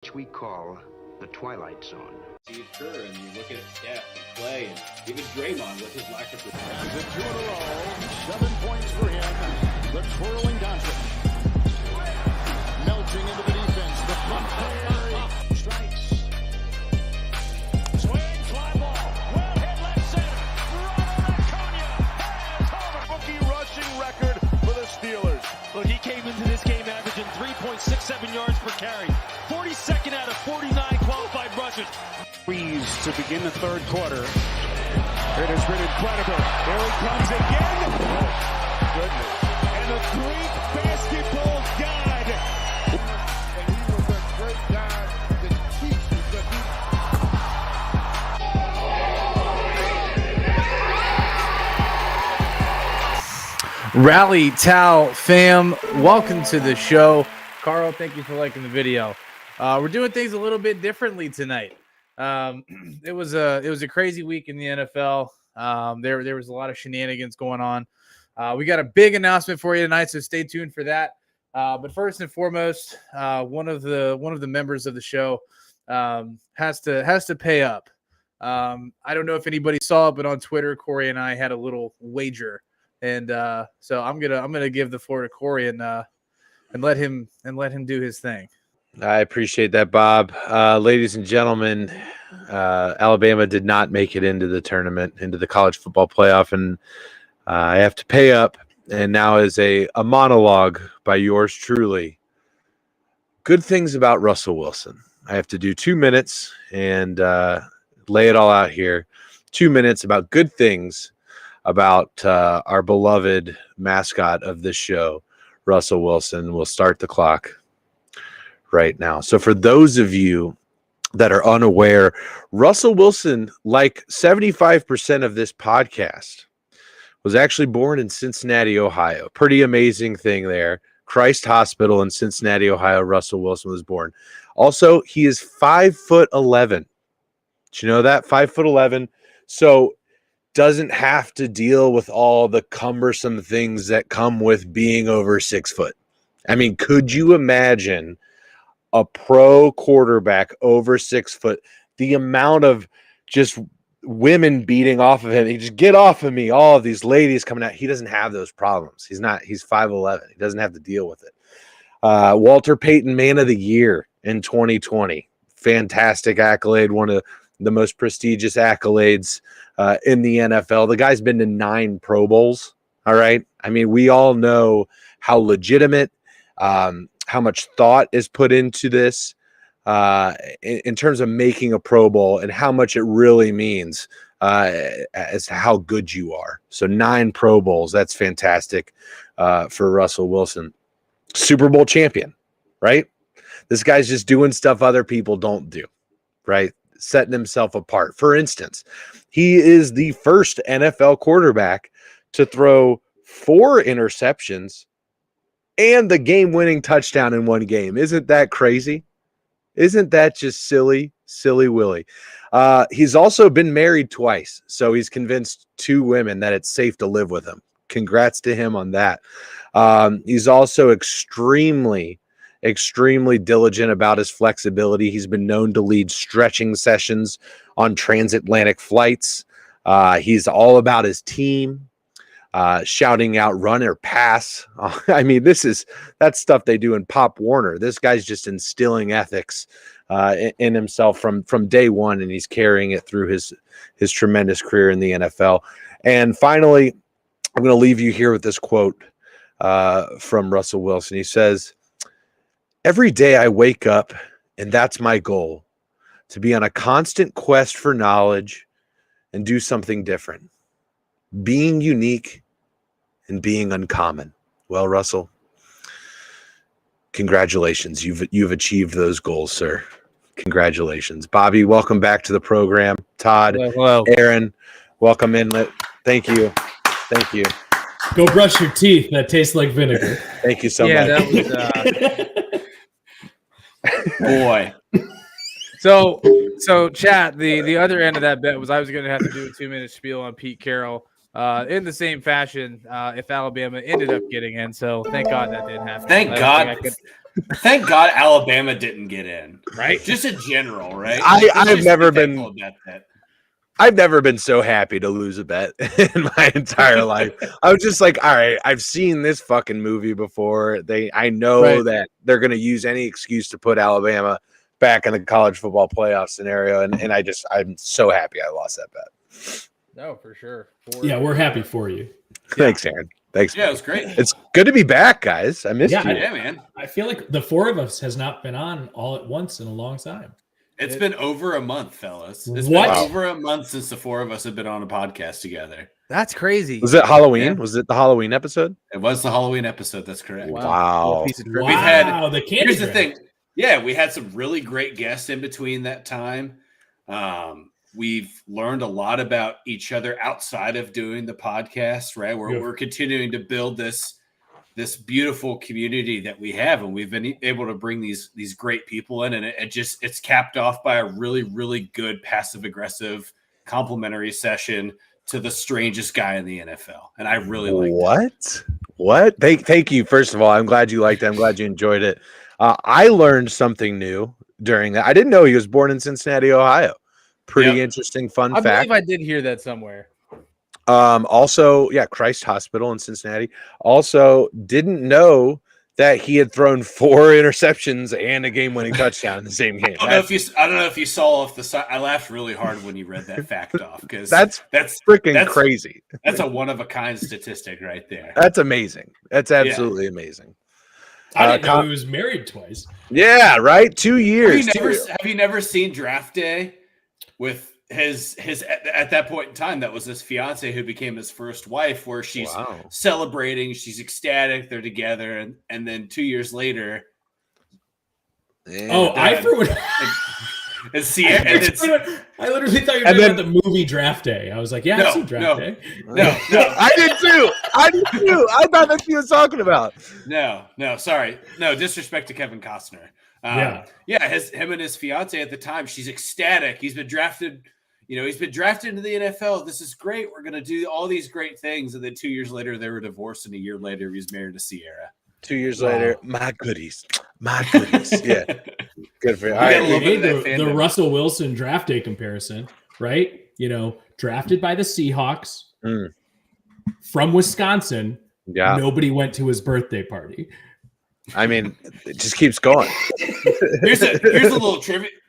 which we call the Twilight Zone. Steve Kerr, and you look at Steph and Clay and even Draymond with his lack of Is it 2 in a row? 7 points for him. The twirling Doncic. Melting into the defense. The front carry. Strikes. Swing, fly ball. Well hit left center. Ronald Acuna has home. Rookie rushing record for the Steelers. Look, he came into this game averaging 3.67 yards per carry. 42nd out of 49 qualified rushers. Freeze to begin the third quarter. It has been incredible. Here he comes again. Oh, goodness. And a Greek basketball god. And he was a great guy to teach Rally Towel fam, welcome to the show. Carl, thank you for liking the video. We're doing things a little bit differently tonight. It was a crazy week in the NFL. There was a lot of shenanigans going on. We got a big announcement for you tonight, so stay tuned for that. But first and foremost, one of the members of the show has to pay up. I don't know if anybody saw it, but on Twitter, Corey and I had a little wager, and so I'm gonna give the floor to Corey and let him do his thing. I appreciate that, Bob. Ladies and gentlemen, Alabama did not make it into the tournament, into the college football playoff, and I have to pay up. And now is a monologue by yours truly. Good things about Russell Wilson. I have to do 2 minutes and lay it all out here. 2 minutes about good things about our beloved mascot of this show, Russell Wilson. We'll start the clock right now. So for those of you that are unaware, Russell Wilson, like 75% of this podcast, was actually born in Cincinnati, Ohio. Pretty amazing thing there. Christ Hospital in Cincinnati, Ohio. Russell Wilson was born. Also, he is 5'11". Did you know that? 5'11". So doesn't have to deal with all the cumbersome things that come with being over 6 foot. I mean, could you imagine a pro quarterback over 6 foot? The amount of just women beating off of him. He just get off of me. All of these ladies coming out. He doesn't have those problems. He's 5'11". He doesn't have to deal with it. Walter Payton Man of the Year in 2020. Fantastic accolade. One of the most prestigious accolades in the NFL. The guy's been to 9 Pro Bowls. All right. I mean, we all know how legitimate, how much thought is put into this in terms of making a Pro Bowl and how much it really means as to how good you are. So 9 Pro Bowls, that's fantastic for Russell Wilson. Super Bowl champion, right? This guy's just doing stuff other people don't do, right? Setting himself apart. For instance, he is the first NFL quarterback to throw 4 interceptions and the game-winning touchdown in one game. Isn't that crazy? Isn't that just silly Willy? He's also been married twice, so he's convinced 2 women that it's safe to live with him. Congrats to him on that. He's also extremely diligent about his flexibility. He's been known to lead stretching sessions on transatlantic flights. He's all about his team. Shouting out run or pass. I mean, that's stuff they do in Pop Warner. This guy's just instilling ethics in himself from day one, and he's carrying it through his tremendous career in the NFL. And finally, I'm going to leave you here with this quote from Russell Wilson. He says, "Every day I wake up, and that's my goal, to be on a constant quest for knowledge and do something different. Being unique and being uncommon." Well, Russell, congratulations. You've achieved those goals, sir. Congratulations. Bobby, welcome back to the program. Todd, hello. Aaron, welcome in. Thank you. Thank you. Go brush your teeth. That tastes like vinegar. Thank you so much. That was boy. So chat, the other end of that bet was I was going to have to do a 2-minute spiel on Pete Carroll in the same fashion if Alabama ended up getting in. So thank God that didn't happen. Thank God. Thank God Alabama didn't get in, right? Just in general, right? I've never been. About that. I've never been so happy to lose a bet in my entire life. I was just like, all right, I've seen this fucking movie before. I know that they're going to use any excuse to put Alabama back in the college football playoff scenario. And I'm so happy I lost that bet. No, for sure. We're happy for you. Thanks, Aaron. Thanks. Yeah, it was great. It's good to be back, guys. I missed you. Yeah, man. I feel like the four of us has not been on all at once in a long time. It's been over a month, fellas. It's What? been over a month since the four of us have been on a podcast together. That's crazy. Was it Halloween? Yeah. Was it the Halloween episode? It was the Halloween episode. That's correct. Wow. Piece of trivia. We've had. the candy Here's the draft. thing. Yeah, we had some really great guests in between that time. We've learned a lot about each other outside of doing the podcast, right? We're continuing to build this beautiful community that we have, and we've been able to bring these great people in, and it's capped off by a really, really good passive aggressive complimentary session to the strangest guy in the NFL, and I really like that. What? Thank you. First of all, I'm glad you liked it. I'm glad you enjoyed it. I learned something new during that. I didn't know he was born in Cincinnati, Ohio. Pretty interesting fun fact. I believe I did hear that somewhere. Also, Christ Hospital in Cincinnati. Also, didn't know that he had thrown 4 interceptions and a game-winning touchdown in the same game. I don't know if you saw off the side. I laughed really hard when you read that fact off because that's freaking crazy. That's a one-of-a-kind statistic right there. That's amazing. That's absolutely amazing. I didn't know he was married twice. Yeah, right. 2 years. Have you never seen Draft Day with his at that point in time? That was his fiance who became his first wife, where she's celebrating, she's ecstatic, they're together, and then 2 years later. I literally thought you were about the movie Draft Day. I was like, I've seen Draft Day. No, I did too. I thought that's what he was talking about. No, sorry. No disrespect to Kevin Costner. Him and his fiance at the time, she's ecstatic. He's been drafted. He's been drafted into the NFL. This is great. We're going to do all these great things. And then 2 years later, they were divorced. And a year later, he's married to Sierra. 2 years later, my goodies. Yeah. Good for you. The Russell Wilson Draft Day comparison, right? Drafted by the Seahawks from Wisconsin. Yeah. Nobody went to his birthday party. I mean, it just keeps going. Here's a little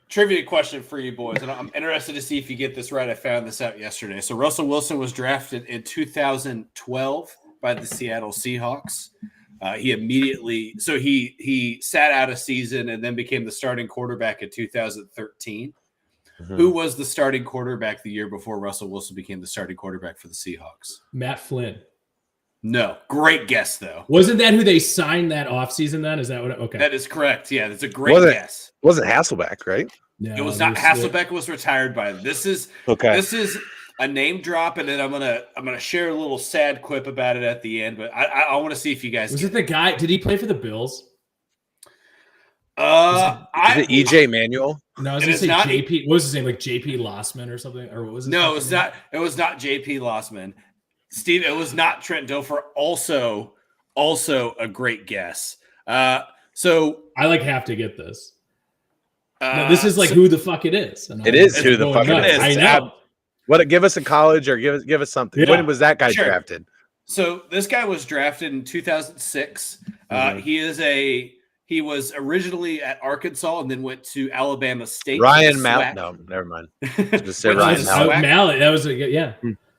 trivia question for you boys, and I'm interested to see if you get this right. I found this out yesterday. So Russell Wilson was drafted in 2012 by the Seattle Seahawks. He sat out a season and then became the starting quarterback in 2013. Mm-hmm. Who was the starting quarterback the year before Russell Wilson became the starting quarterback for the Seahawks? Matt Flynn. No. Great guess, though. Wasn't that who they signed that offseason then? Is that what? Okay. That is correct. Yeah, that's a great guess. Wasn't Hasselbeck, right? No, it was not. Hasselbeck was retired by them. This is a name drop, and then I'm gonna share a little sad quip about it at the end. But I want to see if you guys was it the guy? Did he play for the Bills? Is it EJ Manuel? No, I was gonna say JP. What was his name? Like JP Lossman or something? Or what was it? No, it was not. It was not JP Lossman. Steve, it was not Trent Dilfer. Also a great guess. So I have to get this. No, this is who the fuck it is. It is who the fuck it is. I know. Give us a college or give us something. Yeah. When was that guy drafted? So this guy was drafted in 2006. He was originally at Arkansas and then went to Alabama State. Ryan Mallett. No, never mind. Just say Ryan Mallett. That was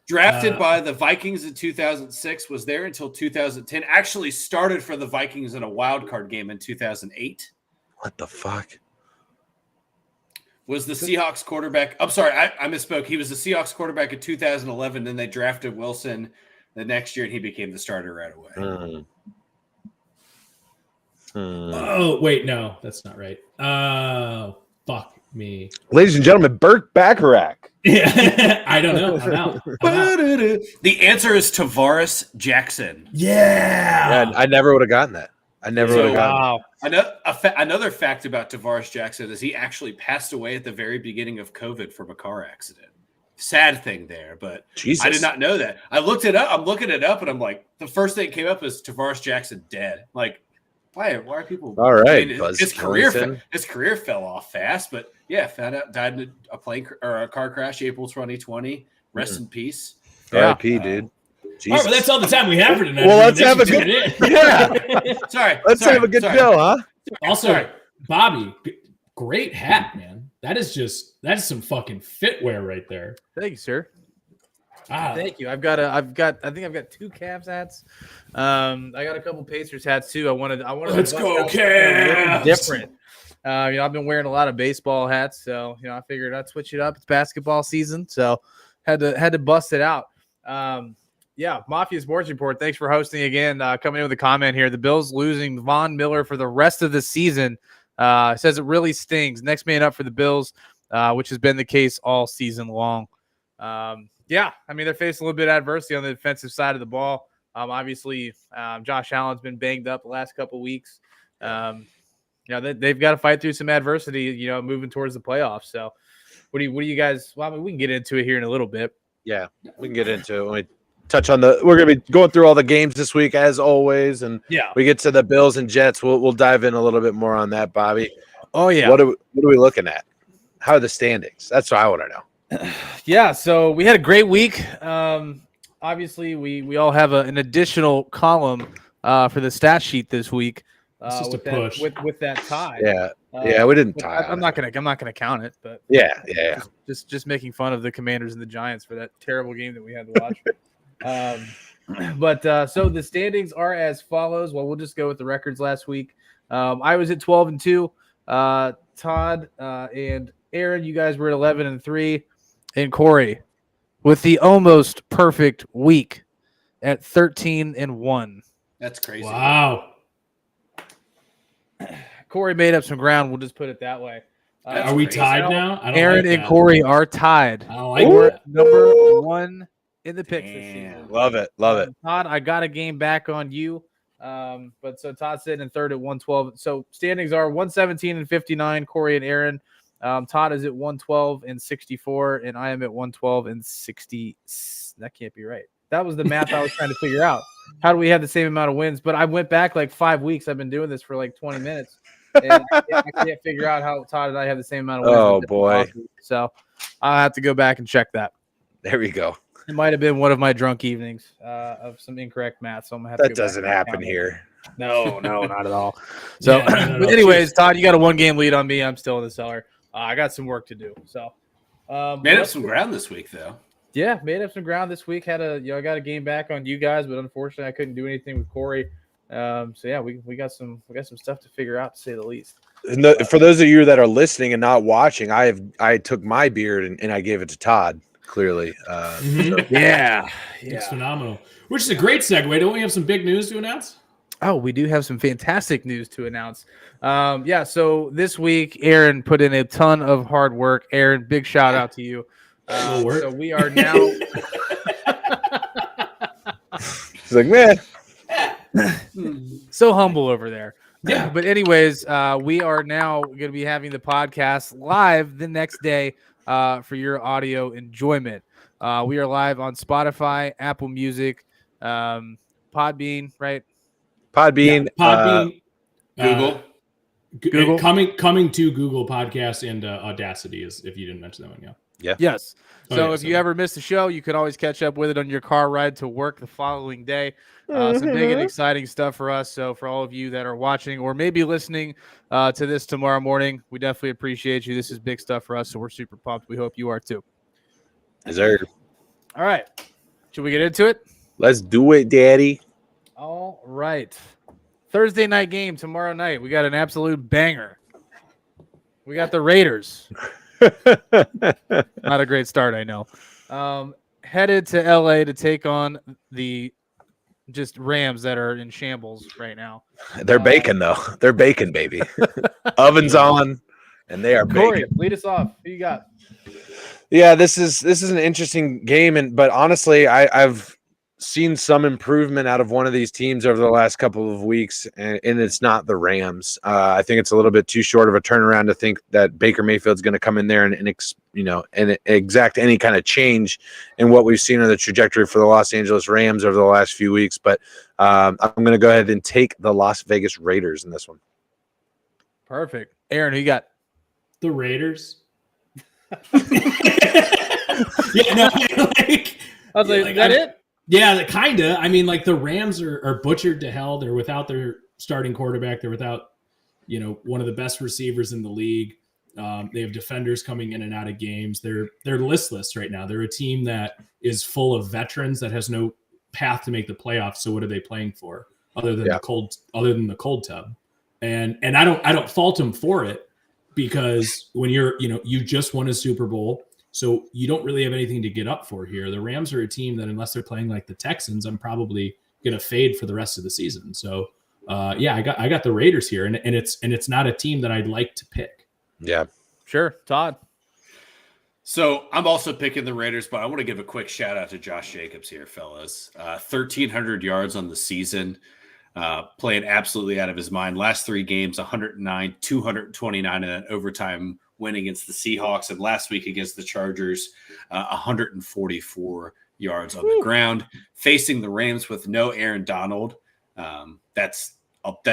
Drafted by the Vikings in 2006, was there until 2010. Actually started for the Vikings in a wild card game in 2008. What the fuck? Was the Seahawks quarterback. I'm sorry, I misspoke. He was the Seahawks quarterback in 2011. Then they drafted Wilson the next year, and he became the starter right away. Oh, wait, no, that's not right. Oh, fuck me. Ladies and gentlemen, Burt Bacharach. Yeah, I don't know. I'm out. The answer is Tavares Jackson. Yeah. I never would have gotten that. I never would have gotten that. Another fact about Tavares Jackson is he actually passed away at the very beginning of COVID from a car accident. Sad thing there, but Jesus. I did not know that. I looked it up. I'm looking it up, and I'm like, the first thing that came up is Tavares Jackson dead. Like, Why are people? All right, I mean, Buzz his Ellison. career fell off fast, but yeah, found out died in a plane or a car crash, April 2020. Rest in peace. R.I.P. Dude. All right, Jesus. well, that's all the time we have for tonight. Well, let's Thanks have for a tuning good. in. Yeah, let's have a good show, huh? Also, Bobby, great hat, man. That is some fucking fitwear right there. Thank you, sir. Ah, Thank you. I think I've got 2 Cavs hats. I got a couple Pacers hats too. I wanted. Let's to go, bust out something a little Cavs! different. I've been wearing a lot of baseball hats, so I figured I'd switch it up. It's basketball season, so had to bust it out. Mafia Sports Report. Thanks for hosting again. Coming in with a comment here. The Bills losing Von Miller for the rest of the season. Says it really stings. Next man up for the Bills, which has been the case all season long. They're facing a little bit of adversity on the defensive side of the ball. Obviously, Josh Allen's been banged up the last couple of weeks. They've got to fight through some adversity, moving towards the playoffs. So what do you guys, we can get into it here in a little bit. Yeah, we can get into it when we touch on we're going to be going through all the games this week as always. And we get to the Bills and Jets. We'll dive in a little bit more on that, Bobby. Oh yeah. What are we looking at? How are the standings? That's what I want to know. So we had a great week. Obviously, we all have an additional column for the stat sheet this week. It's just a push with that tie. We didn't tie. I'm not gonna count it, but just making fun of the Commanders and the Giants for that terrible game that we had to watch. So the standings are as follows. Well, we'll just go with the records last week. I was at 12-2. Todd and Aaron, you guys were at 11-3. And Corey, with the almost perfect week at 13-1. That's crazy. Wow. Corey made up some ground. We'll just put it that way. Are we tied now? I don't Aaron like and that. Corey are tied. I don't like We're that. number 1 in the picks this season. Love it. Todd, I got a game back on you. So Todd's sitting in third at 112. So standings are 117-59. Corey and Aaron. Todd is at 112-64, and I am at 112-60. That can't be right. That was the math I was trying to figure out. How do we have the same amount of wins? But I went back like 5 weeks. I've been doing this for like 20 minutes, and I can't figure out how Todd and I have the same amount of wins. Oh boy! So I'll have to go back and check that. There we go. It might have been one of my drunk evenings of some incorrect math. So I'm gonna have to. That doesn't happen here. No, not at all. So, Yeah, no, but anyways, Todd, you got a 1-game lead on me. I'm still in the cellar. I got some work to do. So, made up some ground this week, though. Yeah, made up some ground this week. I got a game back on you guys, but unfortunately, I couldn't do anything with Corey. We got some stuff to figure out, to say the least. And for those of you that are listening and not watching, I took my beard and I gave it to Todd. Clearly, It's phenomenal. Which is a great segue. Don't we have some big news to announce? Oh, we do have some fantastic news to announce. So this week, Aaron put in a ton of hard work. Aaron, big shout out to you. So we are now. He's like, man, so humble over there. Yeah. But anyways, we are now going to be having the podcast live the next day for your audio enjoyment. We are live on Spotify, Apple Music, Podbean, right? Podbean, Google. Google. Coming to Google Podcasts and Audacity, is if you didn't mention that one. Yes. So yeah, if you ever miss the show, you can always catch up with it on your car ride to work the following day. Some big and exciting stuff for us. So for all of you that are watching or maybe listening to this tomorrow morning, we definitely appreciate you. This is big stuff for us, so we're super pumped. We hope you are too. Deserved. All right. Should we get into it? Let's do it, Daddy. All right. Thursday night game tomorrow night. We got an absolute banger. We got the Raiders. Not a great start, I know. Headed to LA to take on the just Rams that are in shambles right now. They're baking though. They're baking, baby. Ovens on, and they are Corey, baking. lead us off. Who you got? Yeah, this is an interesting game, but honestly, I've seen some improvement out of one of these teams over the last couple of weeks, and it's not the Rams. I think it's a little bit too short of a turnaround to think that Baker Mayfield's going to come in there and exact any kind of change in what we've seen in the trajectory for the Los Angeles Rams over the last few weeks. But I'm going to go ahead and take the Las Vegas Raiders in this one. Perfect. Aaron, who you got? The Raiders. Yeah, no, like, I was like, is that it? Yeah, kind of. I mean, like the Rams are butchered to hell. They're without their starting quarterback. They're without, one of the best receivers in the league. They have defenders coming in and out of games. They're listless right now. They're a team that is full of veterans that has no path to make the playoffs. So what are they playing for other than the cold tub? And I don't fault them for it, because when you just won a Super Bowl, so you don't really have anything to get up for here. The Rams are a team that, unless they're playing like the Texans, I'm probably going to fade for the rest of the season. So I got the Raiders here, and it's not a team that I'd like to pick. Yeah, sure. Todd. So I'm also picking the Raiders, but I want to give a quick shout out to Josh Jacobs here, fellas. 1,300 yards on the season, playing absolutely out of his mind. Last 3 games, 109, 229 in an overtime win against the Seahawks, and last week against the Chargers, 144 yards on the ground. Facing the Rams with no Aaron Donald, that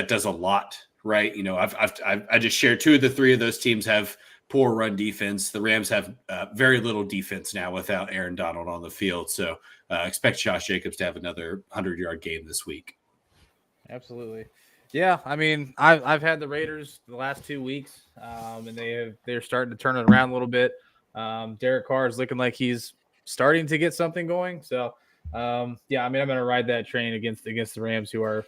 does a lot, right? I just shared 2 of the 3 of those teams have poor run defense. The Rams have very little defense now without Aaron Donald on the field. So expect Josh Jacobs to have another 100-yard game this week. Absolutely. Yeah, I mean, I've had the Raiders the last 2 weeks, and they're starting to turn it around a little bit. Derek Carr is looking like he's starting to get something going. So, I'm going to ride that train against the Rams, who are,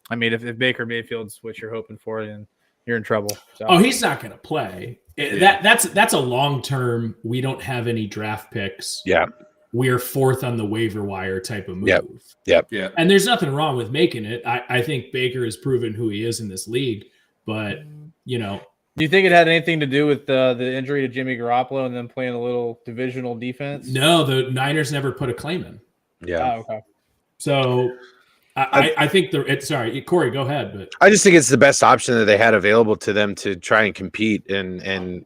I mean, if Baker Mayfield's what you're hoping for, then you're in trouble. So. Oh, he's not going to play. That's a long term. We don't have any draft picks. Yeah. We're 4th on the waiver wire type of move. Yep. And there's nothing wrong with making it. I think Baker has proven who he is in this league, but do you think it had anything to do with the injury to Jimmy Garoppolo and then playing a little divisional defense? No, the Niners never put a claim in. Yeah. Oh, okay. So I think sorry, Corey, go ahead. But I just think it's the best option that they had available to them to try and compete, and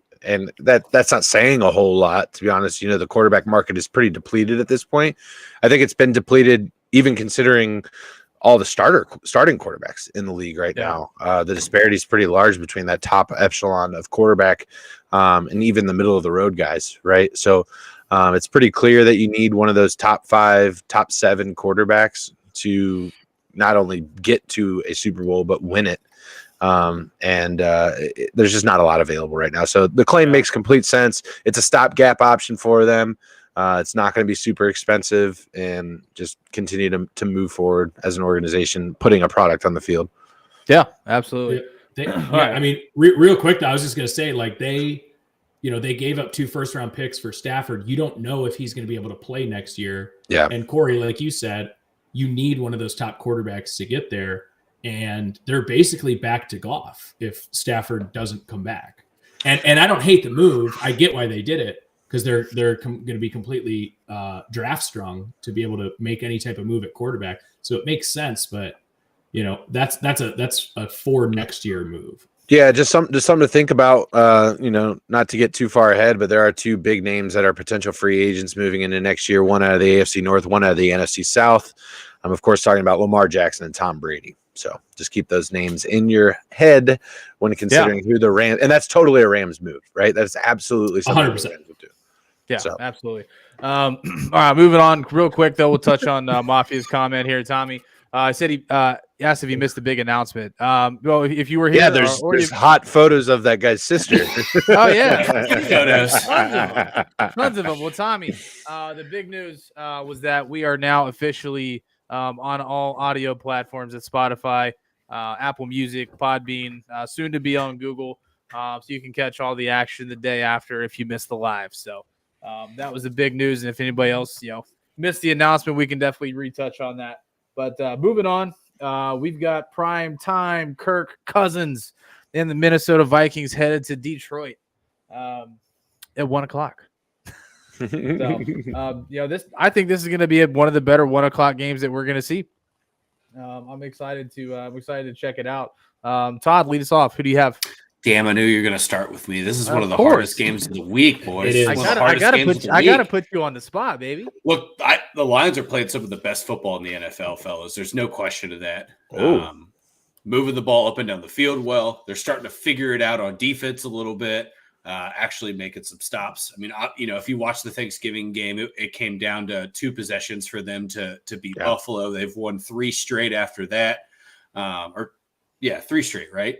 that's not saying a whole lot, to be honest. The quarterback market is pretty depleted at this point. I think it's been depleted even considering all the starting quarterbacks in the league right now. The disparity is pretty large between that top echelon of quarterback and even the middle of the road guys, right? So it's pretty clear that you need one of those top 5, top 7 quarterbacks to not only get to a Super Bowl, but win it. There's just not a lot available right now. So the claim makes complete sense. It's a stopgap option for them. It's not going to be super expensive, and just continue to move forward as an organization, putting a product on the field. Yeah, absolutely. I mean, real quick, though, I was just going to say, like, they gave up 2 first-round picks for Stafford. You don't know if he's going to be able to play next year. Yeah. And Corey, like you said, you need one of those top quarterbacks to get there. And they're basically back to Goff if Stafford doesn't come back. And I don't hate the move. I get why they did it, because they're going to be completely draft strong to be able to make any type of move at quarterback. So it makes sense, but that's a for next year move. Yeah, just something to think about. Not to get too far ahead, but there are 2 big names that are potential free agents moving into next year. One out of the AFC North, one out of the NFC South. I'm of course talking about Lamar Jackson and Tom Brady. So just keep those names in your head when considering who the Rams, and that's totally a Rams move, right? That's absolutely something 100%. the Rams would do. Yeah, absolutely. All right, moving on real quick, though. We'll touch on Mafia's comment here. Tommy said he asked if he missed the big announcement. Well, if you were here. Yeah, there's hot photos of that guy's sister. Oh, yeah. Photos. Tons of them. Well, Tommy, the big news was that we are now officially on all audio platforms at Spotify, Apple Music, Podbean, soon to be on Google. So you can catch all the action the day after if you missed the live. So that was the big news. And if anybody else, missed the announcement, we can definitely retouch on that. But moving on, we've got prime time Kirk Cousins and the Minnesota Vikings headed to Detroit at 1:00. So, I think this is going to be one of the better 1:00 games that we're going to see. I'm excited to check it out. Todd, lead us off. Who do you have? Damn, I knew you were going to start with me. This is one of the course. hardest games of the week, boys. It is. One of the hardest games of the I gotta week. put you on the spot, baby. Look, the Lions are playing some of the best football in the NFL, fellas. There's no question of that. Oh. Moving the ball up and down the field well. They're starting to figure it out on defense a little bit, actually making some stops. I mean, if you watch the Thanksgiving game, it came down to 2 possessions for them to beat Buffalo. They've won 3 straight after that. 3 straight, right?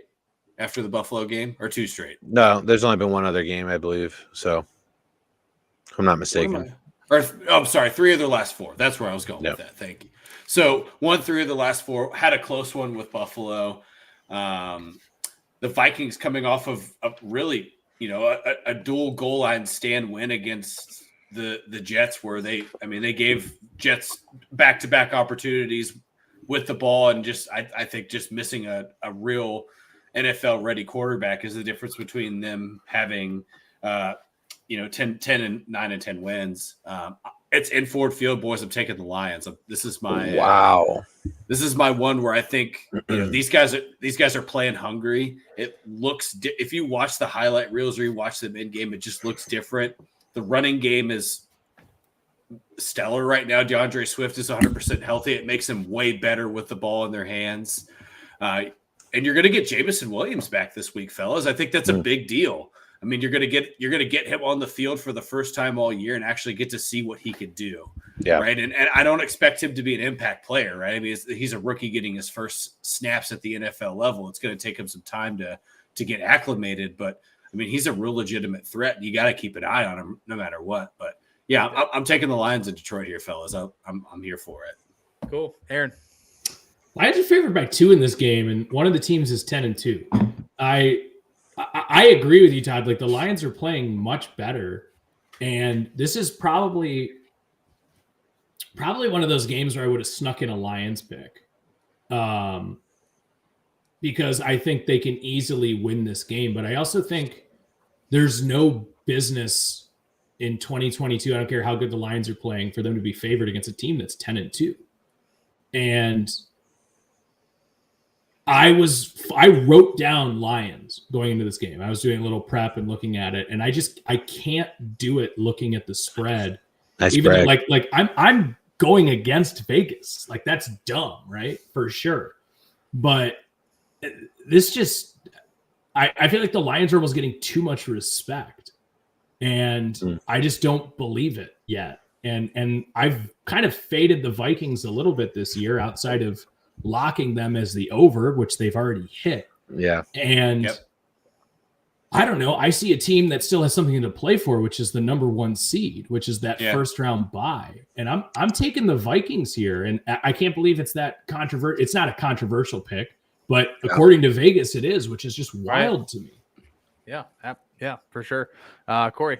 After the Buffalo game, or 2 straight? No, there's only been one other game, I believe. So, if I'm not mistaken. I'm sorry, 3 of their last 4. That's where I was going with that. Thank you. So, 3 of the last 4, had a close one with Buffalo. The Vikings coming off of really, a dual goal line stand win against the Jets, where they gave Jets back-to-back opportunities with the ball, and I think just missing a real NFL ready quarterback is the difference between them having 10 and 9 and 10 wins. It's in Ford Field, boys. I'm taking the Lions. This is my this is my one where I think these guys are playing hungry. It looks if you watch the highlight reels or you watch them in game, it just looks different. The running game is stellar right now. DeAndre Swift is 100% healthy. It makes them way better with the ball in their hands. And you're going to get Jameson Williams back this week, fellas. I think that's a big deal. I mean, you're going to get him on the field for the first time all year and actually get to see what he could do. Yeah. Right. And I don't expect him to be an impact player, right? I mean, he's a rookie getting his first snaps at the NFL level. It's going to take him some time to get acclimated, but I mean, he's a real legitimate threat. You got to keep an eye on him no matter what. But yeah, I'm taking the Lions in Detroit here, fellas. I'm here for it. Cool. Aaron. Lions are favored by 2 in this game, and one of the teams is 10-2. I agree with you, Todd. Like, the Lions are playing much better, and this is probably one of those games where I would have snuck in a Lions pick, because I think they can easily win this game. But I also think there's no business in 2022. I don't care how good the Lions are playing for them to be favored against a team that's 10-2, and I wrote down Lions going into this game. I was doing a little prep and looking at it, and I can't do it looking at the spread. Nice even brag. Like I'm going against Vegas. Like, that's dumb, right? For sure. But this I feel like the Lions are almost getting too much respect, and I just don't believe it yet. And I've kind of faded the Vikings a little bit this year, outside of locking them as the over, which they've already hit. Yeah. And I don't know. I see a team that still has something to play for, which is the number 1 seed, which is that first round bye. And I'm taking the Vikings here. And I can't believe it's that controversial. It's not a controversial pick, but according to Vegas, it is, which is just wild to me. Yeah, for sure. Corey.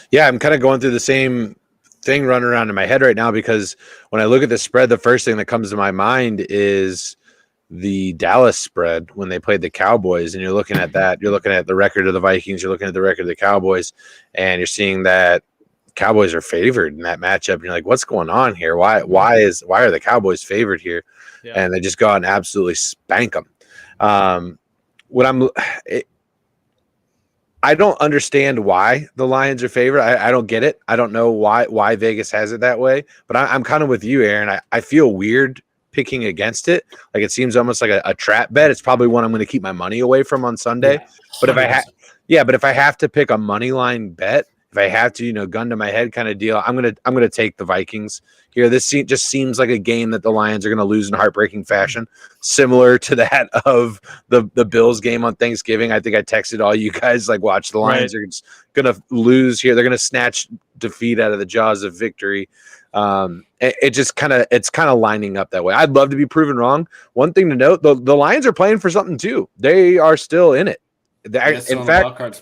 Yeah, I'm kind of going through the same thing running around in my head right now, because when I look at the spread, the first thing that comes to my mind is the Dallas spread when they played the Cowboys. And you're looking at that, you're looking at the record of the Vikings, you're looking at the record of the Cowboys, and you're seeing that Cowboys are favored in that matchup. And you're like, what's going on here? Why are the Cowboys favored here? Yeah. And they just go out and absolutely spank them. I don't understand why the Lions are favored. I don't get it. I don't know why Vegas has it that way. But I'm kind of with you, Aaron. I feel weird picking against it. Like, it seems almost like a trap bet. It's probably one I'm going to keep my money away from on Sunday. Yeah, but if I have to pick a money line bet, if I have to, gun to my head kind of deal, I'm gonna take the Vikings here. This just seems like a game that the Lions are going to lose in heartbreaking fashion, similar to that of the Bills game on Thanksgiving. I think I texted all you guys, like, watch, the Lions are going to lose here. They're going to snatch defeat out of the jaws of victory. It's kind of lining up that way. I'd love to be proven wrong. One thing to note, the Lions are playing for something too. They are still in it. In fact,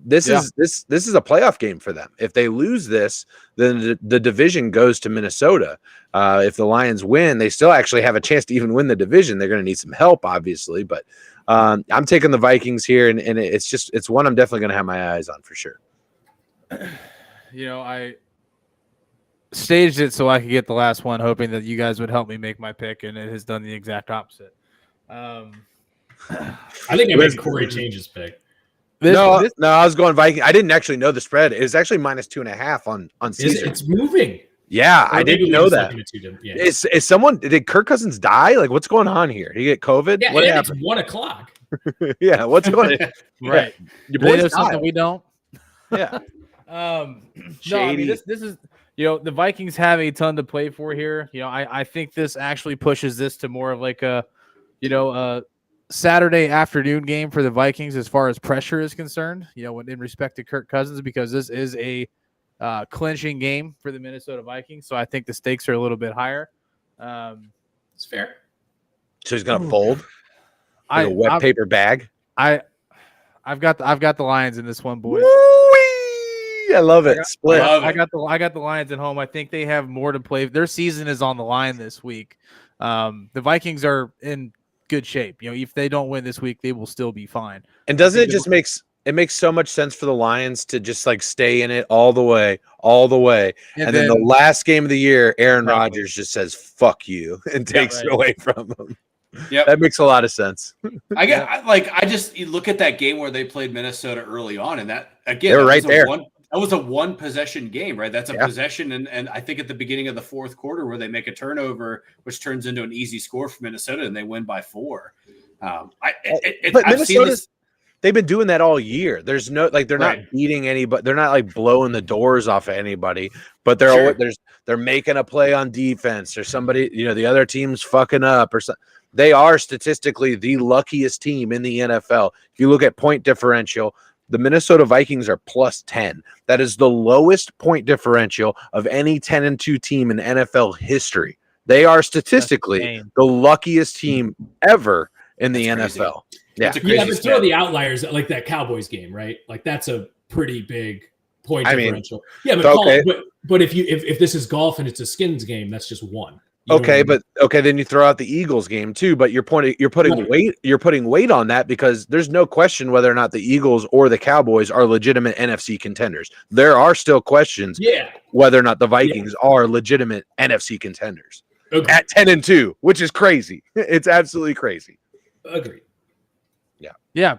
this is a playoff game for them. If they lose this, then the division goes to Minnesota. If the Lions win, they still actually have a chance to even win the division. They're going to need some help, obviously, but I'm taking the Vikings here, and it's one I'm definitely going to have my eyes on for sure. I staged it so I could get the last one, hoping that you guys would help me make my pick, and it has done the exact opposite. I think I made Corey change his pick. No, I was going Viking. I didn't actually know the spread. It was actually -2.5 on Caesar. It's moving. Yeah, I didn't know that. Yeah. Is someone, did Kirk Cousins die? Like, what's going on here? Did he get COVID? Yeah, What and happened? it's 1 o'clock. Yeah, what's going on? Right. Your They know boys something died. we don't. Yeah. No, I mean, Shady. this is, the Vikings have a ton to play for here. I think this actually pushes this to more of like a Saturday afternoon game for the Vikings as far as pressure is concerned, in respect to Kirk Cousins, because this is a clinching game for the Minnesota Vikings. So I think the stakes are a little bit higher. It's fair. So he's gonna fold like a wet I'm- paper bag. I've got the Lions in this one, boys. Woo-wee! I love it. Split. love I got the Lions at home. I think they have more to play. Their season is on the line this week. The Vikings are in good shape. If they don't win this week, they will still be fine. And doesn't it just makes so much sense for the Lions to just like stay in it all the way. And then the last game of the year, Aaron Rodgers just says "fuck you" and takes it away from them. Yep. That makes a lot of sense. I just you look at that game where they played Minnesota early on, and that again, They were that right was there. That was a one possession game, right? That's a Yeah. possession, and I think at the beginning of the fourth quarter where they make a turnover, which turns into an easy score for Minnesota, and they win by 4. But I've seen Minnesota's this. they've been doing that all year. There's no they're not Right. beating anybody. They're not like blowing the doors off of anybody. But they're making a play on defense, or somebody the other team's fucking up or something. They are statistically the luckiest team in the NFL. If you look at point differential, the Minnesota Vikings are +10. That is the lowest point differential of any 10-2 team in NFL history. They are statistically the luckiest team ever in the That's crazy. NFL. That's a Yeah, crazy but stat. throw the outliers like that Cowboys game, right? Like that's a pretty big point differential. Yeah, but okay. but if this is golf and it's a skins game, that's just 1. You know what I Okay, mean? but then you throw out the Eagles game too. But you're putting weight on that because there's no question whether or not the Eagles or the Cowboys are legitimate NFC contenders. There are still questions whether or not the Vikings are legitimate NFC contenders at 10-2, which is crazy. It's absolutely crazy. Agreed. Yeah.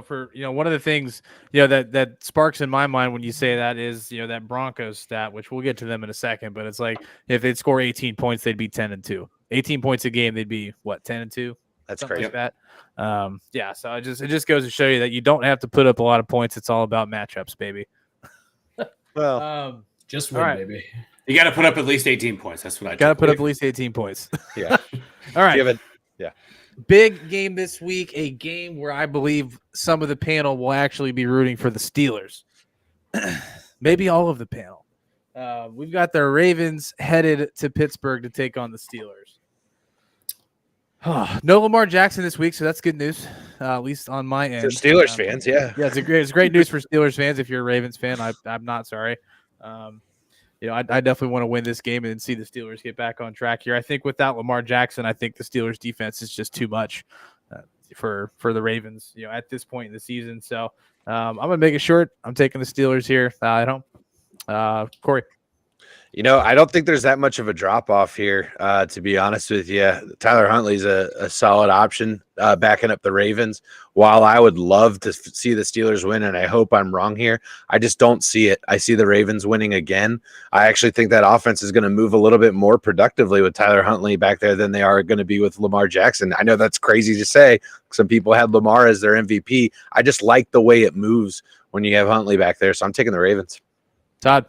For one of the things that sparks in my mind when you say that is that Broncos stat, which we'll get to them in a second. But it's like if they'd score 18 points, they'd be 10-2. 18 points a game, they'd be what 10-2. That's Something crazy. like that. So it just goes to show you that you don't have to put up a lot of points. It's all about matchups, baby. Well, Just win, all right. baby. You got to put up at least 18 points. That's what I Got to took put away up at least 18 points. yeah. All right. Given. Big game this week, a game where I believe some of the panel will actually be rooting for the Steelers. Maybe all of the panel. We've got the Ravens headed to Pittsburgh to take on the Steelers. No Lamar Jackson this week, so that's good news, at least on my end. For Steelers fans, yeah. Yeah, it's great news for Steelers fans. If you're a Ravens fan, I'm not sorry. I definitely want to win this game and see the Steelers get back on track here. I think without Lamar Jackson, I think the Steelers defense is just too much for the Ravens, at this point in the season. So I'm going to make it short. I'm taking the Steelers here at home. Corey. I don't think there's that much of a drop off here, to be honest with you. Tyler Huntley's a solid option backing up the Ravens. While I would love to see the Steelers win, and I hope I'm wrong here, I just don't see it. I see the Ravens winning again. I actually think that offense is going to move a little bit more productively with Tyler Huntley back there than they are going to be with Lamar Jackson. I know that's crazy to say. Some people had Lamar as their MVP. I just like the way it moves when you have Huntley back there, so I'm taking the Ravens. Todd.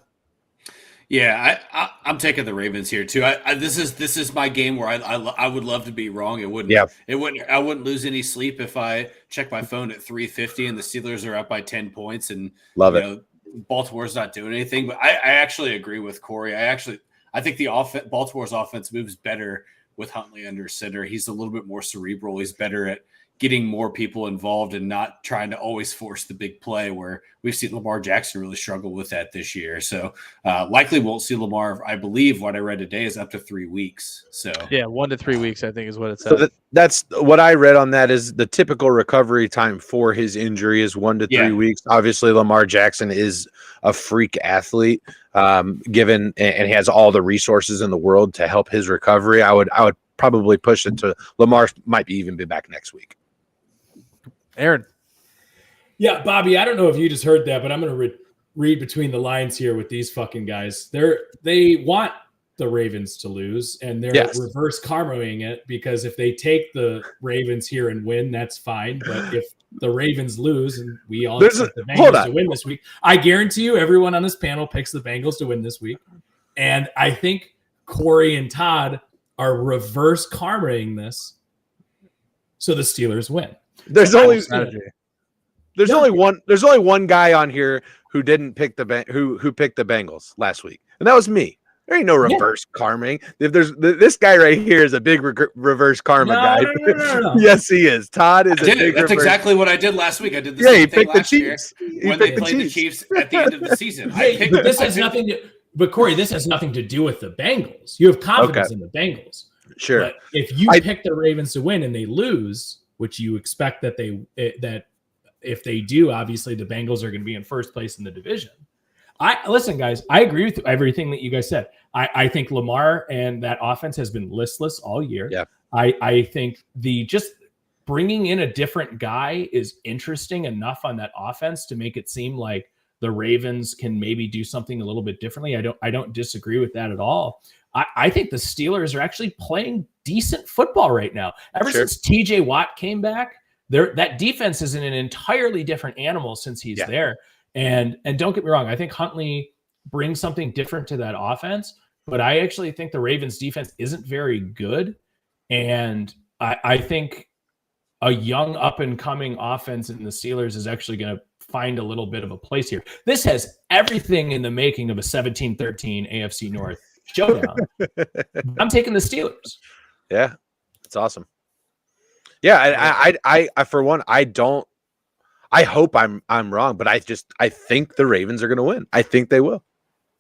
Yeah, I'm taking the Ravens here too. This is my game where I would love to be wrong. It wouldn't. Yeah. I wouldn't lose any sleep if I check my phone at 3:50 and the Steelers are up by 10 points and Love it. Baltimore's not doing anything. But I actually agree with Corey. I think the Baltimore's offense moves better with Huntley under center. He's a little bit more cerebral. He's better at getting more people involved and not trying to always force the big play, where we've seen Lamar Jackson really struggle with that this year. So likely won't see Lamar. I believe what I read today is up to 3 weeks. So Yeah, 1 to 3 weeks, I think is what it says. So that's what I read on that is the typical recovery time for his injury is 1 to 3 weeks. Obviously, Lamar Jackson is a freak athlete, given and he has all the resources in the world to help his recovery. I would probably push it to Lamar might even be back next week. Aaron. Yeah, Bobby, I don't know if you just heard that, but I'm going to read between the lines here with these fucking guys. They want the Ravens to lose, and they're reverse karmaing it, because if they take the Ravens here and win, that's fine. But if the Ravens lose, and we all expect the Bengals to win this week, I guarantee you everyone on this panel picks the Bengals to win this week. And I think Corey and Todd are reverse karmaing this so the Steelers win. There's only one guy on here who didn't pick who picked the Bengals last week, and that was me. There ain't no reverse karming. If there's this guy right here is a big reverse karma guy. No. Yes, he is. Todd is. That's exactly what I did last week. I did the same thing last year when they played the Chiefs at the end of the season. But Corey, this has nothing to do with the Bengals. You have confidence in the Bengals. Sure. But if you pick the Ravens to win and they lose, which you expect that that if they do, obviously the Bengals are going to be in first place in the division. Listen, guys, I agree with everything that you guys said. I think Lamar and that offense has been listless all year. Yeah. I think just bringing in a different guy is interesting enough on that offense to make it seem like the Ravens can maybe do something a little bit differently. I don't disagree with that at all. I think the Steelers are actually playing decent football right now. Ever since TJ Watt came back, that defense is in an entirely different animal since he's there. And don't get me wrong, I think Huntley brings something different to that offense, but I actually think the Ravens defense isn't very good. And I think a young up and coming offense in the Steelers is actually going to find a little bit of a place here. This has everything in the making of a 17-13 AFC North showdown. I'm taking the Steelers. Yeah, it's awesome. Yeah, I for one, I hope I'm wrong, but I think the Ravens are going to win. I think they will.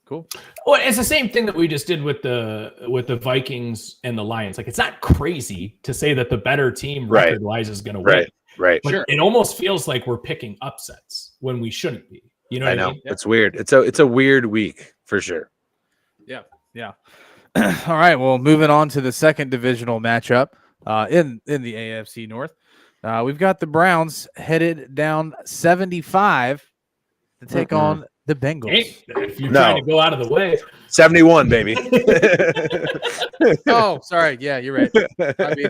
Cool. Well, it's the same thing that we just did with the Vikings and the Lions. Like, it's not crazy to say that the better team record-wise is going to win. Right. But it almost feels like we're picking upsets when we shouldn't be. You know what I mean? It's weird. It's a weird week for sure. Yeah. All right. Well, moving on to the second divisional matchup in the AFC North. We've got the Browns headed down 75 to take on the Bengals. Hey, if you're trying to go out of the way. 71, baby. Oh, sorry. Yeah, you're right. I mean,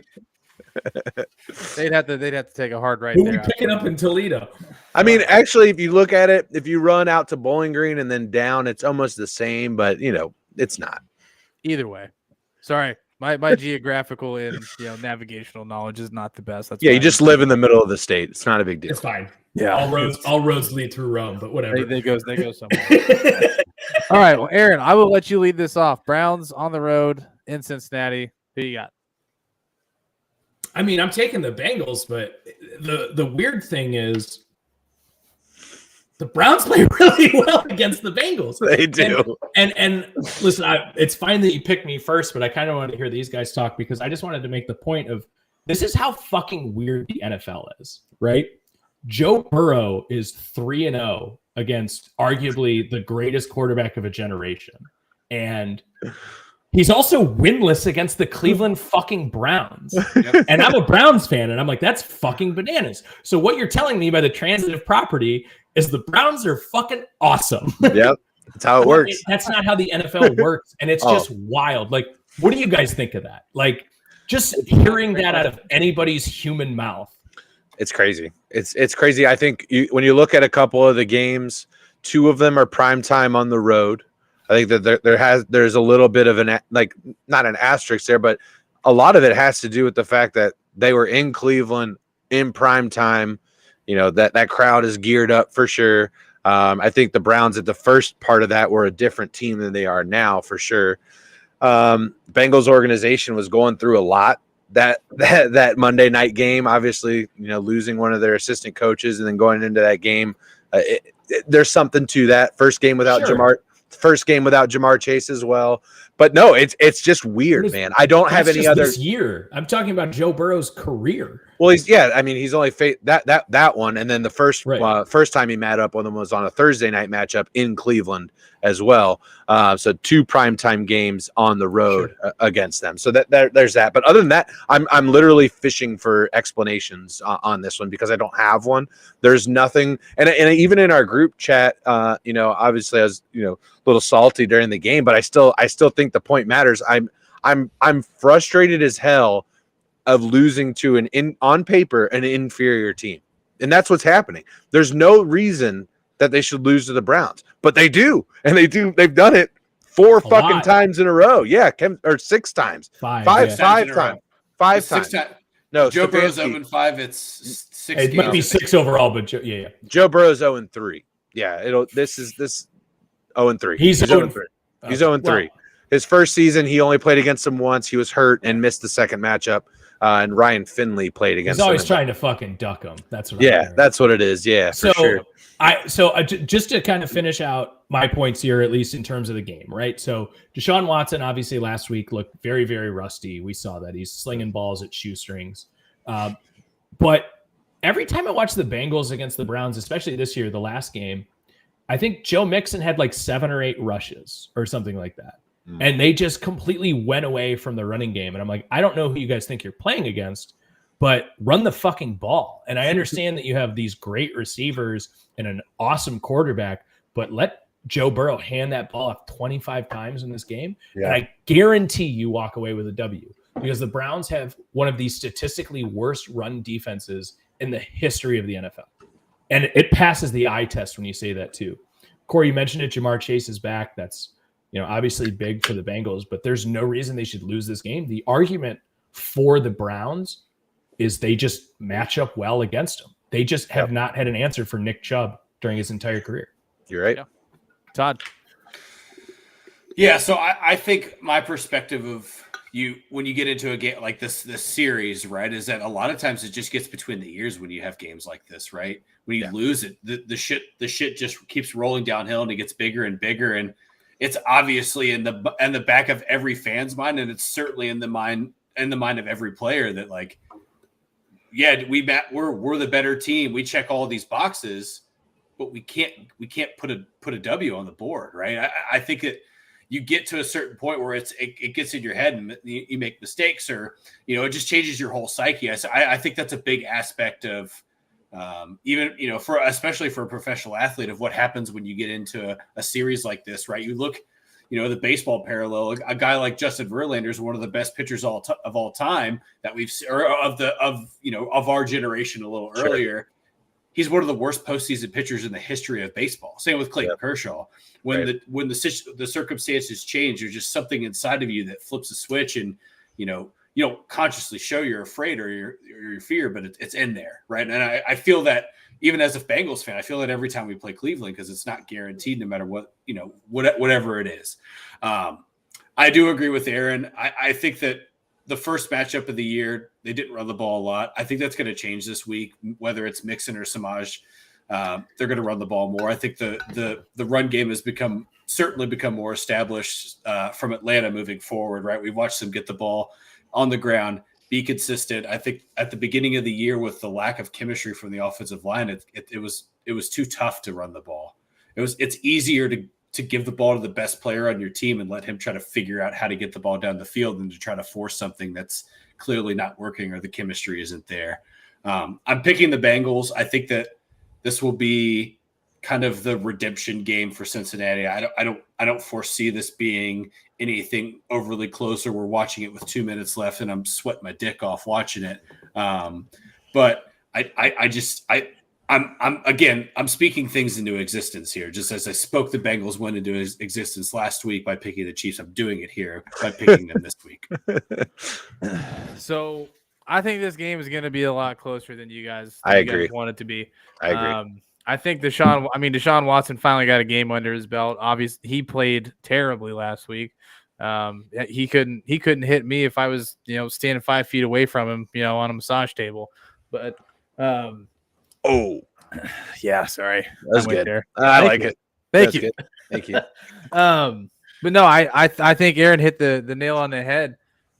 they'd have to take a hard right there. Pick it up in Toledo. I mean, actually, if you look at it, if you run out to Bowling Green and then down, it's almost the same, but it's not. Either way. Sorry. My geographical and navigational knowledge is not the best. That's you just live in the middle of the state. It's not a big deal. It's fine. Yeah, all roads lead through Rome, but whatever. They go somewhere. All right, well, Aaron, I will let you lead this off. Browns on the road in Cincinnati. Who you got? I mean, I'm taking the Bengals, but the weird thing is the Browns play really well against the Bengals. They do. And listen, it's fine that you picked me first, but I kind of wanted to hear these guys talk because I just wanted to make the point of this is how fucking weird the NFL is, right? Joe Burrow is 3-0 against arguably the greatest quarterback of a generation. And he's also winless against the Cleveland fucking Browns. Yep. And I'm a Browns fan, and I'm like, that's fucking bananas. So what you're telling me by the transitive property is the Browns are fucking awesome. Yep, that's how it works. That's not how the NFL works, and it's just wild. Like, what do you guys think of that? Like, just hearing that out of anybody's human mouth. It's crazy. It's crazy. I think when you look at a couple of the games, 2 of them are primetime on the road. I think that there's a little bit of not an asterisk there, but a lot of it has to do with the fact that they were in Cleveland in prime time. That crowd is geared up for sure. I think the Browns at the first part of that were a different team than they are now for sure. Bengals organization was going through a lot that Monday night game, obviously, losing one of their assistant coaches and then going into that game. There's something to that first game without Jamar Chase as well. But no, it's just weird, man. I don't have any other this year. I'm talking about Joe Burrow's career. Well, he's only that one, and then the first time he met up with him was on a Thursday night matchup in Cleveland as well. So 2 primetime games on the road against them. So there's that. But other than that, I'm literally fishing for explanations on this one because I don't have one. There's nothing, and even in our group chat, obviously I was a little salty during the game, but I still think the point matters. I'm frustrated as hell of losing to on paper an inferior team, and that's what's happening. There's no reason that they should lose to the Browns, but they do, and they've done it 4 fucking times in a row. Yeah, or 6 times, five times. No, Joe Burrow's 0-5. It's 6. It might be 6 overall, but Joe Burrow's 0-3. Yeah, this 0-3. He's 0-3. He's 0-3. His first season, he only played against him once. He was hurt and missed the second matchup. And Ryan Finley played against him. He's always trying to fucking duck him. That's what. That's what it is. Yeah, for sure. Just to kind of finish out my points here, at least in terms of the game, right? So Deshaun Watson, obviously last week looked very, very rusty. We saw that he's slinging balls at shoestrings. But every time I watch the Bengals against the Browns, especially this year, the last game, I think Joe Mixon had like 7 or 8 rushes or something like that. And they just completely went away from the running game. And I'm like, I don't know who you guys think you're playing against, but run the fucking ball. And I understand that you have these great receivers and an awesome quarterback, but let Joe Burrow hand that ball off 25 times in this game. Yeah. And I guarantee you walk away with a W, because the Browns have one of the statistically worst run defenses in the history of the NFL. And it passes the eye test when you say that too. Corey, you mentioned it. Jamar Chase is back. That's, obviously big for the Bengals, but there's no reason they should lose this game. The argument for the Browns is they just match up well against them. They just have not had an answer for Nick Chubb during his entire career. You're right. Yeah. Todd. Yeah, so I think my perspective of when you get into a game like this series, right, is that a lot of times it just gets between the ears when you have games like this, right? When you lose it, the shit just keeps rolling downhill and it gets bigger and bigger, and it's obviously in the back of every fan's mind, and it's certainly in the mind of every player that, like, yeah, we're the better team. We check all these boxes, but we can't put a W on the board, right? I think that you get to a certain point where it gets in your head and you make mistakes, or it just changes your whole psyche. I think that's a big aspect of even especially for a professional athlete, of what happens when you get into a series like this, right? You look, the baseball parallel, a guy like Justin Verlander is one of the best pitchers of all time that we've, or of our generation a little earlier. He's one of the worst postseason pitchers in the history of baseball. Same with Clayton Kershaw. When the circumstances change, there's just something inside of you that flips a switch, and you don't consciously show you're afraid or your fear, but it's in there, right? And I feel that even as a Bengals fan, I feel that every time we play Cleveland, because it's not guaranteed no matter what, whatever it is. I do agree with Aaron. I think that the first matchup of the year, they didn't run the ball a lot. I think that's going to change this week, whether it's Mixon or Samaj. They're going to run the ball more. I think the run game has certainly become more established from Atlanta moving forward, right? We've watched them get the ball on the ground, be consistent. I think at the beginning of the year, with the lack of chemistry from the offensive line, it was too tough to run the ball. It's easier to give the ball to the best player on your team and let him try to figure out how to get the ball down the field than to try to force something that's clearly not working or the chemistry isn't there. I'm picking the Bengals. I think that this will be kind of the redemption game for Cincinnati. I don't foresee this being anything overly closer. We're watching it with 2 minutes left, and I'm sweating my dick off watching it. But I'm speaking things into existence here. Just as I spoke the Bengals went into existence last week by picking the Chiefs, I'm doing it here by picking them this week. So I think this game is going to be a lot closer than you guys want it to be. I agree. I think Deshaun Watson finally got a game under his belt. Obviously, he played terribly last week. He couldn't hit me if I was, standing 5 feet away from him, on a massage table. But yeah, sorry. That's good. There. I like it. Thank you. Thank you. But no, I think Aaron hit the nail on the head.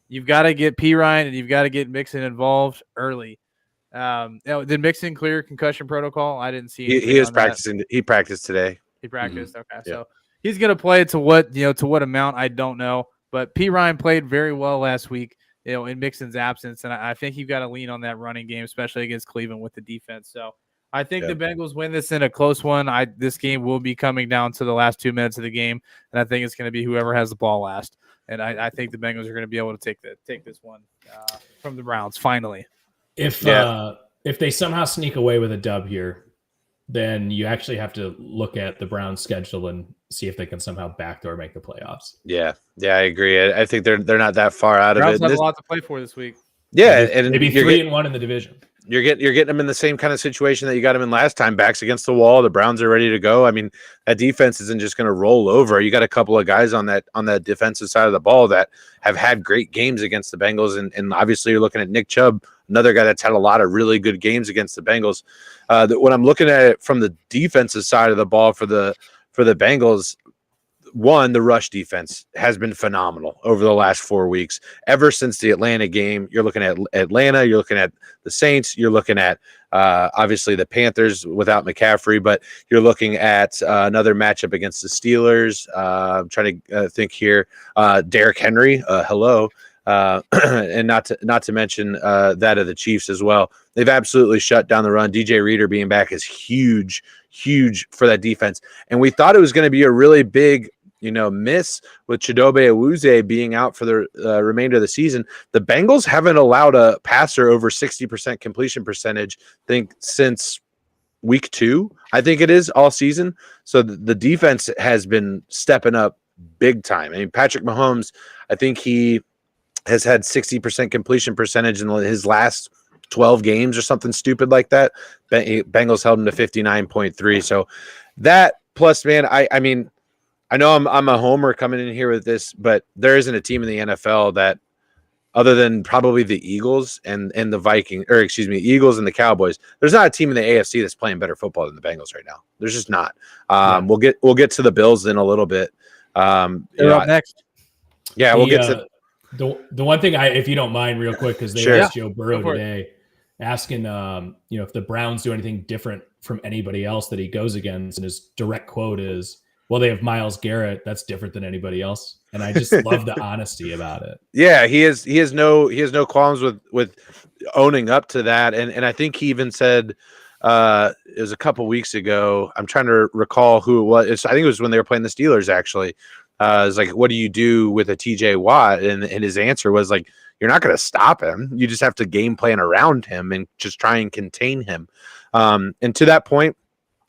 You've got to get Perine and you've got to get Mixon involved early. Did Mixon clear concussion protocol? I didn't see. He was practicing. That. He practiced today. He practiced. Okay, yeah. So he's going to play to what amount I don't know. But Perine played very well last week, in Mixon's absence, and I think you've got to lean on that running game, especially against Cleveland with the defense. So I think the Bengals win this in a close one. This game will be coming down to the last 2 minutes of the game, and I think it's going to be whoever has the ball last. And I think the Bengals are going to be able to take this one from the Browns finally. If they somehow sneak away with a dub here, then you actually have to look at the Browns' schedule and see if they can somehow backdoor make the playoffs. Yeah, I agree. I think they're not that far out of it. Browns have a lot to play for this week. Yeah, and maybe 3-1 in the division. You're getting them in the same kind of situation that you got them in last time. Backs against the wall. The Browns are ready to go. I mean, that defense isn't just going to roll over. You got a couple of guys on that defensive side of the ball that have had great games against the Bengals, and obviously you're looking at Nick Chubb, another guy that's had a lot of really good games against the Bengals. When I'm looking at it from the defensive side of the ball for the Bengals, one, the rush defense has been phenomenal over the last 4 weeks. Ever since the Atlanta game, you're looking at Atlanta, you're looking at the Saints, you're looking at obviously the Panthers without McCaffrey, but you're looking at another matchup against the Steelers. I'm trying to think here. Derrick Henry, hello. And not to mention that of the Chiefs as well. They've absolutely shut down the run. DJ Reader being back is huge for that defense. And we thought it was going to be a really big miss with Chidobe Awuzie being out for the remainder of the season. The Bengals haven't allowed a passer over 60% completion percentage, I think, since week 2, I think it is, all season. So the defense has been stepping up big time. I mean, Patrick Mahomes, I think he has had 60% completion percentage in his last 12 games or something stupid like that. Bengals held him to 59.3. So that plus, man, I mean, I know I'm a homer coming in here with this, but there isn't a team in the NFL that, other than probably the Eagles and the Vikings, or excuse me, Eagles and the Cowboys, there's not a team in the AFC that's playing better football than the Bengals right now. There's just not. We'll get to the Bills in a little bit. They're up next. Yeah, we'll get to the one thing if you don't mind, real quick, because they asked Joe Burrow today, asking if the Browns do anything different from anybody else that he goes against, and his direct quote is, well, they have Myles Garrett. That's different than anybody else. And I just love the honesty about it. Yeah, he has no qualms with owning up to that. And I think he even said it was a couple weeks ago. I'm trying to recall who it was. I think it was when they were playing the Steelers, actually. It's like, what do you do with a TJ Watt? And his answer was like, you're not going to stop him. You just have to game plan around him and just try and contain him. And to that point,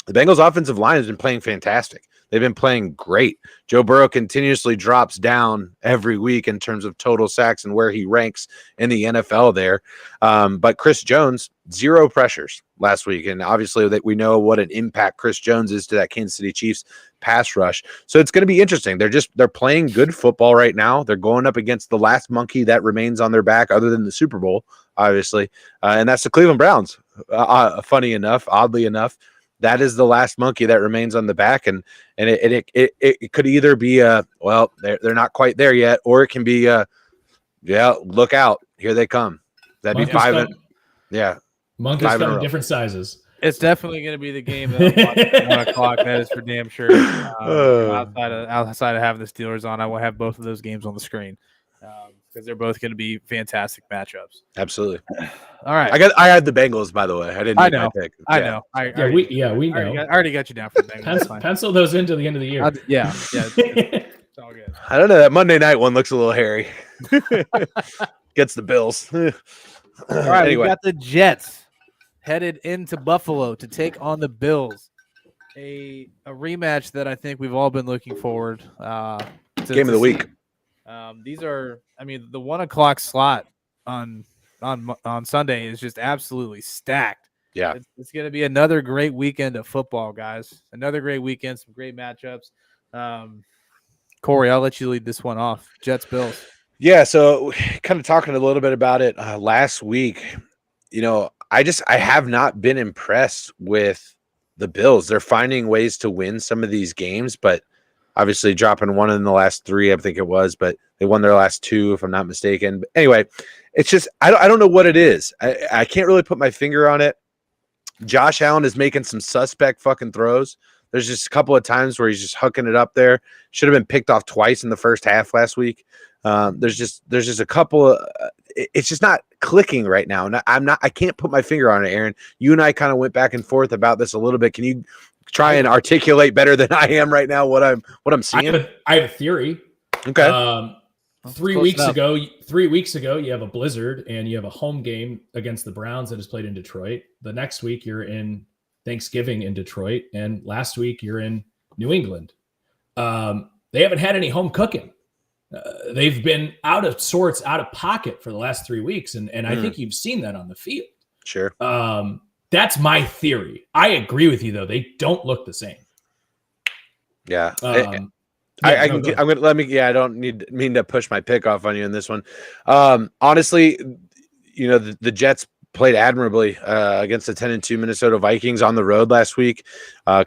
the Bengals offensive line has been playing fantastic. They've been playing great. Joe Burrow continuously drops down every week in terms of total sacks and where he ranks in the NFL there. But Chris Jones, 0 pressures last week. And obviously that we know what an impact Chris Jones is to that Kansas City Chiefs pass rush. So it's going to be interesting. They're playing good football right now. They're going up against the last monkey that remains on their back other than the Super Bowl, obviously. And that's the Cleveland Browns. Oddly enough, that is the last monkey that remains on the back, and it could either be they're not quite there yet, or it can be look out, here they come. That'd be 5. Monkeys come in different sizes. It's definitely going to be the game that I'm watching at 1 o'clock. That is for damn sure. Outside of having the Steelers on, I will have both of those games on the screen because they're both going to be fantastic matchups. Absolutely. All right. I had the Bengals, by the way. I didn't. I know. My pick. I know. We know. I already got you down for the Bengals. Pencil those into the end of the year. It's all good. I don't know. That Monday night one looks a little hairy. Gets the Bills. All right. Anyway. We got the Jets headed into Buffalo to take on the Bills. A rematch that I think we've all been looking forward to. Game of the week. These are, the 1 o'clock slot on Sunday is just absolutely stacked. Yeah. It's going to be another great weekend of football, guys. Another great weekend, some great matchups. Corey, I'll let you lead this one off. Jets, Bills. Yeah, so kind of talking a little bit about it last week. I have not been impressed with the Bills. They're finding ways to win some of these games, but obviously dropping one in the last 3, I think it was, but they won their last 2, if I'm not mistaken. But anyway, it's just I don't know what it is. I can't really put my finger on it. Josh Allen is making some suspect fucking throws. There's just a couple of times where he's just hooking it up there. Should have been picked off twice in the first half last week. There's just a couple of it's just not clicking right now. And I can't put my finger on it, Aaron. You and I kind of went back and forth about this a little bit. Can you try and articulate better than I am right now what I'm seeing? I have a theory. Okay. 3 weeks ago, you have a blizzard and you have a home game against the Browns that is played in Detroit. The next week you're in Thanksgiving in Detroit, and last week you're in New England. They haven't had any home cooking. They've been out of sorts, out of pocket for the last 3 weeks, and I think you've seen that on the field. Sure. That's my theory. I agree with you, though. They don't look the same. Yeah. I don't mean to push my pick off on you in this one. Honestly, the Jets played admirably against the 10-2 Minnesota Vikings on the road last week,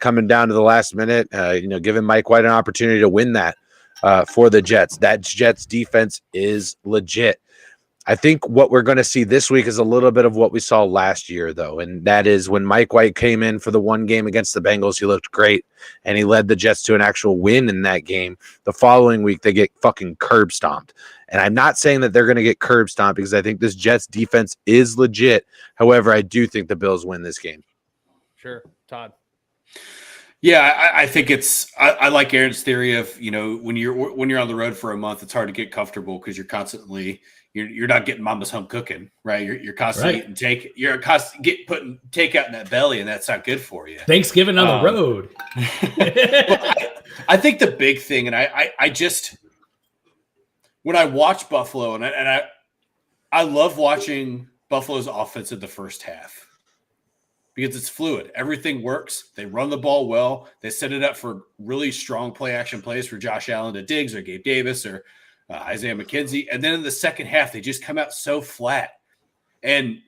coming down to the last minute, giving Mike White an opportunity to win that for the Jets. That Jets defense is legit. I think what we're going to see this week is a little bit of what we saw last year, though, and that is when Mike White came in for the one game against the Bengals, he looked great, and he led the Jets to an actual win in that game. The following week, they get fucking curb stomped. And I'm not saying that they're going to get curb stomped because I think this Jets defense is legit. However, I do think the Bills win this game. Sure. Todd. Yeah, I think I like Aaron's theory of, when you're on the road for a month, it's hard to get comfortable because you're constantly you're not getting mama's home cooking, right? You're constantly eating putting takeout in that belly, and that's not good for you. Thanksgiving on the road. I think the big thing, and I just when I watch Buffalo, and I love watching Buffalo's offense in the first half. Because it's fluid. Everything works. They run the ball well. They set it up for really strong play-action plays for Josh Allen to Diggs or Gabe Davis or Isaiah McKenzie. And then in the second half, they just come out so flat. And,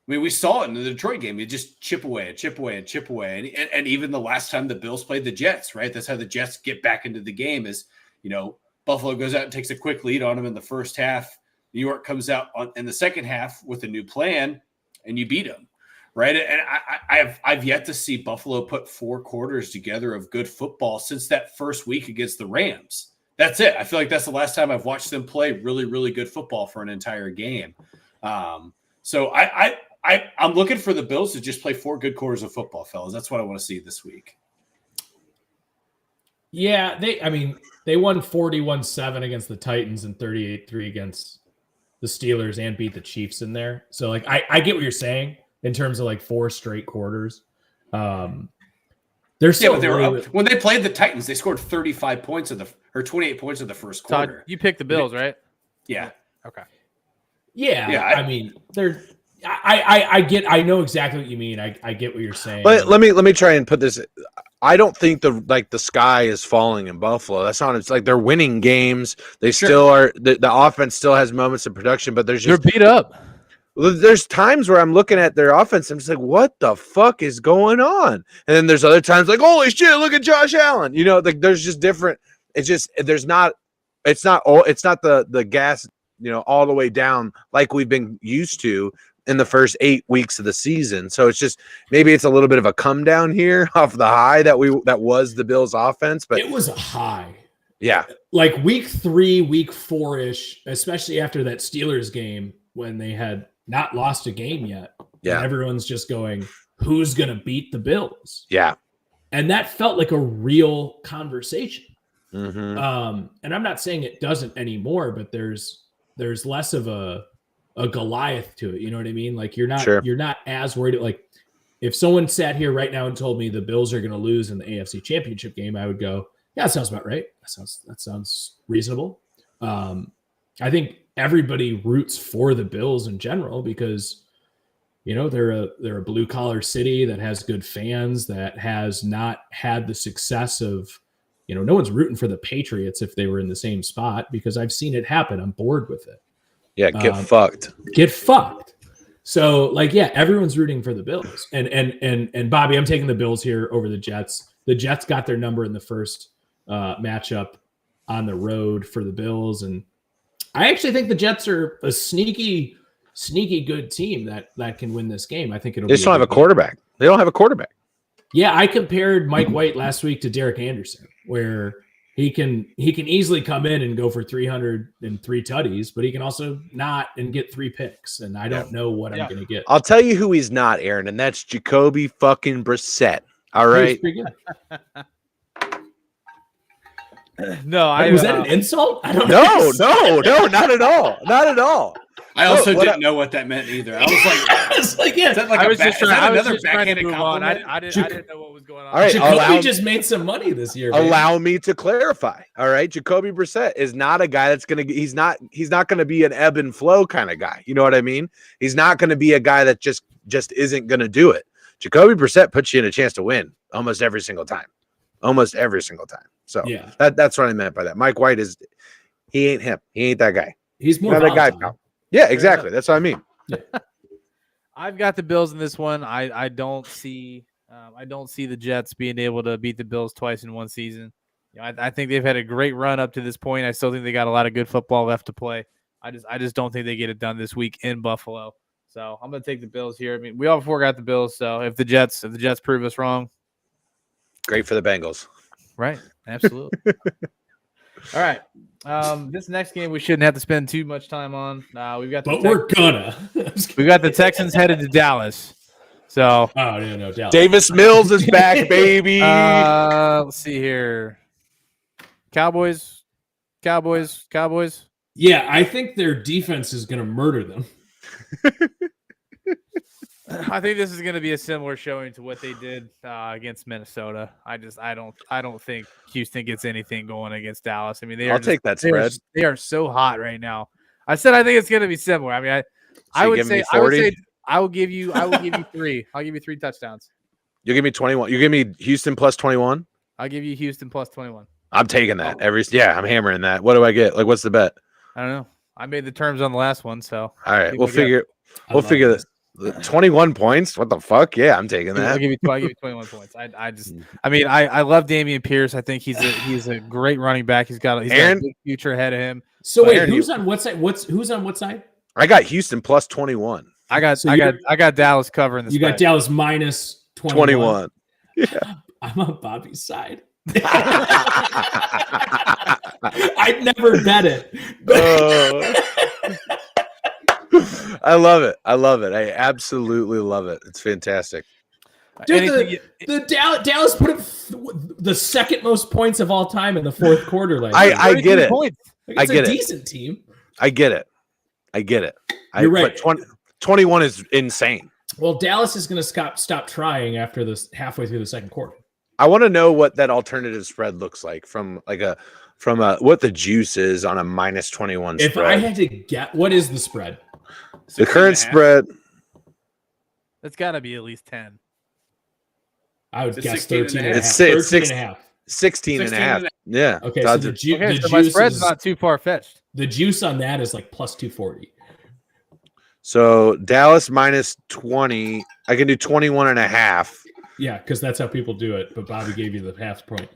we saw it in the Detroit game. You just chip away and chip away and chip away. And even the last time the Bills played the Jets, right? That's how the Jets get back into the game is, Buffalo goes out and takes a quick lead on them in the first half. New York comes out in the second half with a new plan, and you beat them. Right. And I've yet to see Buffalo put 4 quarters together of good football since that first week against the Rams. That's it. I feel like that's the last time I've watched them play really, really good football for an entire game. So I'm looking for the Bills to just play 4 good quarters of football, fellas. That's what I want to see this week. Yeah, they won 41-7 against the Titans and 38-3 against the Steelers and beat the Chiefs in there. So I get what you're saying. In terms of 4 straight quarters, they're still they were up. When they played the Titans, they scored 35 points or 28 points in the first quarter. Todd, you picked the Bills, right? Yeah. Okay. Yeah. They're. I know exactly what you mean. I get what you're saying. But let me try and put this. I don't think the sky is falling in Buffalo. That's not. It's like they're winning games. They still are. The offense still has moments of production, but they're beat up. There's times where I'm looking at their offense and I'm just like, what the fuck is going on? And then there's other times like, holy shit, look at Josh Allen. There's just different. It's just it's not the gas, all the way down like we've been used to in the first 8 weeks of the season. So it's just maybe it's a little bit of a come down here off the high that was the Bills offense, but it was a high. Yeah. Like week 3, week 4-ish, especially after that Steelers game when they had not lost a game yet. Yeah. And everyone's just going, who's going to beat the Bills? Yeah. And that felt like a real conversation. Mm-hmm. And I'm not saying it doesn't anymore, but there's less of a Goliath to it. You know what I mean? Like you're not as worried. Like if someone sat here right now and told me the Bills are going to lose in the AFC Championship game, I would go, yeah, that sounds about right. That sounds reasonable. I think everybody roots for the Bills in general because, they're a blue collar city that has good fans, that has not had the success of, no one's rooting for the Patriots if they were in the same spot because I've seen it happen. I'm bored with it. Yeah. Get fucked. Get fucked. So everyone's rooting for the Bills and Bobby, I'm taking the Bills here over the Jets. The Jets got their number in the first matchup on the road for the Bills. And I actually think the Jets are a sneaky good team that can win this game. I think it'll. They just don't have a quarterback. They don't have a quarterback. Yeah, I compared Mike White last week to Derek Anderson, where he can easily come in and go for 303 tutties, but he can also not and get 3 picks. And I don't know what I'm going to get. I'll tell you who he's not, Aaron, and that's Jacoby fucking Brissett. All right. No, was that an insult? I don't know. No, not at all. Not at all. I also didn't know what that meant either. I was like, yeah. is that like I a was just trying, I was another just trying to backhanded move on. compliment? I didn't know what was going on. All right, Jacoby just made some money this year. Baby. Allow me to clarify. All right, Jacoby Brissett is not a guy that's going to. He's not going to be an ebb and flow kind of guy. You know what I mean? He's not going to be a guy that just isn't going to do it. Jacoby Brissett puts you in a chance to win almost every single time. So yeah, that's what I meant by that. Mike White he ain't him. He ain't that guy. He's more not that guy. Pal. Yeah, exactly. That's what I mean. I've got the Bills in this one. I don't see the Jets being able to beat the Bills twice in one season. You know, I think they've had a great run up to this point. I still think they got a lot of good football left to play. I just don't think they get it done this week in Buffalo. So I'm going to take the Bills here. I mean, we all before got the Bills. So if the Jets prove us wrong, great for the Bengals. Right. Absolutely. All right. This next game we shouldn't have to spend too much time on. We've got we're gonna. We've got the Texans headed to Dallas. So no, Dallas. Davis Mills is back, baby. Let's see here. Cowboys. Yeah, I think their defense is gonna murder them. I think this is going to be a similar showing to what they did against Minnesota. I don't think Houston gets anything going against Dallas. I mean, I'll take that spread. They are so hot right now. I said I think it's going to be similar. I mean, I would say I will give you 3. I'll give you 3 touchdowns. You give me 21. You give me Houston plus 21. I'll give you Houston plus 21. I'm taking that I'm hammering that. What do I get? Like, what's the bet? I don't know. I made the terms on the last one, so all right, we'll figure this. 21 points? What the fuck? Yeah, I'm taking that. I'll give you 21 points. I love Dameon Pierce. I think he's a great running back. He's got a big future ahead of him. So wait, who's on what side? Who's on what side? I got Houston plus 21. I got Dallas covering the spread. You got Dallas minus 21. Yeah. I'm on Bobby's side. I'd never bet it. I love it. I absolutely love it. It's fantastic. Dude, the Dallas put up the second most points of all time in the fourth quarter. I get it. It's a decent team. I get it. You're right. But 21 is insane. Well, Dallas is going to stop trying after this halfway through the second quarter. I want to know what that alternative spread looks like from what the juice is on a minus 21 spread. If I had to get, what is the spread? The current spread. It's got to be at least 10. I would guess 13 and a half. It's 13 and a half. 16 and a half. Yeah. Okay, so the juice my spread's not too far-fetched. The juice on that is like plus 240. So Dallas minus 20. I can do 21 and a half. Yeah, because that's how people do it. But Bobby gave you the half point.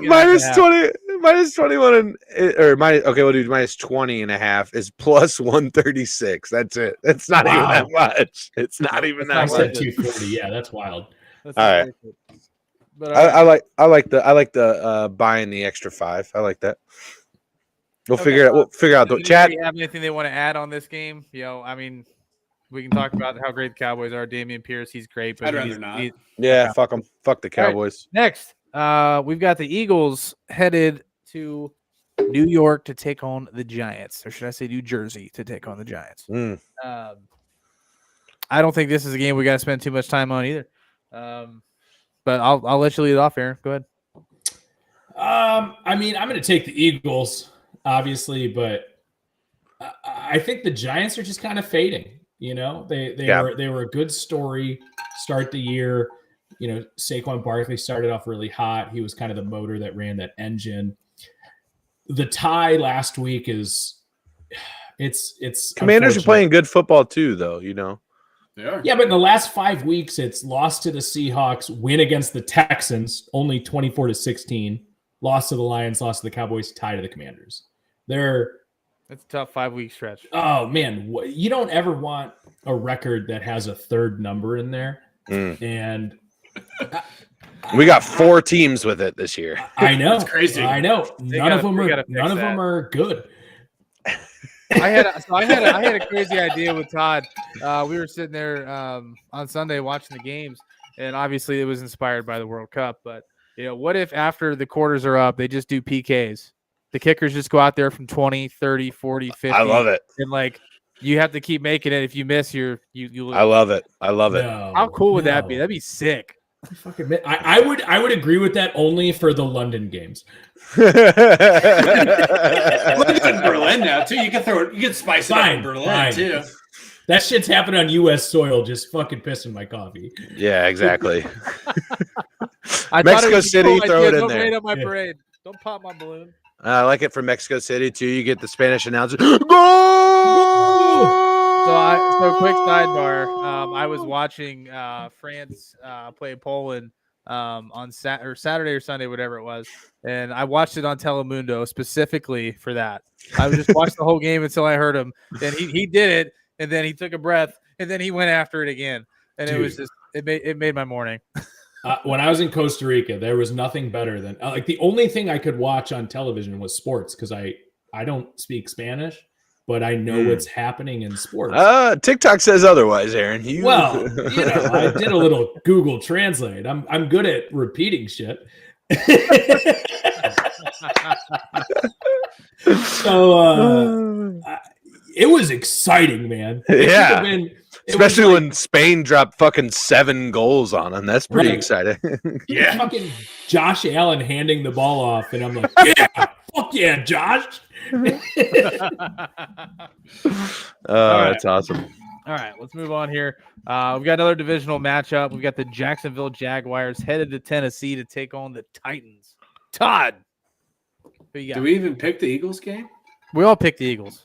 minus 21 we'll do minus 20 and a half is plus 136. That's it. It's not even that much. It's not even that much. 240. Yeah, that's wild. All right. But I like the buying the extra 5. I like that. We'll figure out the chat. Do you have anything they want to add on this game? You know, I mean, we can talk about how great the Cowboys are. Dameon Pierce, he's great, but I'd rather not. Fuck them. Fuck the Cowboys. Right. Next, we've got the Eagles headed to New York to take on the Giants, or should I say New Jersey to take on the Giants. I don't think this is a game we got to spend too much time on either. But I'll let you lead off, Aaron. Go ahead. I mean, I'm going to take the Eagles, obviously, but I think the Giants are just kind of fading. You know, they were a good story start the year. You know, Saquon Barkley started off really hot. He was kind of the motor that ran that engine. The tie last week is it's Commanders are playing good football too, though. You know, They are. Yeah, but in the last 5 weeks, it's lost to the Seahawks, win against the Texans, only 24-16, lost to the Lions, lost to the Cowboys, tie to the Commanders. It's a tough 5-week stretch. Oh man, you don't ever want a record that has a third number in there. And we got 4 teams with it this year. I know, That's crazy. I know. None of them are good. I had a crazy idea with Todd. We were sitting there on Sunday watching the games, and obviously it was inspired by the World Cup. But what if after the quarters are up, they just do PKs? The kickers just go out there from 20, 30, 40, 50. I love it. And like you have to keep making it. If you miss, you lose. I love it. No, How cool would that be? That'd be sick. I would agree with that only for the London games. Look at Berlin now too. You can spice it up in Berlin too. That shit's happened on U.S. soil. Just fucking pissing my coffee. Yeah, exactly. I Mexico City, throw it in Don't there. rain up my parade. Don't pop my balloon. I like it from Mexico City too. You get the Spanish announcer. Go! So quick sidebar. I was watching France play Poland on Saturday or Sunday, whatever it was, and I watched it on Telemundo specifically for that. I would just watch the whole game until I heard him. Then he did it, and then he took a breath, and then he went after it again, and Dude. it was just it made my morning. When I was in Costa Rica, there was nothing better than like the only thing I could watch on television was sports because I don't speak Spanish, but I know what's happening in sports. TikTok says otherwise, Aaron. Well, I did a little Google Translate. I'm good at repeating shit. So it was exciting, man. Yeah. Especially when Spain dropped fucking 7 goals on them. That's pretty exciting. Yeah. Fucking Josh Allen handing the ball off, and I'm like, yeah, fuck yeah, Josh. That's awesome. All right, let's move on here. We've got another divisional matchup. We've got the Jacksonville Jaguars headed to Tennessee to take on the Titans. Todd, who you got? Do we even pick the Eagles game? We all picked the Eagles.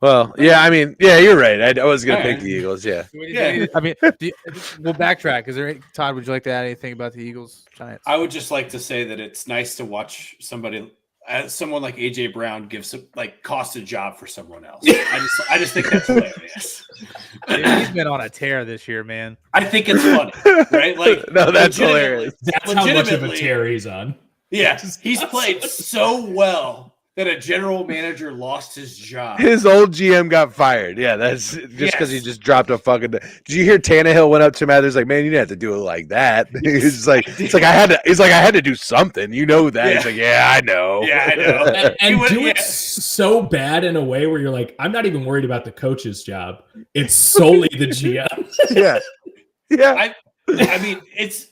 Well, yeah, I mean, yeah, you're right. I was going to pick the Eagles, yeah. Yeah. I mean, we'll backtrack. Todd, would you like to add anything about the Eagles Giants? I would just like to say that it's nice to watch someone like AJ Brown cost a job for someone else. I just think that's hilarious. Yeah, he's been on a tear this year, man. I think it's funny, right? Like, no, that's hilarious. That's how much of a tear he's on. Yeah, he's played so well that a general manager lost his job. His old GM got fired. Yeah, that's just because he just dropped a fucking. Did you hear Tannehill went up to him? He's like, man, you didn't have to do it like that. He's like, I had to do something. You know that. Yeah. He's like, yeah, I know. Yeah, I know. And do it so bad in a way where you're like, I'm not even worried about the coach's job. It's solely the GM. Yeah. Yeah. I mean, it's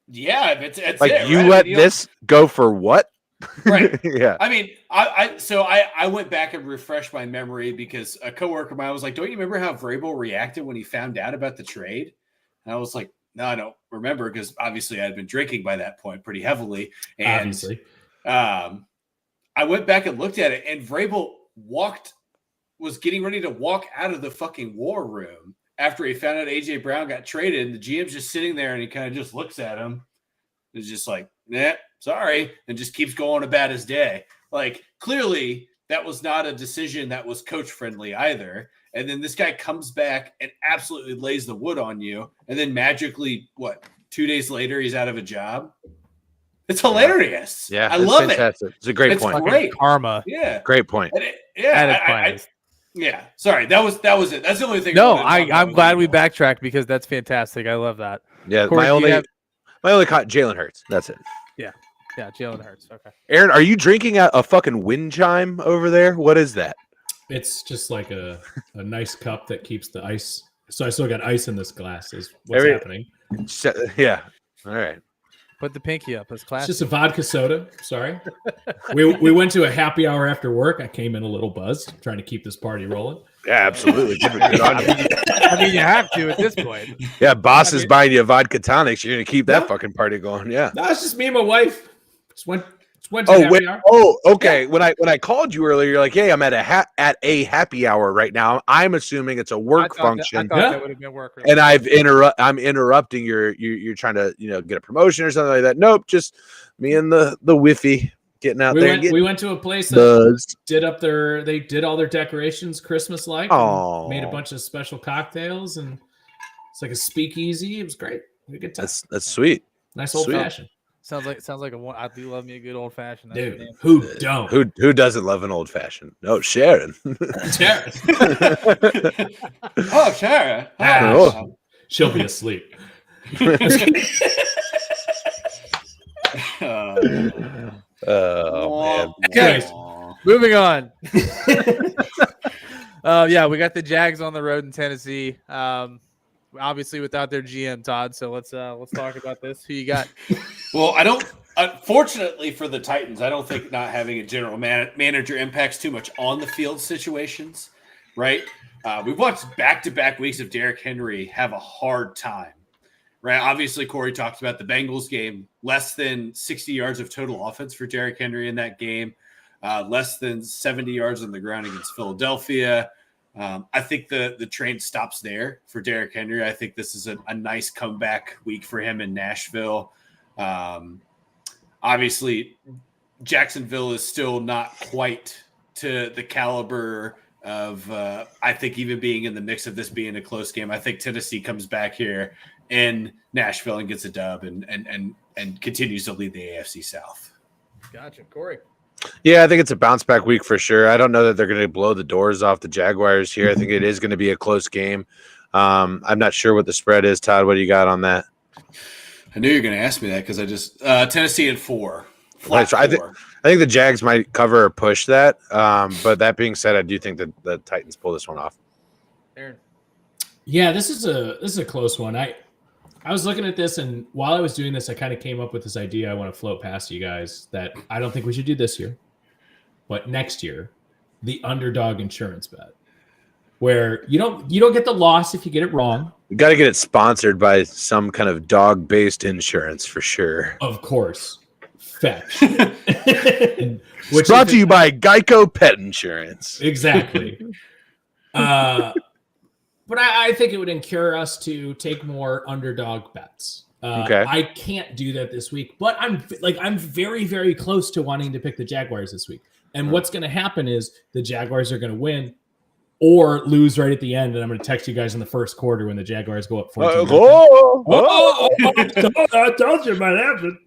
like it, you right? let this go for what? Right. Yeah. I mean, I went back and refreshed my memory because a coworker of mine was like, don't you remember how Vrabel reacted when he found out about the trade? And I was like, no, I don't remember because obviously I had been drinking by that point pretty heavily. And Obviously. I went back and looked at it, and Vrabel was getting ready to walk out of the fucking war room after he found out AJ Brown got traded, and the GM's just sitting there and he kind of just looks at him. It's just like, nah, sorry, and just keeps going about his day. Like, clearly that was not a decision that was coach friendly either. And then this guy comes back and absolutely lays the wood on you. And then magically, 2 days later, he's out of a job. It's hilarious. Yeah. I love fantastic. it. It's a great It's point. great. Karma. Yeah. Great point. And Yeah. Sorry. That was it. That's the only thing. No, I'm glad we backtracked because that's fantastic. I love that. Yeah. Corey, My only caught Jalen Hurts. That's it. Yeah, Jalen Hurts. Okay. Aaron, are you drinking a fucking wind chime over there? What is that? It's just like a nice cup that keeps the ice. So I still got ice in this glass is what's happening. Yeah. All right. Put the pinky up. It's It's classic. just a vodka soda. Sorry. We went to a happy hour after work. I came in a little buzzed, trying to keep this party rolling. Yeah, absolutely. Good on you. I mean, you have to at this point. Yeah, boss is buying you vodka tonics. You're gonna keep that fucking party going. Yeah. No, it's just me and my wife. Just went Went to happy hour. Okay. Yeah. When I called you earlier, you're like, "Hey, I'm at a happy hour right now." I'm assuming it's a work function. I thought that would have been work. And I'm interrupting you're trying to get a promotion or something like that. Nope, just me and the Whiffy getting out there. We went to a place that they did all their decorations Christmas like. Made a bunch of special cocktails, and it's like a speakeasy. It was great. We had a good time. That's sweet. Nice old fashioned. Sounds like I do love me a good old fashioned. Dude, who don't? Who doesn't love an old fashioned? No, Sharon. Sharon. Oh, Sharon. Oh. She'll be asleep. Man. Okay, moving on. Yeah, we got the Jags on the road in Tennessee. Obviously without their GM Todd. So let's talk about this. Who you got? Well, unfortunately for the Titans, I don't think not having a general manager impacts too much on the field situations, right? We've watched back-to-back weeks of Derrick Henry have a hard time, right? Obviously, Corey talked about the Bengals game, less than 60 yards of total offense for Derrick Henry in that game, less than 70 yards on the ground against Philadelphia. I think the train stops there for Derrick Henry. I think this is a nice comeback week for him in Nashville. Obviously, Jacksonville is still not quite to the caliber of, I think, even being in the mix of this being a close game. I think Tennessee comes back here in Nashville and gets a dub and continues to lead the AFC South. Gotcha, Corey. Yeah, I think it's a bounce back week for sure. I don't know that they're going to blow the doors off the Jaguars here. I think it is going to be a close game. I'm not sure what the spread is. Todd, what do you got on that? I knew you were going to ask me that because I just Tennessee at 4. Right, so I think the Jags might cover or push that. But that being said, I do think that the Titans pull this one off. Aaron. Yeah, this is a close one. I was looking at this, and while I was doing this, I kind of came up with this idea I want to float past you guys that I don't think we should do this year, but next year, the underdog insurance bet, where you don't get the loss if you get it wrong. You got to get it sponsored by some kind of dog-based insurance for sure. Of course. Fetch. Which brought to you by Geico Pet Insurance. Exactly. But I think it would encourage us to take more underdog bets. Okay. I can't do that this week, but I'm very, very close to wanting to pick the Jaguars this week. And what's going to happen is the Jaguars are going to win or lose right at the end. And I'm going to text you guys in the first quarter when the Jaguars go up 14. I told you it might happen.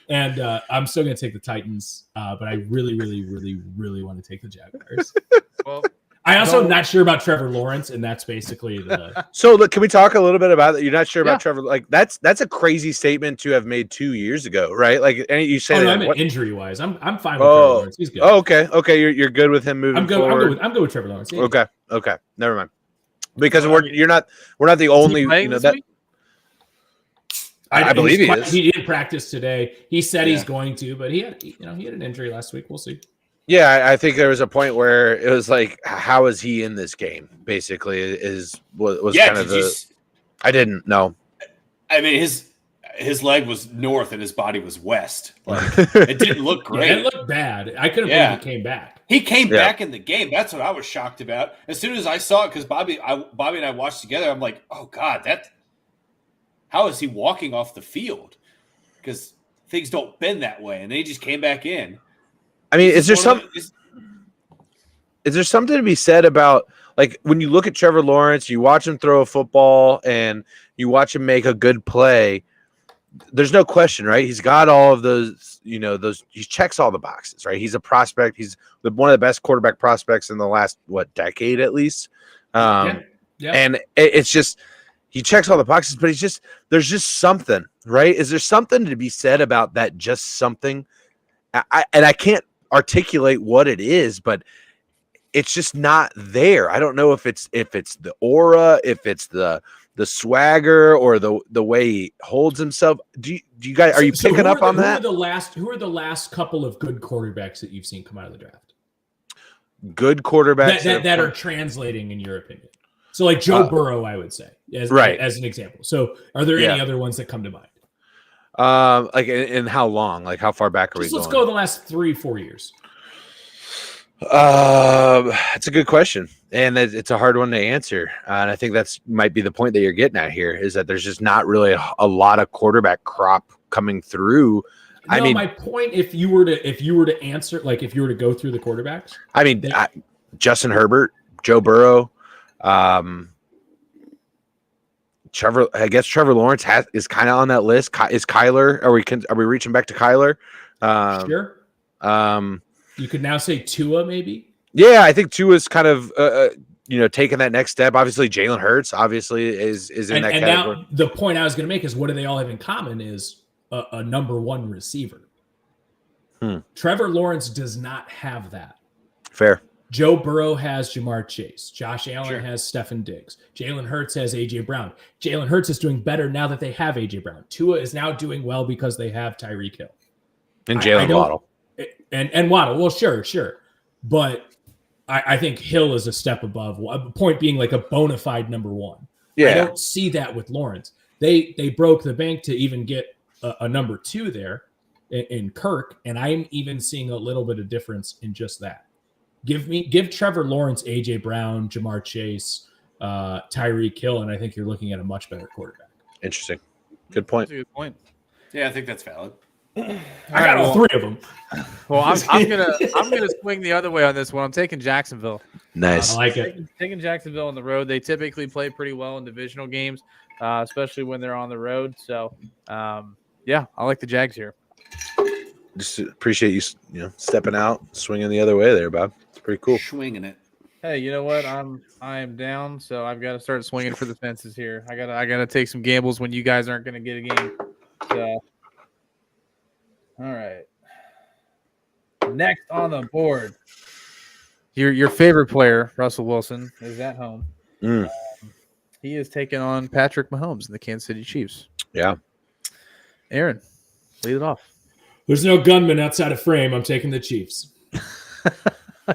And I'm still going to take the Titans, but I really, really, really, really want to take the Jaguars. Well, I also am not sure about Trevor Lawrence, and that's basically the. So, look, can we talk a little bit about that? You're not sure about Trevor? Like that's a crazy statement to have made 2 years ago, right? Like, and you say that. I mean, injury wise, I'm fine with Trevor Lawrence. He's good. Oh, okay. You're good with him moving forward. I'm good with Trevor Lawrence. Yeah. Okay. Never mind. Because we're not the only. That. I believe he is. He didn't practice today. He said he's going to, but he had an injury last week. We'll see. Yeah, I think there was a point where it was like, how is he in this game? Basically, was kind of the. I didn't know. I mean, his leg was north and his body was west. Like, it didn't look great. Yeah, it looked bad. I couldn't believe he came back. He came back in the game. That's what I was shocked about. As soon as I saw it, because Bobby and I watched together, I'm like, oh God, how is he walking off the field? Because things don't bend that way, and then he just came back in. I mean, is there something to be said about, like, when you look at Trevor Lawrence, you watch him throw a football and you watch him make a good play. There's no question, right? He's got all of those, he checks all the boxes, right? He's a prospect. He's one of the best quarterback prospects in the last, decade at least. And it's just, he checks all the boxes, but there's just something, right? Is there something to be said about that? Just something. I can't articulate what it is, but it's just not there. I don't know if it's the aura, if it's the swagger, or the way he holds himself. Do you guys are you picking up on that? Who are the last couple of good quarterbacks that you've seen come out of the draft? Good quarterbacks that are translating in your opinion. So like Joe Burrow, I would say, as an example. So are there any other ones that come to mind? Like in how long? Like how far back are we going? Let's go the last 3-4 years. It's a good question, and it's a hard one to answer. And I think that's might be the point that you're getting at here is that there's just not really a lot of quarterback crop coming through. No, I mean, my point, if you were to answer, like if you were to go through the quarterbacks, I mean, Justin Herbert, Joe Burrow, Trevor. I guess Trevor Lawrence is kind of on that list. Is Kyler? Are we reaching back to Kyler? Sure. You could now say Tua, maybe. Yeah, I think Tua's kind of taking that next step. Obviously, Jalen Hurts obviously is in that category. Now the point I was going to make is what do they all have in common is a number one receiver. Trevor Lawrence does not have that. Fair. Joe Burrow has Jamar Chase. Josh Allen has Stefon Diggs. Jalen Hurts has A.J. Brown. Jalen Hurts is doing better now that they have A.J. Brown. Tua is now doing well because they have Tyreek Hill. And Jalen Waddle. And Waddle. Well, sure. But I think Hill is a step above. Point being like a bona fide number one. Yeah. I don't see that with Lawrence. They broke the bank to even get a number two there in Kirk, and I'm even seeing a little bit of difference in just that. Give Trevor Lawrence, A.J. Brown, Jamar Chase, Tyreek Hill, and I think you're looking at a much better quarterback. Interesting. Good point. That's a good point. Yeah, I think that's valid. I got all three of them. Well, I'm gonna swing the other way on this one. I'm taking Jacksonville. Nice. I like it. Taking Jacksonville on the road. They typically play pretty well in divisional games, especially when they're on the road. So, yeah, I like the Jags here. Just appreciate you stepping out, swinging the other way there, Bob. It's pretty cool. Swinging it. Hey, you know what? I am down, so I've got to start swinging for the fences here. I gotta take some gambles when you guys aren't gonna get a game. So, all right. Next on the board, your favorite player, Russell Wilson, is at home. He is taking on Patrick Mahomes and the Kansas City Chiefs. Yeah. Aaron, lead it off. There's no gunman outside of frame. I'm taking the Chiefs.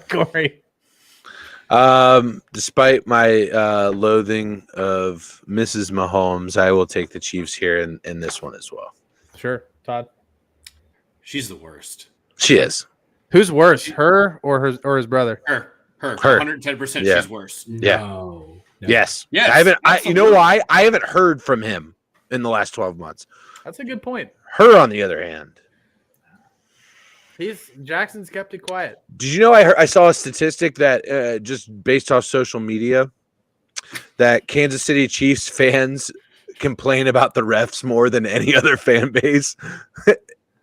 Corey. Despite my loathing of Mrs. Mahomes, I will take the Chiefs here in this one as well. Sure. Todd. She's the worst. She is. Who's worse, her or his brother? Her. 110%. Yeah. She's worse. Yeah. No. Yes. Yes. You know why? I haven't heard from him in the last 12 months. That's a good point. Her, on the other hand. Jackson's kept it quiet. Did you know I saw a statistic that just based off social media that Kansas City Chiefs fans complain about the refs more than any other fan base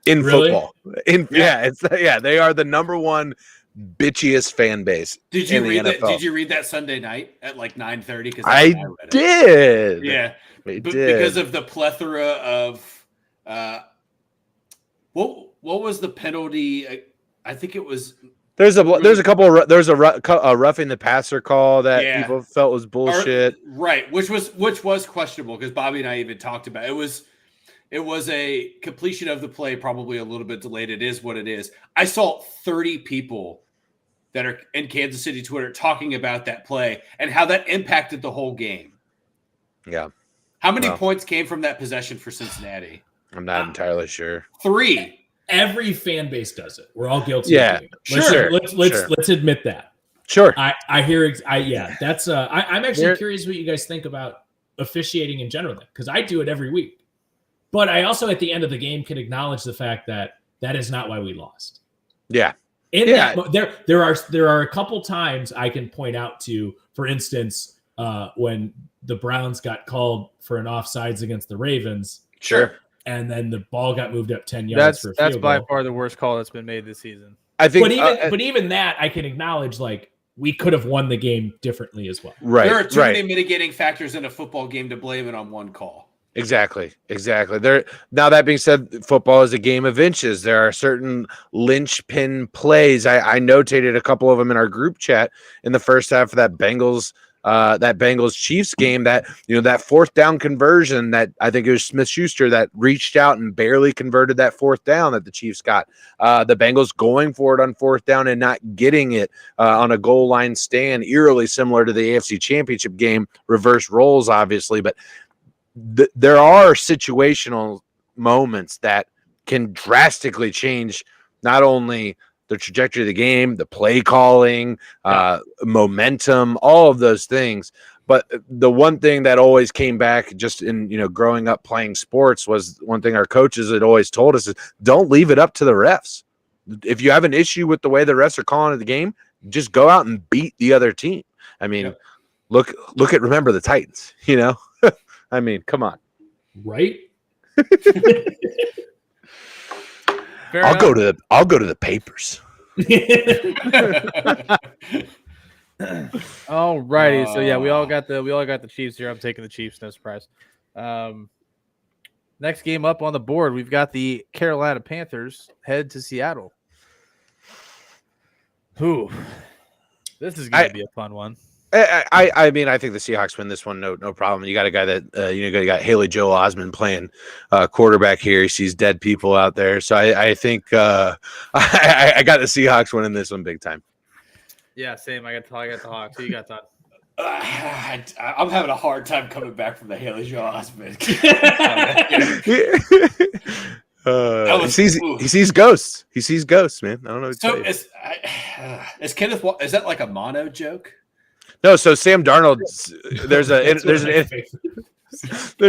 in football. They are the number one bitchiest fan base. Did you read that? Did you read that Sunday night at like 9:30? Because I did. Yeah, did because of the plethora of what was the penalty? I think it was. There's a roughing the passer call that people felt was bullshit. Right, which was questionable because Bobby and I even talked about it. It was a completion of the play, probably a little bit delayed. It is what it is. I saw 30 people that are in Kansas City Twitter talking about that play and how that impacted the whole game. Yeah. How many points came from that possession for Cincinnati? I'm not entirely sure. 3. Every fan base does it. We're all guilty. Yeah, of it. Let's admit that. Sure. I hear. That's. I'm actually curious what you guys think about officiating in general, because I do it every week. But I also, at the end of the game, can acknowledge the fact that is not why we lost. Yeah. There are a couple times I can point out to, for instance, when the Browns got called for an offsides against the Ravens. Sure. And then the ball got moved up 10 yards for a field That's by goal. far the worst call that's been made this season. I think, but even that, I can acknowledge, like, we could have won the game differently as well. Right. There are too many mitigating factors in a football game to blame it on one call. Exactly. Now, that being said, football is a game of inches. There are certain linchpin plays. I notated a couple of them in our group chat in the first half of that Bengals Chiefs game, that fourth down conversion that I think it was Smith-Schuster that reached out and barely converted that fourth down that the Chiefs got. The Bengals going for it on fourth down and not getting it on a goal line stand, eerily similar to the AFC Championship game, reverse roles, obviously, but there are situational moments that can drastically change not only the trajectory of the game, the play calling, momentum, all of those things. But the one thing that always came back just in, growing up playing sports was one thing our coaches had always told us is don't leave it up to the refs. If you have an issue with the way the refs are calling the game, just go out and beat the other team. I mean, look at remember the Titans, I mean, come on. Right? I'll go to the papers. All righty. So yeah, we all got the Chiefs here. I'm taking the Chiefs, no surprise. Next game up on the board, we've got the Carolina Panthers head to Seattle. Whew. This is going to be a fun one. I mean, I think the Seahawks win this one, no problem. You got a guy that you got Haley Joel Osment playing quarterback here. He sees dead people out there, so I think I got the Seahawks winning this one big time. Yeah, same. I got the Hawks. Who you got, Todd? I'm having a hard time coming back from the Haley Joel Osment. He sees ghosts. He sees ghosts, man. I don't know. So is Kenneth? Is that like a mono joke? No. So Sam Darnold. There's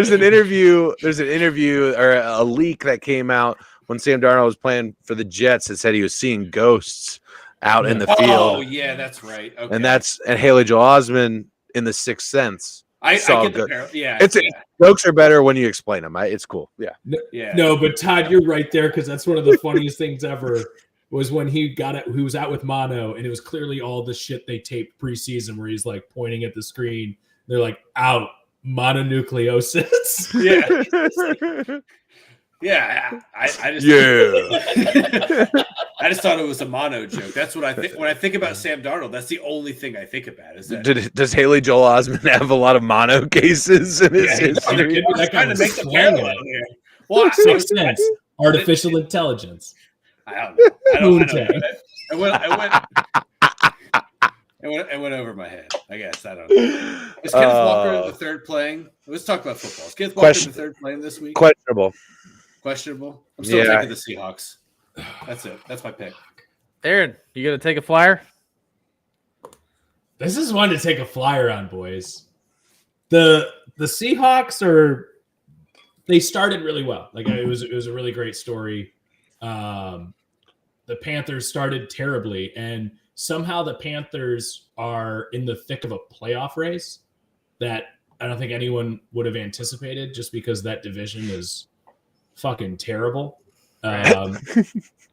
an interview or a leak that came out when Sam Darnold was playing for the Jets that said he was seeing ghosts out in the field. Oh yeah, that's right. Okay. And Haley Joel Osment in The Sixth Sense. I get the parallel. Yeah, jokes are better when you explain them. It's cool. Yeah. No, but Todd, you're right there because that's one of the funniest things ever. Was when he was out with mono, and it was clearly all the shit they taped preseason where he's like pointing at the screen. They're like, out mononucleosis. Yeah. Yeah. I just thought it was a mono joke. That's what I think. When I think about Sam Darnold, that's the only thing I think about. Is that does Haley Joel Osment have a lot of mono cases in his history? That kind of makes the parallel here. Well, Sixth Sense, artificial intelligence. I don't know. It went over my head. I guess I don't know. Is Kenneth Walker the third playing? Let's talk about football. Is Kenneth Walker the third playing this week? Questionable. I'm still taking the Seahawks. That's it. That's my pick. Aaron, you gonna take a flyer? This is one to take a flyer on, boys. The Seahawks they started really well. Like it was a really great story. The Panthers started terribly, and somehow the Panthers are in the thick of a playoff race that I don't think anyone would have anticipated, just because that division is fucking terrible. Like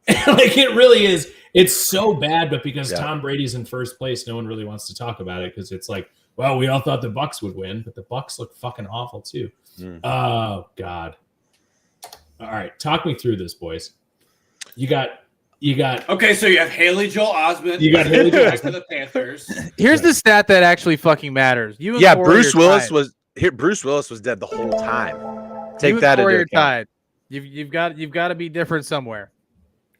it really is. It's so bad, but because Tom Brady's in first place, no one really wants to talk about it because it's like, well, we all thought the Bucs would win, but the Bucs look fucking awful too. Oh God. All right, talk me through this, boys. You got. Okay, so you have Haley Joel Osment. You got Haley Joel Osment for the Panthers. Here's the stat that actually fucking matters. Bruce Willis was here. Bruce Willis was dead the whole time. Take that into account. You've got to be different somewhere.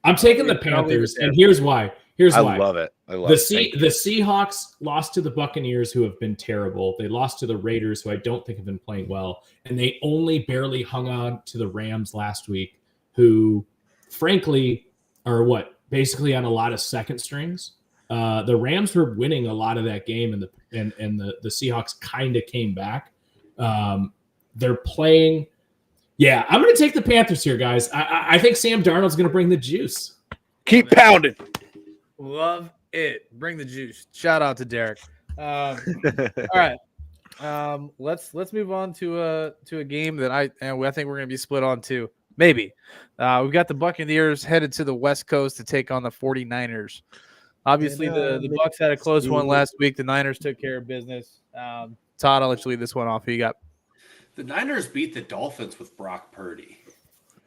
I'm taking the Panthers, and here's why. I love it. The Seahawks lost to the Buccaneers, who have been terrible. They lost to the Raiders, who I don't think have been playing well, and they only barely hung on to the Rams last week, who, frankly, are basically on a lot of second strings. The Rams were winning a lot of that game, and the Seahawks kind of came back. They're playing. Yeah, I'm going to take the Panthers here, guys. I think Sam Darnold's going to bring the juice. Keep pounding. Love it. Bring the juice. Shout out to Derek. All right. Let's move on to a game that I think we're going to be split on too. Maybe. We've got the Buccaneers headed to the West Coast to take on the 49ers. Obviously, the Bucs had a close one last week. The Niners took care of business. Todd, I'll let you lead this one off. Who you got? The Niners beat the Dolphins with Brock Purdy.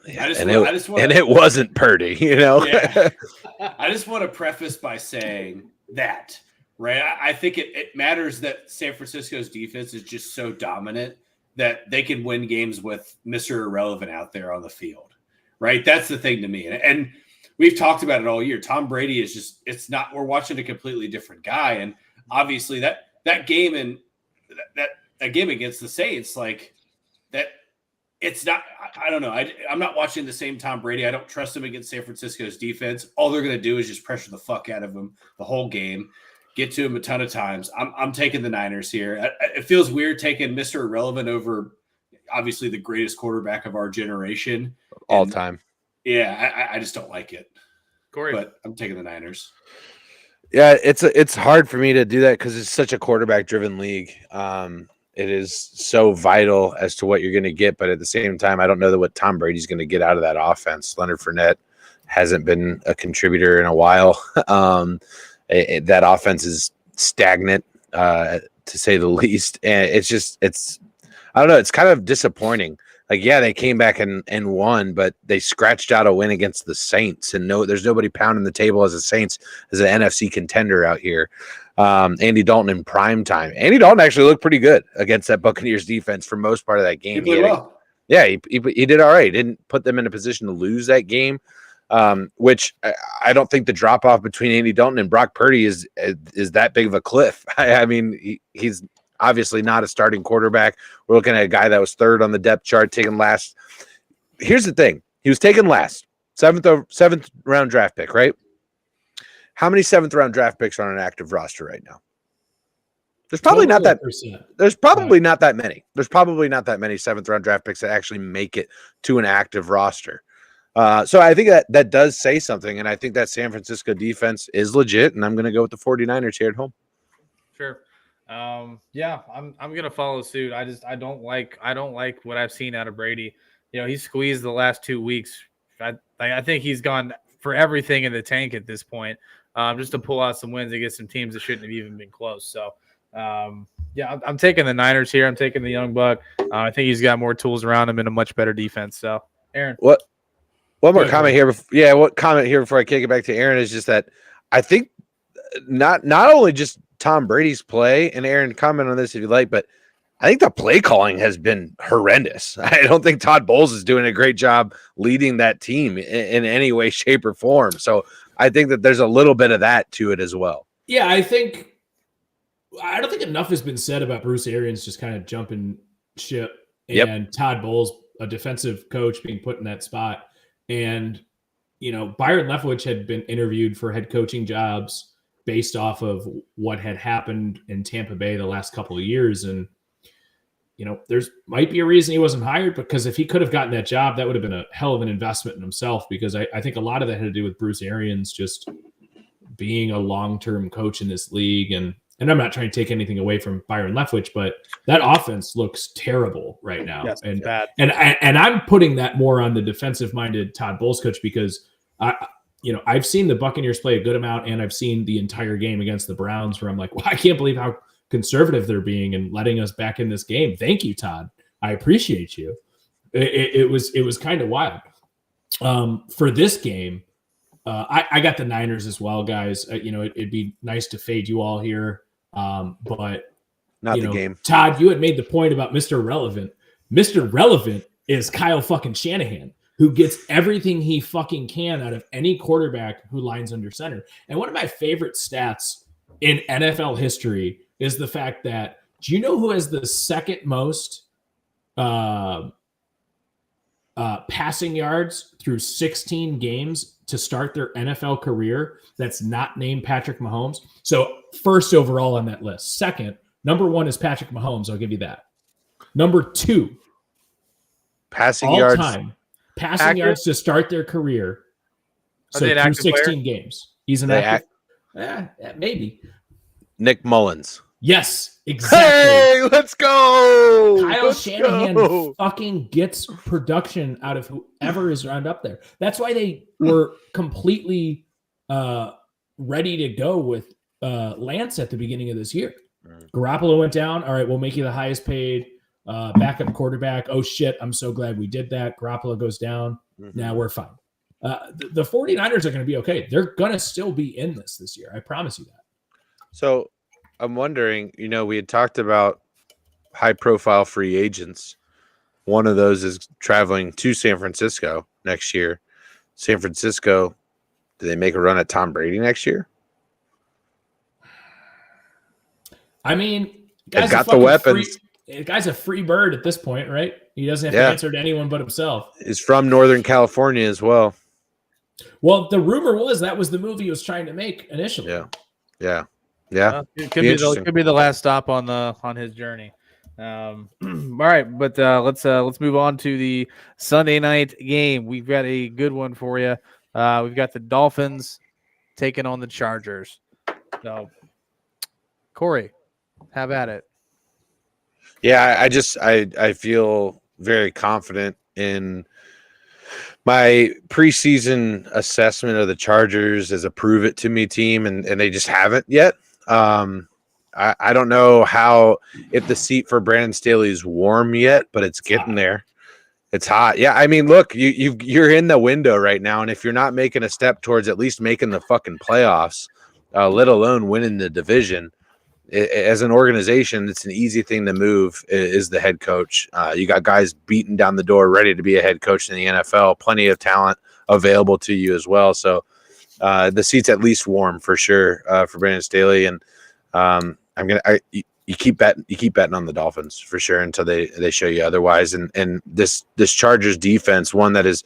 Yeah, it wasn't Purdy, Yeah. I just want to preface by saying that, right? I think it matters that San Francisco's defense is just so dominant that they can win games with Mr. Irrelevant out there on the field, right? That's the thing to me. And we've talked about it all year. Tom Brady is just, we're watching a completely different guy. And obviously that game and that game against the Saints, like that, it's not. I don't know. I'm not watching the same Tom Brady. I don't trust him against San Francisco's defense. All they're going to do is just pressure the fuck out of him the whole game, get to him a ton of times. I'm taking the Niners here. It feels weird taking Mr. Irrelevant over obviously the greatest quarterback of our generation all time. Yeah, I just don't like it. Corey, but I'm taking the Niners. Yeah, it's hard for me to do that because it's such a quarterback-driven league. It is so vital as to what you're going to get, but at the same time, I don't know what Tom Brady's going to get out of that offense. Leonard Fournette hasn't been a contributor in a while. That offense is stagnant, to say the least, and it's I don't know. It's kind of disappointing. Like, yeah, they came back and won, but they scratched out a win against the Saints, and there's nobody pounding the table as the Saints as an NFC contender out here. Andy Dalton in prime time. Andy Dalton actually looked pretty good against that Buccaneers defense for most part of that game. He played well. He did all right. He didn't put them in a position to lose that game, which I don't think the drop off between Andy Dalton and Brock Purdy is that big of a cliff. I mean, he's obviously not a starting quarterback. We're looking at a guy that was third on the depth chart, taken last. Here's the thing. He was taken last, seventh round draft pick, right? How many 7th round draft picks are on an active roster right now? There's probably not that. There's probably not that many. There's probably not that many 7th round draft picks that actually make it to an active roster. So I think that does say something, and I think that San Francisco defense is legit, and I'm going to go with the 49ers here at home. Sure. Yeah, I'm gonna follow suit. I don't like what I've seen out of Brady. You know, he squeezed the last 2 weeks. I think he's gone for everything in the tank at this point, just to pull out some wins against some teams that shouldn't have even been close. So, yeah, I'm taking the Niners here. I'm taking the young buck. I think he's got more tools around him and a much better defense. So, Aaron, one more comment here. What comment here before I kick it back to Aaron is just that I think not only just Tom Brady's play, and Aaron, comment on this if you like, but I think the play calling has been horrendous. I don't think Todd Bowles is doing a great job leading that team in any way, shape, or form. So I think that there's a little bit of that to it as well. Yeah, I don't think enough has been said about Bruce Arians just kind of jumping ship and Todd Bowles, a defensive coach, being put in that spot. And, you know, Byron Leftwich had been interviewed for head coaching jobs based off of what had happened in Tampa Bay the last couple of years. And, you know, there's might be a reason he wasn't hired, because if he could have gotten that job, that would have been a hell of an investment in himself, because I think a lot of that had to do with Bruce Arians just being a long-term coach in this league. And I'm not trying to take anything away from Byron Leftwich, but that offense looks terrible right now. Yes, and bad. And I'm putting that more on the defensive-minded Todd Bowles coach, because I've seen the Buccaneers play a good amount, and I've seen the entire game against the Browns where I'm like, well, I can't believe how conservative they're being and letting us back in this game. Thank you, Todd. I appreciate you. It was kind of wild. For this game, I got the Niners as well, guys. It'd be nice to fade you all here, but not the game. Todd, you had made the point about Mr. Relevant. Mr. Relevant is Kyle fucking Shanahan, who gets everything he fucking can out of any quarterback who lines under center. And one of my favorite stats in NFL history is the fact that, do you know who has the second most passing yards through 16 games to start their NFL career that's not named Patrick Mahomes? So first overall on that list. Second, number one is Patrick Mahomes. I'll give you that. Number two, passing all yards. Time, passing yards to start their career. So through 16 games. He's an active. Maybe. Nick Mullins. Yes, exactly. Hey, let's go. Kyle Shanahan fucking gets production out of whoever is round up there. That's why they were completely ready to go with Lance at the beginning of this year. Garoppolo went down. All right, we'll make you the highest paid backup quarterback. Oh, shit, I'm so glad we did that. Garoppolo goes down. Now we're fine. The 49ers are going to be okay. They're going to still be in this year. I promise you that. So I'm wondering, we had talked about high-profile free agents. One of those is traveling to San Francisco next year. San Francisco, do they make a run at Tom Brady next year? I mean, they've got the weapons. The guy's a free bird at this point, right? He doesn't have to answer to anyone but himself. He's from Northern California as well. Well, the rumor was that was the movie he was trying to make initially. Yeah. It could be the last stop on his journey. All right, but let's move on to the Sunday night game. We've got a good one for you. We've got the Dolphins taking on the Chargers. So, Corey, have at it. Yeah, I feel very confident in my preseason assessment of the Chargers as a prove it to me team, and they just haven't yet. I don't know if the seat for Brandon Staley is warm yet, but it's getting there. It's hot. Yeah, I mean, look, you're in the window right now, and if you're not making a step towards at least making the fucking playoffs, let alone winning the division, as an organization, it's an easy thing to move. Is the head coach? You got guys beating down the door, ready to be a head coach in the NFL. Plenty of talent available to you as well. So the seat's at least warm for sure for Brandon Staley, and you keep betting on the Dolphins for sure until they show you otherwise. And this Chargers defense, one that is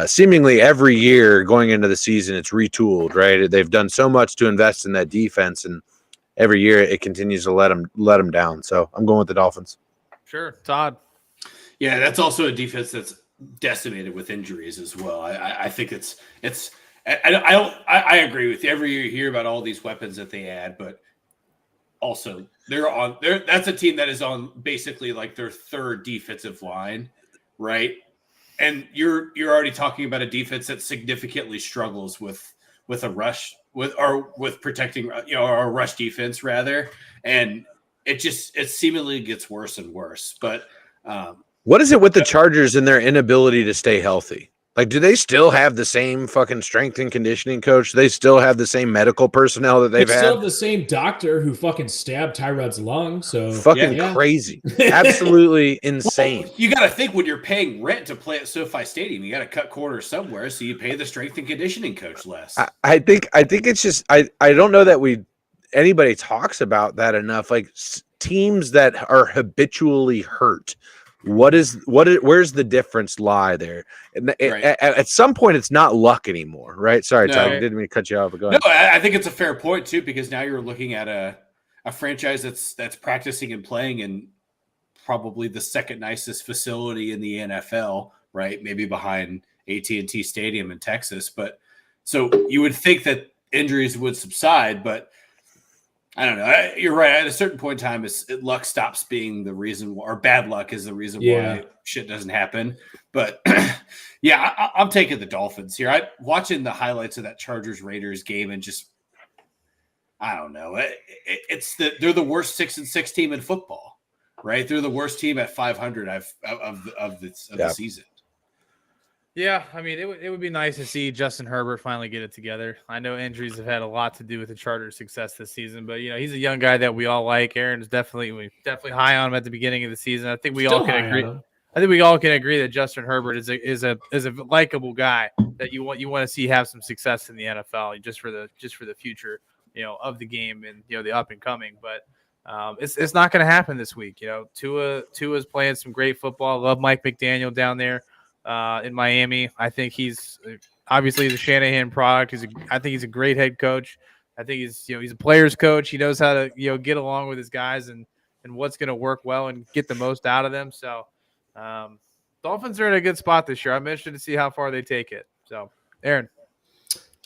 seemingly every year going into the season, it's retooled, right? They've done so much to invest in that defense, and every year it continues to let them down. So I'm going with the Dolphins. Sure, Todd. Yeah, that's also a defense that's decimated with injuries as well. I think I agree with you. Every year you hear about all these weapons that they add, but also that's a team that is on basically like their third defensive line, right? And you're already talking about a defense that significantly struggles with a rush with protecting, or a rush defense rather. And it seemingly gets worse and worse. But what is it with the Chargers and their inability to stay healthy? Like, do they still have the same fucking strength and conditioning coach? Do they still have the same medical personnel that they've had? Still the same doctor who fucking stabbed Tyrod's lung. So fucking crazy, absolutely insane. Well, you got to think when you're paying rent to play at SoFi Stadium, you got to cut corners somewhere, so you pay the strength and conditioning coach less. I think it's just I don't know that anybody talks about that enough. Like teams that are habitually hurt. Where's the difference lie there? Right. At some point, it's not luck anymore, right? Sorry, Todd, I didn't mean to cut you off. But go ahead. No, I think it's a fair point too, because now you're looking at a franchise that's practicing and playing in probably the second nicest facility in the NFL, right? Maybe behind AT&T Stadium in Texas. But so you would think that injuries would subside, but I don't know. You're right. At a certain point in time, luck stops being the reason, or bad luck is the reason why shit doesn't happen. But I'm taking the Dolphins here. I'm watching the highlights of that Chargers-Raiders game, and just I don't know. They're the worst 6-6 team in football, right? They're the worst team at 500 of the season. Yeah, I mean, it would be nice to see Justin Herbert finally get it together. I know injuries have had a lot to do with the Chargers' success this season, but he's a young guy that we all like. Aaron is definitely high on him at the beginning of the season. I think we all can agree. I think we all can agree that Justin Herbert is a likable guy that you want to see have some success in the NFL just for the future, of the game and the up and coming. But it's not going to happen this week. Tua's playing some great football. I love Mike McDaniel down there in Miami. I think he's obviously the Shanahan product. I think he's a great head coach. I think he's a player's coach. He knows how to get along with his guys and what's going to work well and get the most out of them. So Dolphins are in a good spot this year. I'm interested to see how far they take it. So Aaron.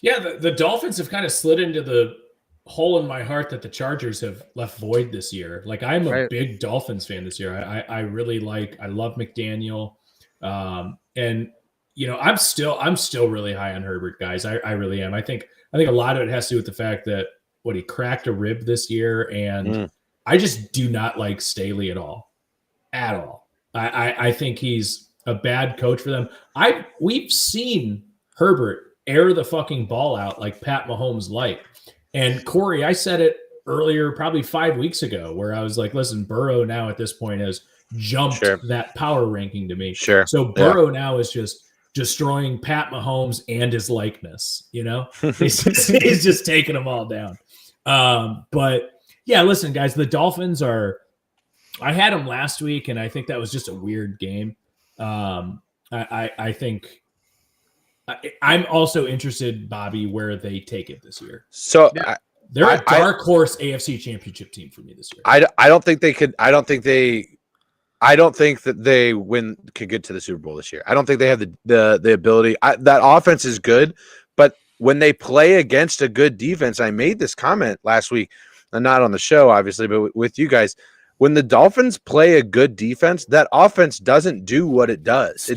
Yeah, the Dolphins have kind of slid into the hole in my heart that the Chargers have left void this year. Like I'm a big Dolphins fan this year. I really I love McDaniel. And I'm still really high on Herbert, guys. I really am. I think a lot of it has to do with the fact that he cracked a rib this year, and I just do not like Staley at all. I think he's a bad coach for them. We've seen Herbert air the fucking ball out like Pat Mahomes light. And Corey, I said it earlier, probably 5 weeks ago, where I was like, listen, Burrow now at this point has jumped that power ranking to me. Sure. So Burrow now is just destroying Pat Mahomes and his likeness. He's just taking them all down. But yeah, listen, guys, the Dolphins are I had them last week, and I think that was just a weird game. I think I'm also interested, Bobby, where they take it this year. So They're a dark horse AFC Championship team for me this year. I don't think they could. I don't think that they could get to the Super Bowl this year. I don't think they have the ability. That offense is good, but when they play against a good defense, I made this comment last week, and not on the show, obviously, but with you guys. When the Dolphins play a good defense, that offense doesn't do what it does.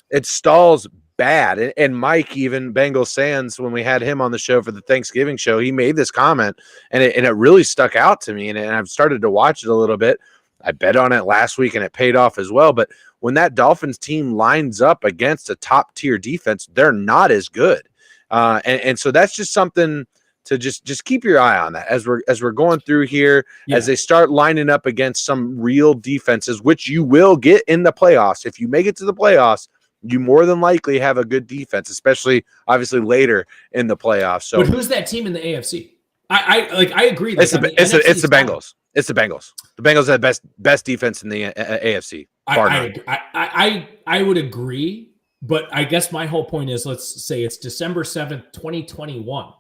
It stalls bad. And Mike, even Bengal Sands, when we had him on the show for the Thanksgiving show, he made this comment, and it really stuck out to me. And I've started to watch it a little bit. I bet on it last week, and it paid off as well. But when that Dolphins team lines up against a top-tier defense, they're not as good. And so that's just something to just keep your eye on that as we're going through here, as they start lining up against some real defenses, which you will get in the playoffs. If you make it to the playoffs, you more than likely have a good defense, especially obviously later in the playoffs. So, but who's that team in the AFC? I agree. It's the Bengals. It's the Bengals. The Bengals have the best defense in the AFC. I would agree, but I guess my whole point is, let's say it's December 7th, 2021.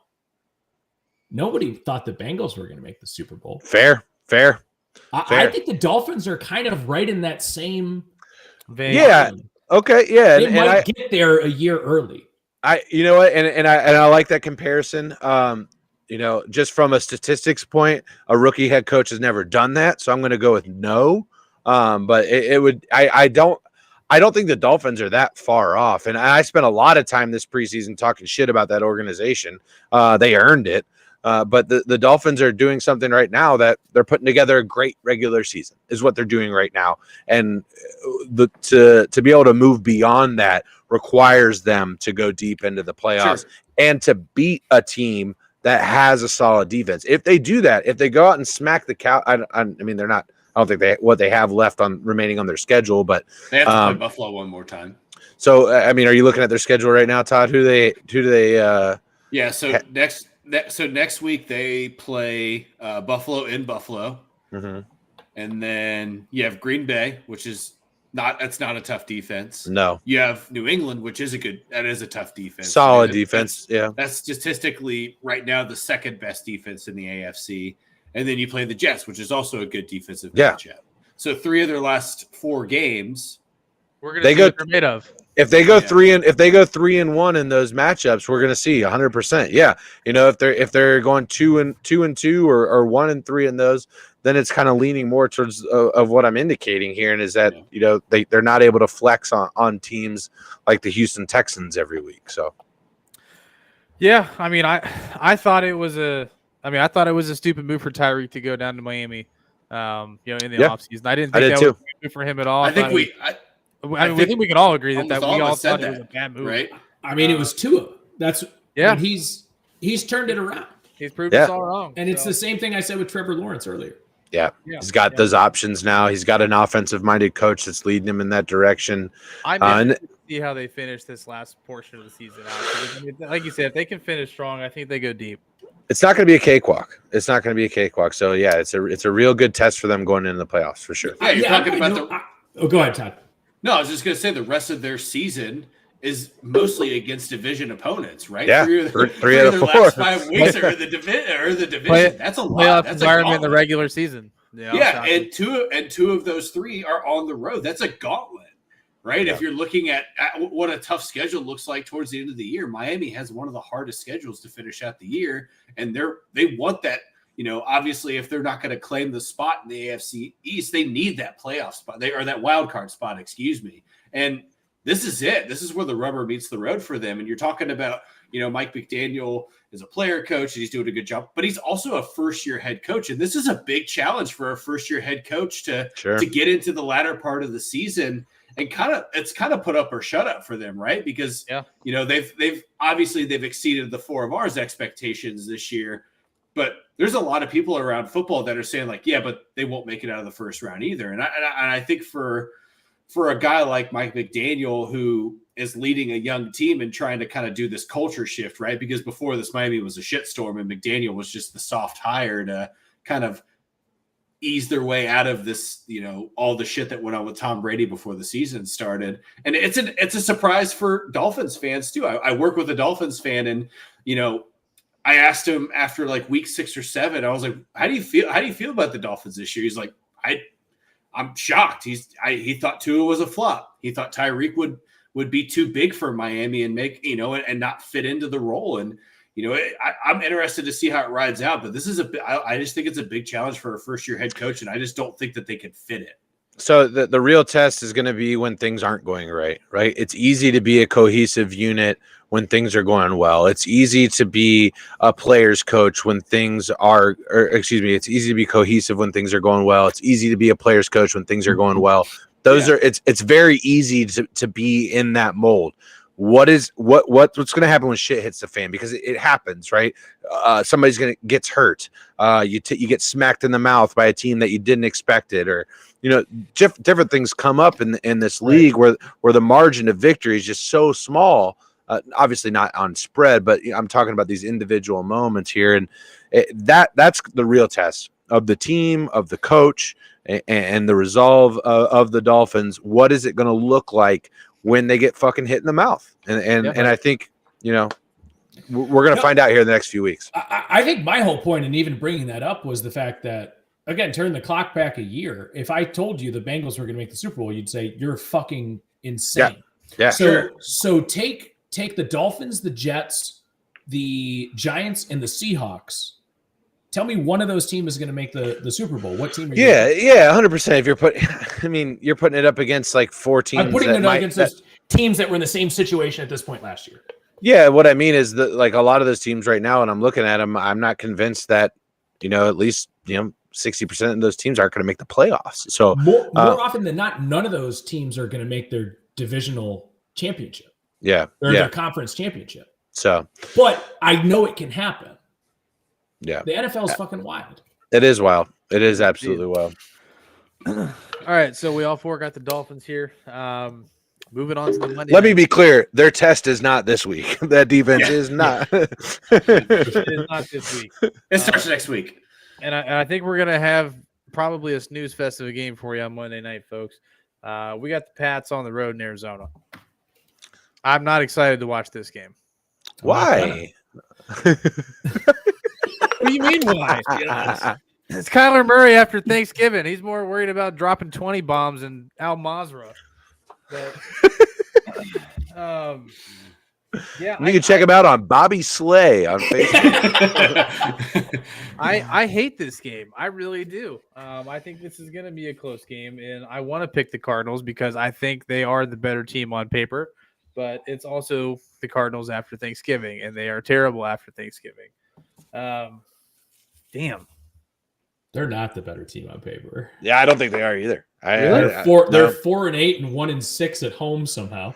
Nobody thought the Bengals were going to make the Super Bowl. Fair. I think the Dolphins are kind of right in that same vein. Yeah. Okay. Yeah. They might get there a year early. You know what? And I like that comparison. Just from a statistics point, a rookie head coach has never done that. So I'm going to go with no. But it would, I don't think the Dolphins are that far off. And I spent a lot of time this preseason talking shit about that organization. They earned it. But the Dolphins are doing something right now that they're putting together a great regular season is what they're doing right now. And to be able to move beyond that requires them to go deep into the playoffs and to beat a team that has a solid defense. If they do that, if they go out and smack the cow, I mean, they're not, I don't think what they have left remaining on their schedule, but they have to play Buffalo one more time. So, I mean, are you looking at their schedule right now, Todd? Who do they yeah. So next week they play Buffalo in Buffalo, and then you have Green Bay, which is that's not a tough defense. No, you have New England, which is a tough defense, solid defense. That's statistically right now the second best defense in the AFC, and then you play the Jets, which is also a good defensive matchup. So 3 of their last 4 games, we're gonna see what they're made of. If they go 3-1 in those matchups, we're going to see 100%. Yeah, if they're going 2-2 or 1-3 in those, then it's kind of leaning more towards of what I'm indicating here, and is that they're not able to flex on teams like the Houston Texans every week. So, yeah, I mean, I thought it was a stupid move for Tyreek to go down to Miami, in the offseason. I didn't think that was a good move for him at all. I think we can all agree that we all thought it was a bad move, right? I mean, it was Tua. He's turned it around. He's proved us all wrong, and it's the same thing I said with Trevor Lawrence earlier. Yeah. He's got those options now. He's got an offensive-minded coach that's leading him in that direction. I'm interested to see how they finish this last portion of the season out. Like you said, if they can finish strong, I think they go deep. It's not going to be a cakewalk. So yeah, it's a real good test for them going into the playoffs for sure. Yeah, you're talking about go ahead, Todd. No, I was just going to say the rest of their season is mostly against division opponents, right? Yeah, 3 out of 4 last 5 weeks are the division. That's a lot. Playoff That's environment in the regular season. And two of those 3 are on the road. That's a gauntlet, right? Yeah. If you're looking at what a tough schedule looks like towards the end of the year, Miami has one of the hardest schedules to finish out the year, and they want that. Obviously, if they're not going to claim the spot in the AFC East, they need that playoff spot. That wild card spot, excuse me. And this is it. This is where the rubber meets the road for them. And you're talking about, Mike McDaniel is a player coach, and he's doing a good job, but he's also a first-year head coach. And this is a big challenge for a first-year head coach to get into the latter part of the season and it's kind of put up or shut up for them, right? Because they've exceeded the 4 of ours expectations this year. But there's a lot of people around football that are saying but they won't make it out of the first round either. And I think for a guy like Mike McDaniel, who is leading a young team and trying to kind of do this culture shift, right? Because before this, Miami was a shitstorm and McDaniel was just the soft hire to kind of ease their way out of this, all the shit that went on with Tom Brady before the season started. And it's a surprise for Dolphins fans too. I work with a Dolphins fan, and I asked him after like week 6 or 7, I was like, how do you feel about the Dolphins this year? He's like, I'm shocked. He thought Tua was a flop. He thought Tyreek would be too big for Miami and make, and not fit into the role. And, I'm interested to see how it rides out, but this is I just think it's a big challenge for a first-year head coach, and I just don't think that they can fit it. So the real test is going to be when things aren't going right? It's easy to be a cohesive unit when things are going well. It's easy to be a player's coach when things are, it's easy to be cohesive when things are going well. It's easy to be a player's coach when things are going well. It's very easy to be in that mold. What's going to happen when shit hits the fan? Because it happens, right? Somebody's gets hurt. You get smacked in the mouth by a team that you didn't expect it, or different things come up in this league where the margin of victory is just so small. Obviously not on spread, but I'm talking about these individual moments here, and that's the real test of the team, of the coach, and the resolve of the Dolphins. What is it going to look like when they get fucking hit in the mouth? And I think, we're going to find out here in the next few weeks. I think my whole point in even bringing that up was the fact that, again, turn the clock back a year. If I told you the Bengals were going to make the Super Bowl, you'd say you're fucking insane. Yeah. So take the Dolphins, the Jets, the Giants, and the Seahawks. Tell me one of those teams is going to make the Super Bowl. What team are you? Yeah, 100%. If you're putting it up against like 4 teams. I'm putting it up against those teams that were in the same situation at this point last year. Yeah, what I mean is that like a lot of those teams right now, and I'm looking at them, I'm not convinced that at least 60% of those teams aren't going to make the playoffs. So more often than not, none of those teams are going to make their divisional championship. Yeah, or their conference championship. So, but I know it can happen. Yeah, the NFL is fucking wild. It is wild. It is absolutely wild. All right, so we all 4 got the Dolphins here. Moving on to the Monday. Let me be clear: their test is not this week. That defense is not. It is not this week. It starts next week. And I think we're gonna have probably a snooze fest of a game for you on Monday night, folks. We got the Pats on the road in Arizona. I'm not excited to watch this game. Why? What do you mean why? It's Kyler Murray after Thanksgiving. He's more worried about dropping 20 bombs in Al Mazra. But, you can check him out on Bobby Slay on Facebook. I hate this game. I really do. I think this is going to be a close game, and I want to pick the Cardinals because I think they are the better team on paper. But it's also the Cardinals after Thanksgiving, and they are terrible after Thanksgiving. Damn. They're not the better team on paper. Yeah, I don't think they are either. They're 4-8 and 1-6 at home somehow.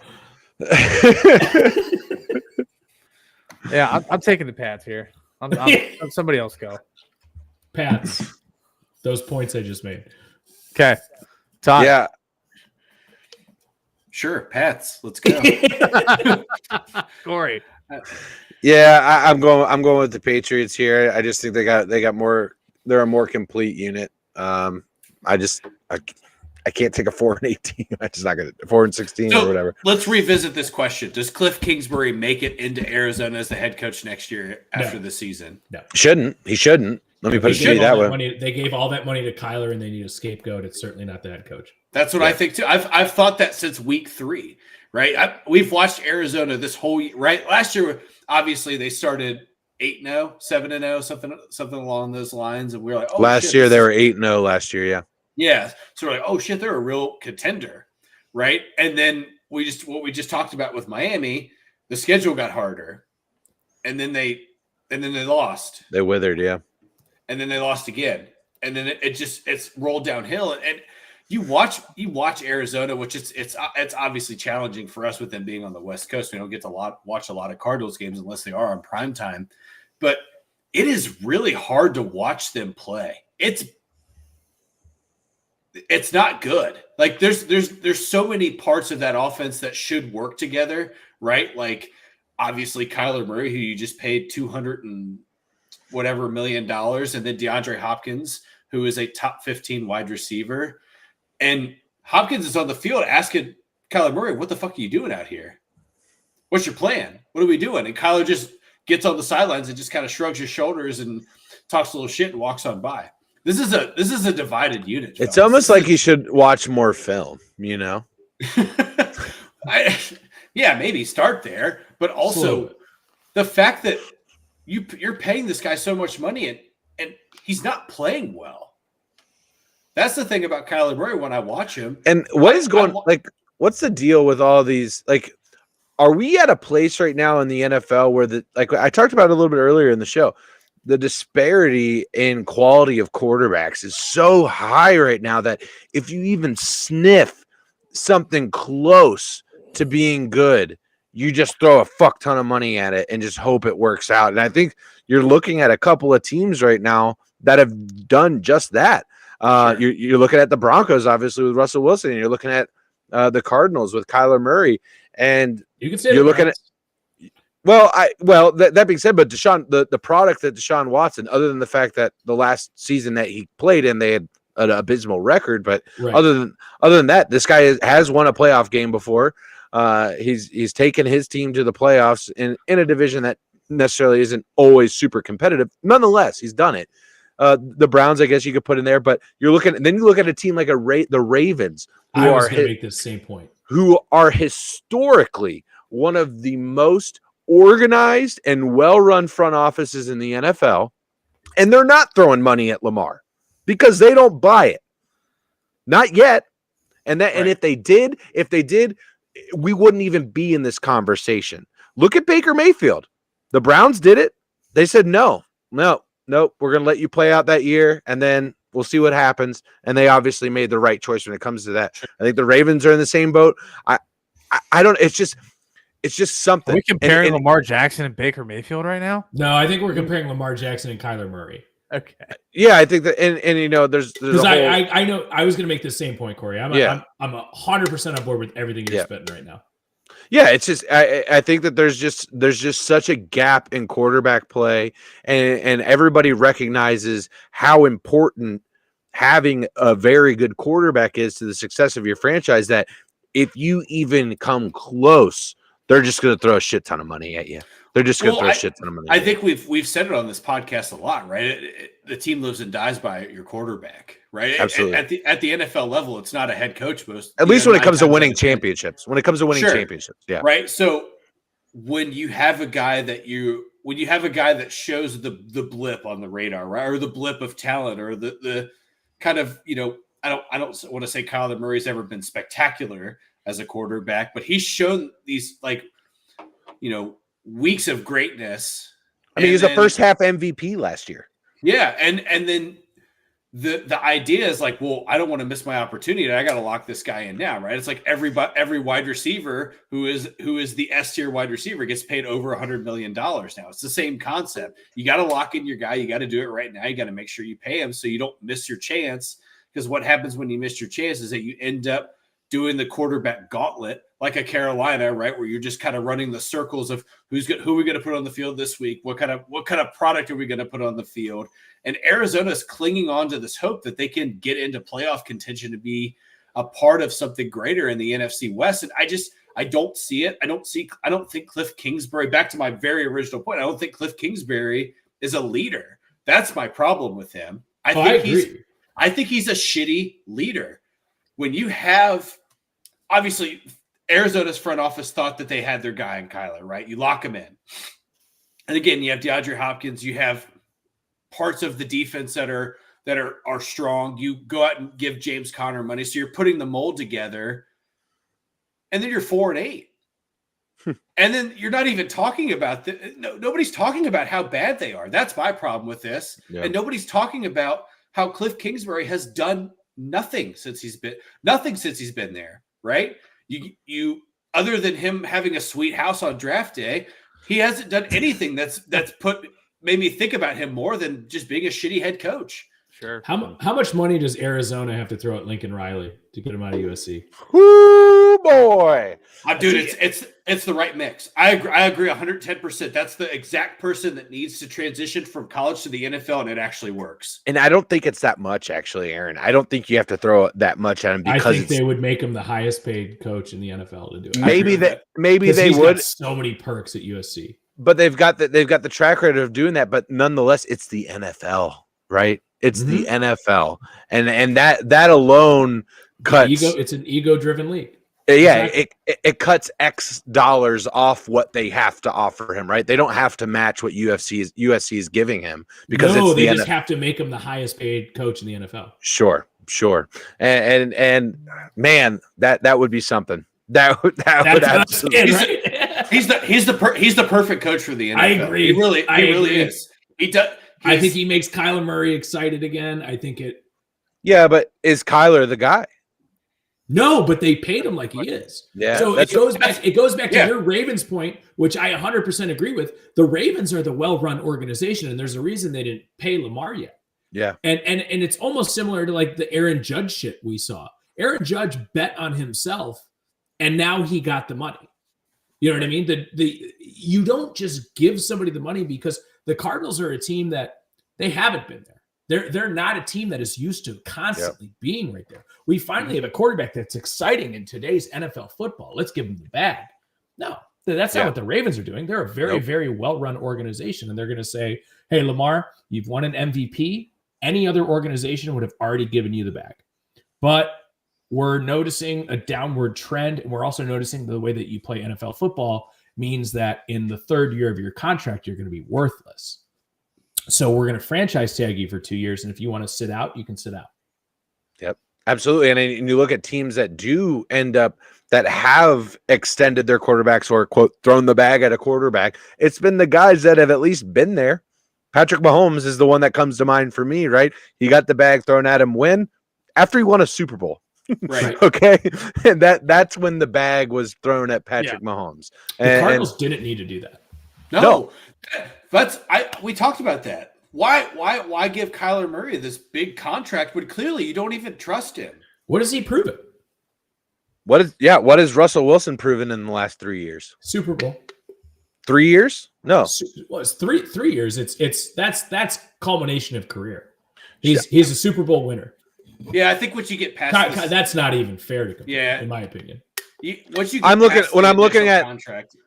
Yeah, I'm taking the Pats here. I'm somebody else go. Pats. Those points I just made. Okay. Todd. Yeah. Sure, Pats. Let's go. Corey. Yeah, I'm going with the Patriots here. I just think they got more. They're a more complete unit. I can't take a 4-8 team. I'm just not gonna 4-16 or whatever. Let's revisit this question. Does Cliff Kingsbury make it into Arizona as the head coach next year after the season? No. He shouldn't. Let me put it to you that way. They gave all that money to Kyler and they need a scapegoat. It's certainly not the head coach. That's what I think too. I've thought that since week 3, right? We've watched Arizona this whole year, right? Last year, obviously, they started 8-0, 7-0, something along those lines, and we were like, "Oh." Last year they were 8-0. Last year, yeah. Yeah, so we're like, "Oh shit, they're a real contender," right? And then what we just talked about with Miami, the schedule got harder, and then they lost. They withered, yeah. And then they lost again, and then it's rolled downhill. And you watch Arizona, which it's obviously challenging for us with them being on the West Coast. We don't get to watch a lot of Cardinals games unless they are on prime time, but it is really hard to watch them play. It's not good. Like there's so many parts of that offense that should work together, right? Like obviously Kyler Murray, who you just paid $200 and whatever $1 million, and then DeAndre Hopkins, who is a top 15 wide receiver. And Hopkins is on the field asking Kyler Murray, what the fuck are you doing out here? What's your plan? What are we doing? And Kyler just gets on the sidelines and just kind of shrugs his shoulders and talks a little shit and walks on by. This is a divided unit. It's almost like he should watch more film, you know? Yeah, maybe start there, but also the fact that you're paying this guy so much money and he's not playing well. That's the thing about Kyler Murray when I watch him. And what is going what's the deal with all these? Like, are we at a place right now in the NFL where I talked about it a little bit earlier in the show, the disparity in quality of quarterbacks is so high right now that if you even sniff something close to being good, you just throw a fuck ton of money at it and just hope it works out. And I think you're looking at a couple of teams right now that have done just that. Sure. You're looking at the Broncos, obviously, with Russell Wilson, and you're looking at the Cardinals with Kyler Murray, and you can say you're looking at. That being said, but the product that Deshaun Watson, other than the fact that the last season that he played in, they had an abysmal record, but right. other than that, this guy has won a playoff game before. He's taken his team to the playoffs in a division that necessarily isn't always super competitive. Nonetheless, he's done it. The Browns, I guess you could put in there, but you look at a team like the Ravens, who I was going to make this same point, who are historically one of the most organized and well-run front offices in the NFL, and they're not throwing money at Lamar because they don't buy it, not yet. And if they did, we wouldn't even be in this conversation. Look at Baker Mayfield. The Browns did it. They said no, we're going to let you play out that year, and then we'll see what happens. And they obviously made the right choice when it comes to that. I think the Ravens are in the same boat. I don't. It's just something. Are we comparing Lamar Jackson and Baker Mayfield right now? No, I think we're comparing Lamar Jackson and Kyler Murray. Okay. Yeah, I think that, and you know, there's because I know I was going to make the same point, Corey. I'm 100% on board with everything you're spitting right now. Yeah, it's just I think that there's just such a gap in quarterback play, and everybody recognizes how important having a very good quarterback is to the success of your franchise, that if you even come close, they're just going to throw a shit ton of money at you. They're just going to throw a shit ton of money. I think we've said it on this podcast a lot, right? The team lives and dies by your quarterback, right? Absolutely. At the NFL level, it's not a head coach most. At least when it comes to winning championships. When it comes to winning championships, yeah. Right. So when you have a guy that shows the blip on the radar, right, or the blip of talent, or the kind of, you know, I don't want to say Kyler Murray's ever been spectacular as a quarterback, but he's shown these, like, you know, weeks of greatness. I mean, he's a first half MVP last year. Yeah, and then the idea is like, well, I don't want to miss my opportunity. I got to lock this guy in now, right? It's like every wide receiver who is the S tier wide receiver gets paid over $100 million now. It's the same concept. You got to lock in your guy. You got to do it right now. You got to make sure you pay him so you don't miss your chance. Because what happens when you miss your chance is that you end up doing the quarterback gauntlet like a Carolina, right, where you're just kind of running the circles of who are we going to put on the field this week? What kind of product are we going to put on the field? And Arizona's clinging on to this hope that they can get into playoff contention to be a part of something greater in the NFC West. And I don't see it. I don't think Cliff Kingsbury, back to my very original point, I don't think Cliff Kingsbury is a leader. That's my problem with him. I think he's a shitty leader. When you have, obviously, Arizona's front office thought that they had their guy in Kyler, right? You lock him in. And again, you have DeAndre Hopkins. You have parts of the defense that are strong. You go out and give James Conner money. So you're putting the mold together. And then you're 4-8. And then you're not even talking about nobody's talking about how bad they are. That's my problem with this. Yeah. And nobody's talking about how Cliff Kingsbury has done nothing since he's been there, right? You other than him having a sweet house on draft day, he hasn't done anything that's made me think about him more than just being a shitty head coach. Sure. How much money does Arizona have to throw at Lincoln Riley to get him out of USC? Woo! Woo boy. Dude, it's the right mix. I agree 110%. That's the exact person that needs to transition from college to the NFL, and it actually works. And I don't think it's that much, actually, Aaron. I don't think you have to throw that much at him because I think they would make him the highest paid coach in the NFL to do it. Maybe they he's would. got so many perks at USC. But they've got the track record of doing that. But nonetheless, it's the NFL, right? It's the NFL, and that alone cuts. It's an ego-driven league. Yeah, Exactly. it cuts X dollars off what they have to offer him, right? They don't have to match what USC is giving him because they it's just have to make him the highest paid coach in the NFL. Sure, and man, that would be something. That would absolutely. Right? He's the perfect coach for the NFL. I agree. He really is. He does. I think he makes Kyler Murray excited again. I think it. Yeah, but is Kyler the guy? No, but they paid him like he is. Yeah. So it goes back to yeah. your Ravens point, which I 100% agree with. The Ravens are the well-run organization, and there's a reason they didn't pay Lamar yet. Yeah. And it's almost similar to like the Aaron Judge shit we saw. Aaron Judge bet on himself, and now he got the money. You know what I mean? You don't just give somebody the money because the Cardinals are a team that they haven't been there. They're not a team that is used to constantly being right there. We finally have a quarterback that's exciting in today's NFL football. Let's give him the bag. No, that's not what the Ravens are doing. They're a very, very well-run organization, and they're going to say, hey, Lamar, you've won an MVP. Any other organization would have already given you the bag. But we're noticing a downward trend, and we're also noticing the way that you play NFL football means that in the third year of your contract, you're going to be worthless. So we're going to franchise tag you for 2 years, and if you want to sit out, you can sit out. Yep, absolutely. And you look at teams that do end up that have extended their quarterbacks or quote thrown the bag at a quarterback. It's been the guys that have at least been there. Patrick Mahomes is the one that comes to mind for me, right? He got the bag thrown at him when after he won a Super Bowl. Right. Okay. And that's when the bag was thrown at Patrick Mahomes. The Cardinals didn't need to do that. No. We talked about that. Why give Kyler Murray this big contract when clearly you don't even trust him? What has he proven? What has Russell Wilson proven in the last 3 years? Super Bowl. 3 years? No. Well, it's 3 years. That's culmination of career. He's a Super Bowl winner. Yeah, I think once you get past this, that's not even fair to compare, in my opinion. Once you get I'm looking past when the I'm looking initial at contract,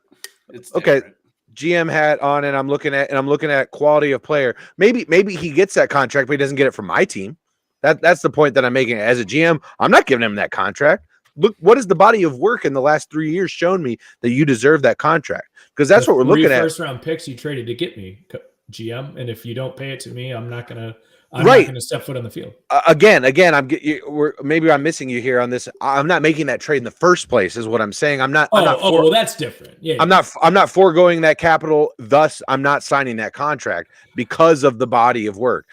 it's okay. different. GM hat on, and I'm looking at quality of player. Maybe he gets that contract, but he doesn't get it from my team. That's the point that I'm making. As a GM, I'm not giving him that contract. Look, what is the body of work in the last 3 years shown me that you deserve that contract? Because that's what we're looking at. First round picks you traded to get me, GM, and if you don't pay it to me, I'm not gonna step foot on the field. Again, maybe I'm missing you here on this. I'm not making that trade in the first place, is what I'm saying. Well, that's different. Yeah, I'm not foregoing that capital. Thus, I'm not signing that contract because of the body of work.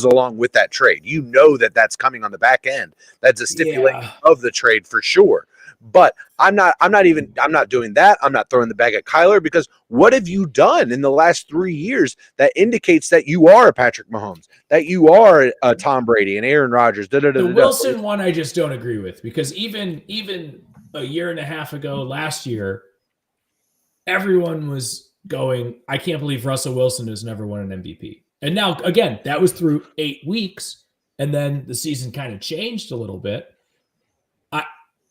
Along with that trade, you know that's coming on the back end. That's a stipulation of the trade for sure. But I'm not doing that. I'm not throwing the bag at Kyler because what have you done in the last 3 years that indicates that you are a Patrick Mahomes, that you are a Tom Brady and Aaron Rodgers? The Wilson one I just don't agree with because even a year and a half ago, last year, everyone was going, I can't believe Russell Wilson has never won an MVP. And now, again, that was through 8 weeks, and then the season kind of changed a little bit.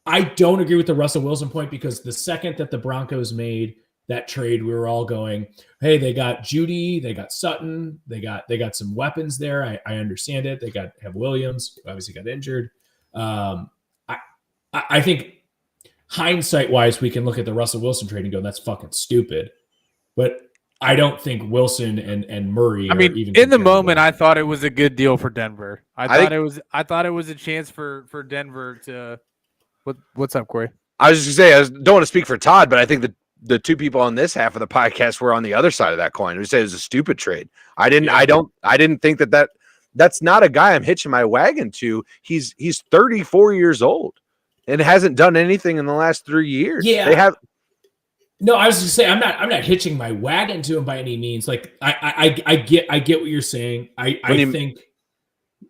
I don't agree with the Russell Wilson point because the second that the Broncos made that trade, we were all going, hey, they got Judy, they got Sutton, they got some weapons there. I understand it. They have Williams, who obviously got injured. I think hindsight-wise, we can look at the Russell Wilson trade and go, that's fucking stupid. But I don't think Wilson and Murray. I mean, even in the moment, I thought it was a good deal for Denver. I thought it was a chance for Denver to. What's up, Corey? I was just gonna say don't want to speak for Todd, but I think the two people on this half of the podcast were on the other side of that coin. We say it was a stupid trade. I didn't think that's not a guy I'm hitching my wagon to. He's 34 years old and hasn't done anything in the last 3 years. Yeah, they have. No, I was just saying I'm not hitching my wagon to him by any means. Like I get what you're saying. I think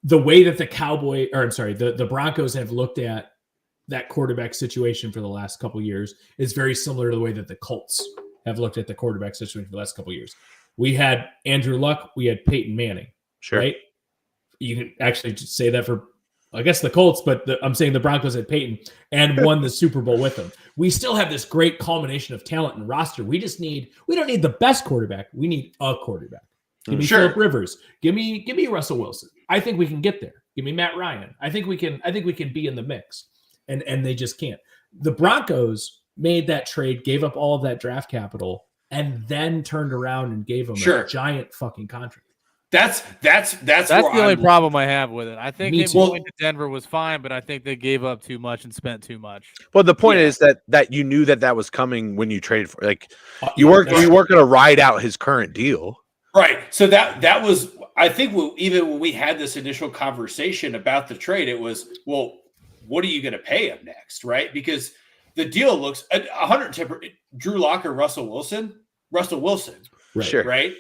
the way that the Broncos have looked at that quarterback situation for the last couple of years is very similar to the way that the Colts have looked at the quarterback situation for the last couple of years. We had Andrew Luck, we had Peyton Manning, right? You can actually just say that for, I guess, the Colts, but I'm saying the Broncos had Peyton and won the Super Bowl with them. We still have this great culmination of talent and roster. We don't need the best quarterback. We need a quarterback. Give me Phillip Rivers. Give me Russell Wilson. I think we can get there. Give me Matt Ryan. I think we can be in the mix. And they just can't. The Broncos made that trade, gave up all of that draft capital, and then turned around and gave them a giant fucking contract. That's the only problem I have with it. I think going to Denver was fine, but I think they gave up too much and spent too much. Well, the point is that you knew that was coming when you traded for, like, you weren't going to ride out his current deal. Right. So that was, I think, even when we had this initial conversation about the trade, it was, well, what are you going to pay him next, right? Because the deal looks 110. Drew Lock or Russell Wilson, right? Sure. Right.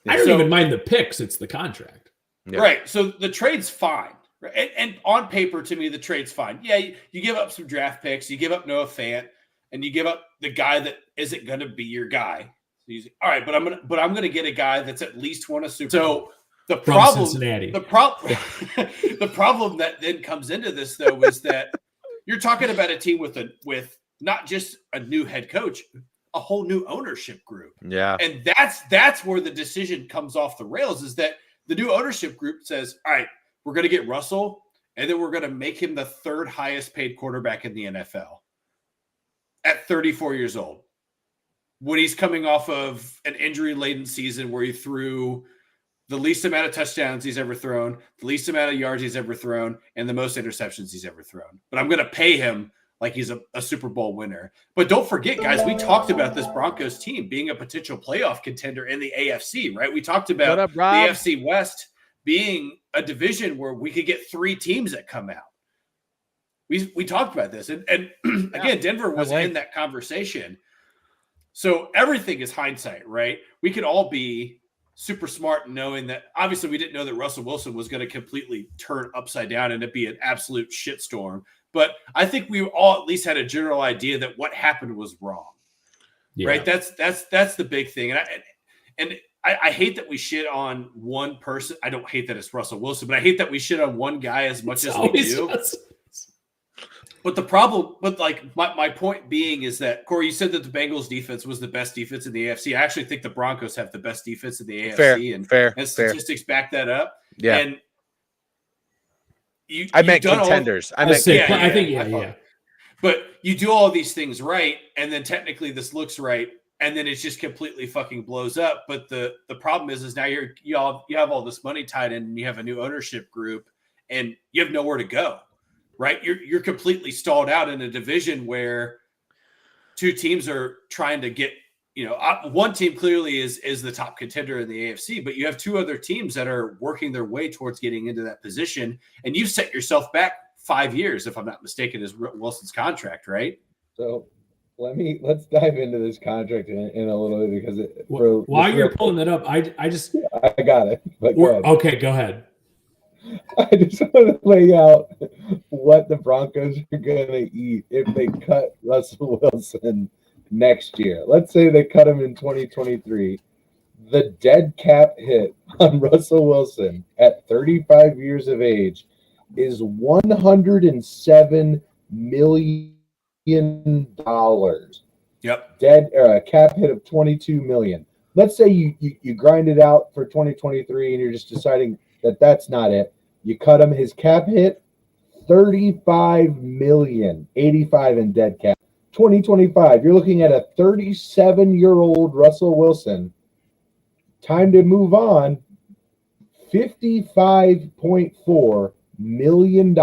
I don't even mind the picks; it's the contract, right? So the trade's fine, right? And on paper, to me, the trade's fine. Yeah, you give up some draft picks, you give up Noah Fant, and you give up the guy that isn't going to be your guy. So all right, but I'm gonna get a guy that's at least won a Super Bowl. The problem, Cincinnati. The problem that then comes into this, though, is that you're talking about a team with not just a new head coach, a whole new ownership group. Yeah, and that's where the decision comes off the rails. Is that the new ownership group says, all right, we're going to get Russell, and then we're going to make him the third highest paid quarterback in the NFL at 34 years old, when he's coming off of an injury-laden season where he threw the least amount of touchdowns he's ever thrown, the least amount of yards he's ever thrown, and the most interceptions he's ever thrown. But I'm going to pay him like he's a Super Bowl winner. But don't forget, guys, we talked about this Broncos team being a potential playoff contender in the AFC, right? We talked about the AFC West being a division where we could get 3 teams that come out. We talked about this. And again, Denver was in that conversation. So everything is hindsight, right? We could all be super smart knowing that obviously we didn't know that Russell Wilson was going to completely turn upside down and it'd be an absolute shitstorm. But I think we all at least had a general idea that what happened was wrong, right? That's the big thing. And I hate that we shit on one person. I don't hate that it's Russell Wilson, but I hate that we shit on one guy as much as we do. But the problem, my point being is that, Corey, you said that the Bengals defense was the best defense in the AFC. I actually think the Broncos have the best defense in the AFC. Fair. Statistics back that up. Yeah. And I meant contenders. But you do all these things right, and then technically this looks right, and then it just completely fucking blows up. But the problem is now you have all this money tied in, and you have a new ownership group, and you have nowhere to go. Right, you're completely stalled out in a division where 2 teams are trying to get. One team clearly is the top contender in the AFC, but you have 2 other teams that are working their way towards getting into that position, and you've set yourself back 5 years, if I'm not mistaken, is Wilson's contract, right? So let's dive into this contract in a little bit because while you're pulling that up, I got it. But okay, go ahead. I just want to lay out what the Broncos are going to eat if they cut Russell Wilson next year. Let's say they cut him in 2023. The dead cap hit on Russell Wilson at 35 years of age is $107 million. Yep. A cap hit of $22 million. Let's say you grind it out for 2023 and you're just deciding that's not it. You cut him, his cap hit $35 million, 85 in dead cap. 2025, you're looking at a 37-year-old Russell Wilson. Time to move on. $55.4 million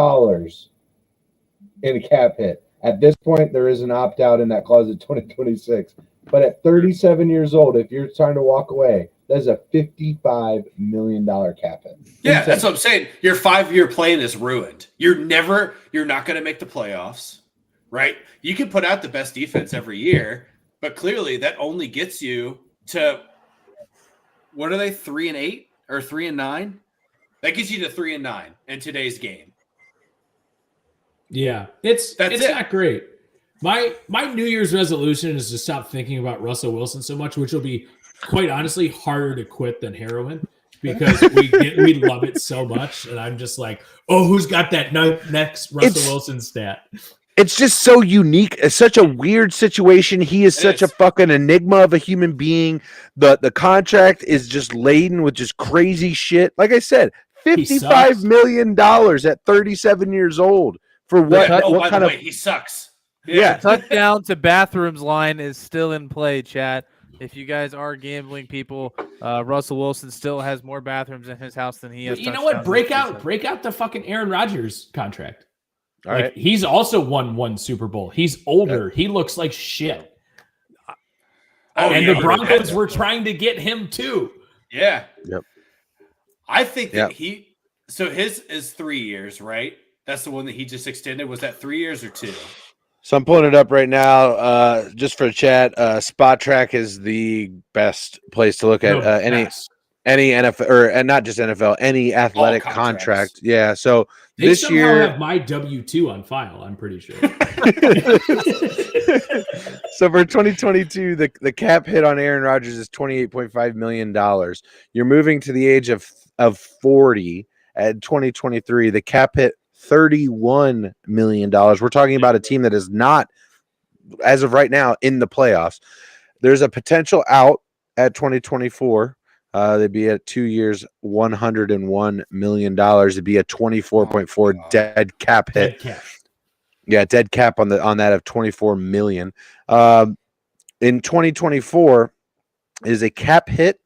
in a cap hit. At this point, there is an opt-out in that clause at 2026. But at 37 years old, if you're trying to walk away, there's a $55 million cap hit. Yeah, that's what I'm saying. Your 5-year plan is ruined. You're not going to make the playoffs, right? You can put out the best defense every year, but clearly that only gets you to, what are they, 3-8 or 3-9? That gets you to 3-9 in today's game. Yeah, it's That's it. not great. My New Year's resolution is to stop thinking about Russell Wilson so much, which will be quite honestly harder to quit than heroin because we love it so much, and I'm just like, oh, who's got that next Russell Wilson stat? It's just so unique. It's such a weird situation. He is such a fucking enigma of a human being. The contract is just laden with just crazy shit. Like I said, $55 million at 37 years old for what? What kind of? He sucks. Yeah. The touchdown to bathrooms line is still in play, chat. If you guys are gambling people, Russell Wilson still has more bathrooms in his house than he has. You know what? Break out the fucking Aaron Rodgers contract. All right. He's also won one Super Bowl. He's older. He looks like shit. The Broncos were trying to get him too. Yeah. Yep. I think that so his is 3 years, right? That's the one that he just extended. Was that 3 years or 2? So I'm pulling it up right now. Just for chat, Spot Track is the best place to look at any NFL or not just NFL, any athletic contract. Yeah. So they this year have my W-2 on file, I'm pretty sure. So for 2022, the cap hit on Aaron Rodgers is $28.5 million. You're moving to the age of 40 at 2023. The cap hit $31 million. We're talking about a team that is not, as of right now, in the playoffs. There's a potential out at 2024. They'd be at 2 years, $101 million. It'd be a 24.4 dead cap hit. Yeah, dead cap on that of 24 million. In 2024 is a cap hit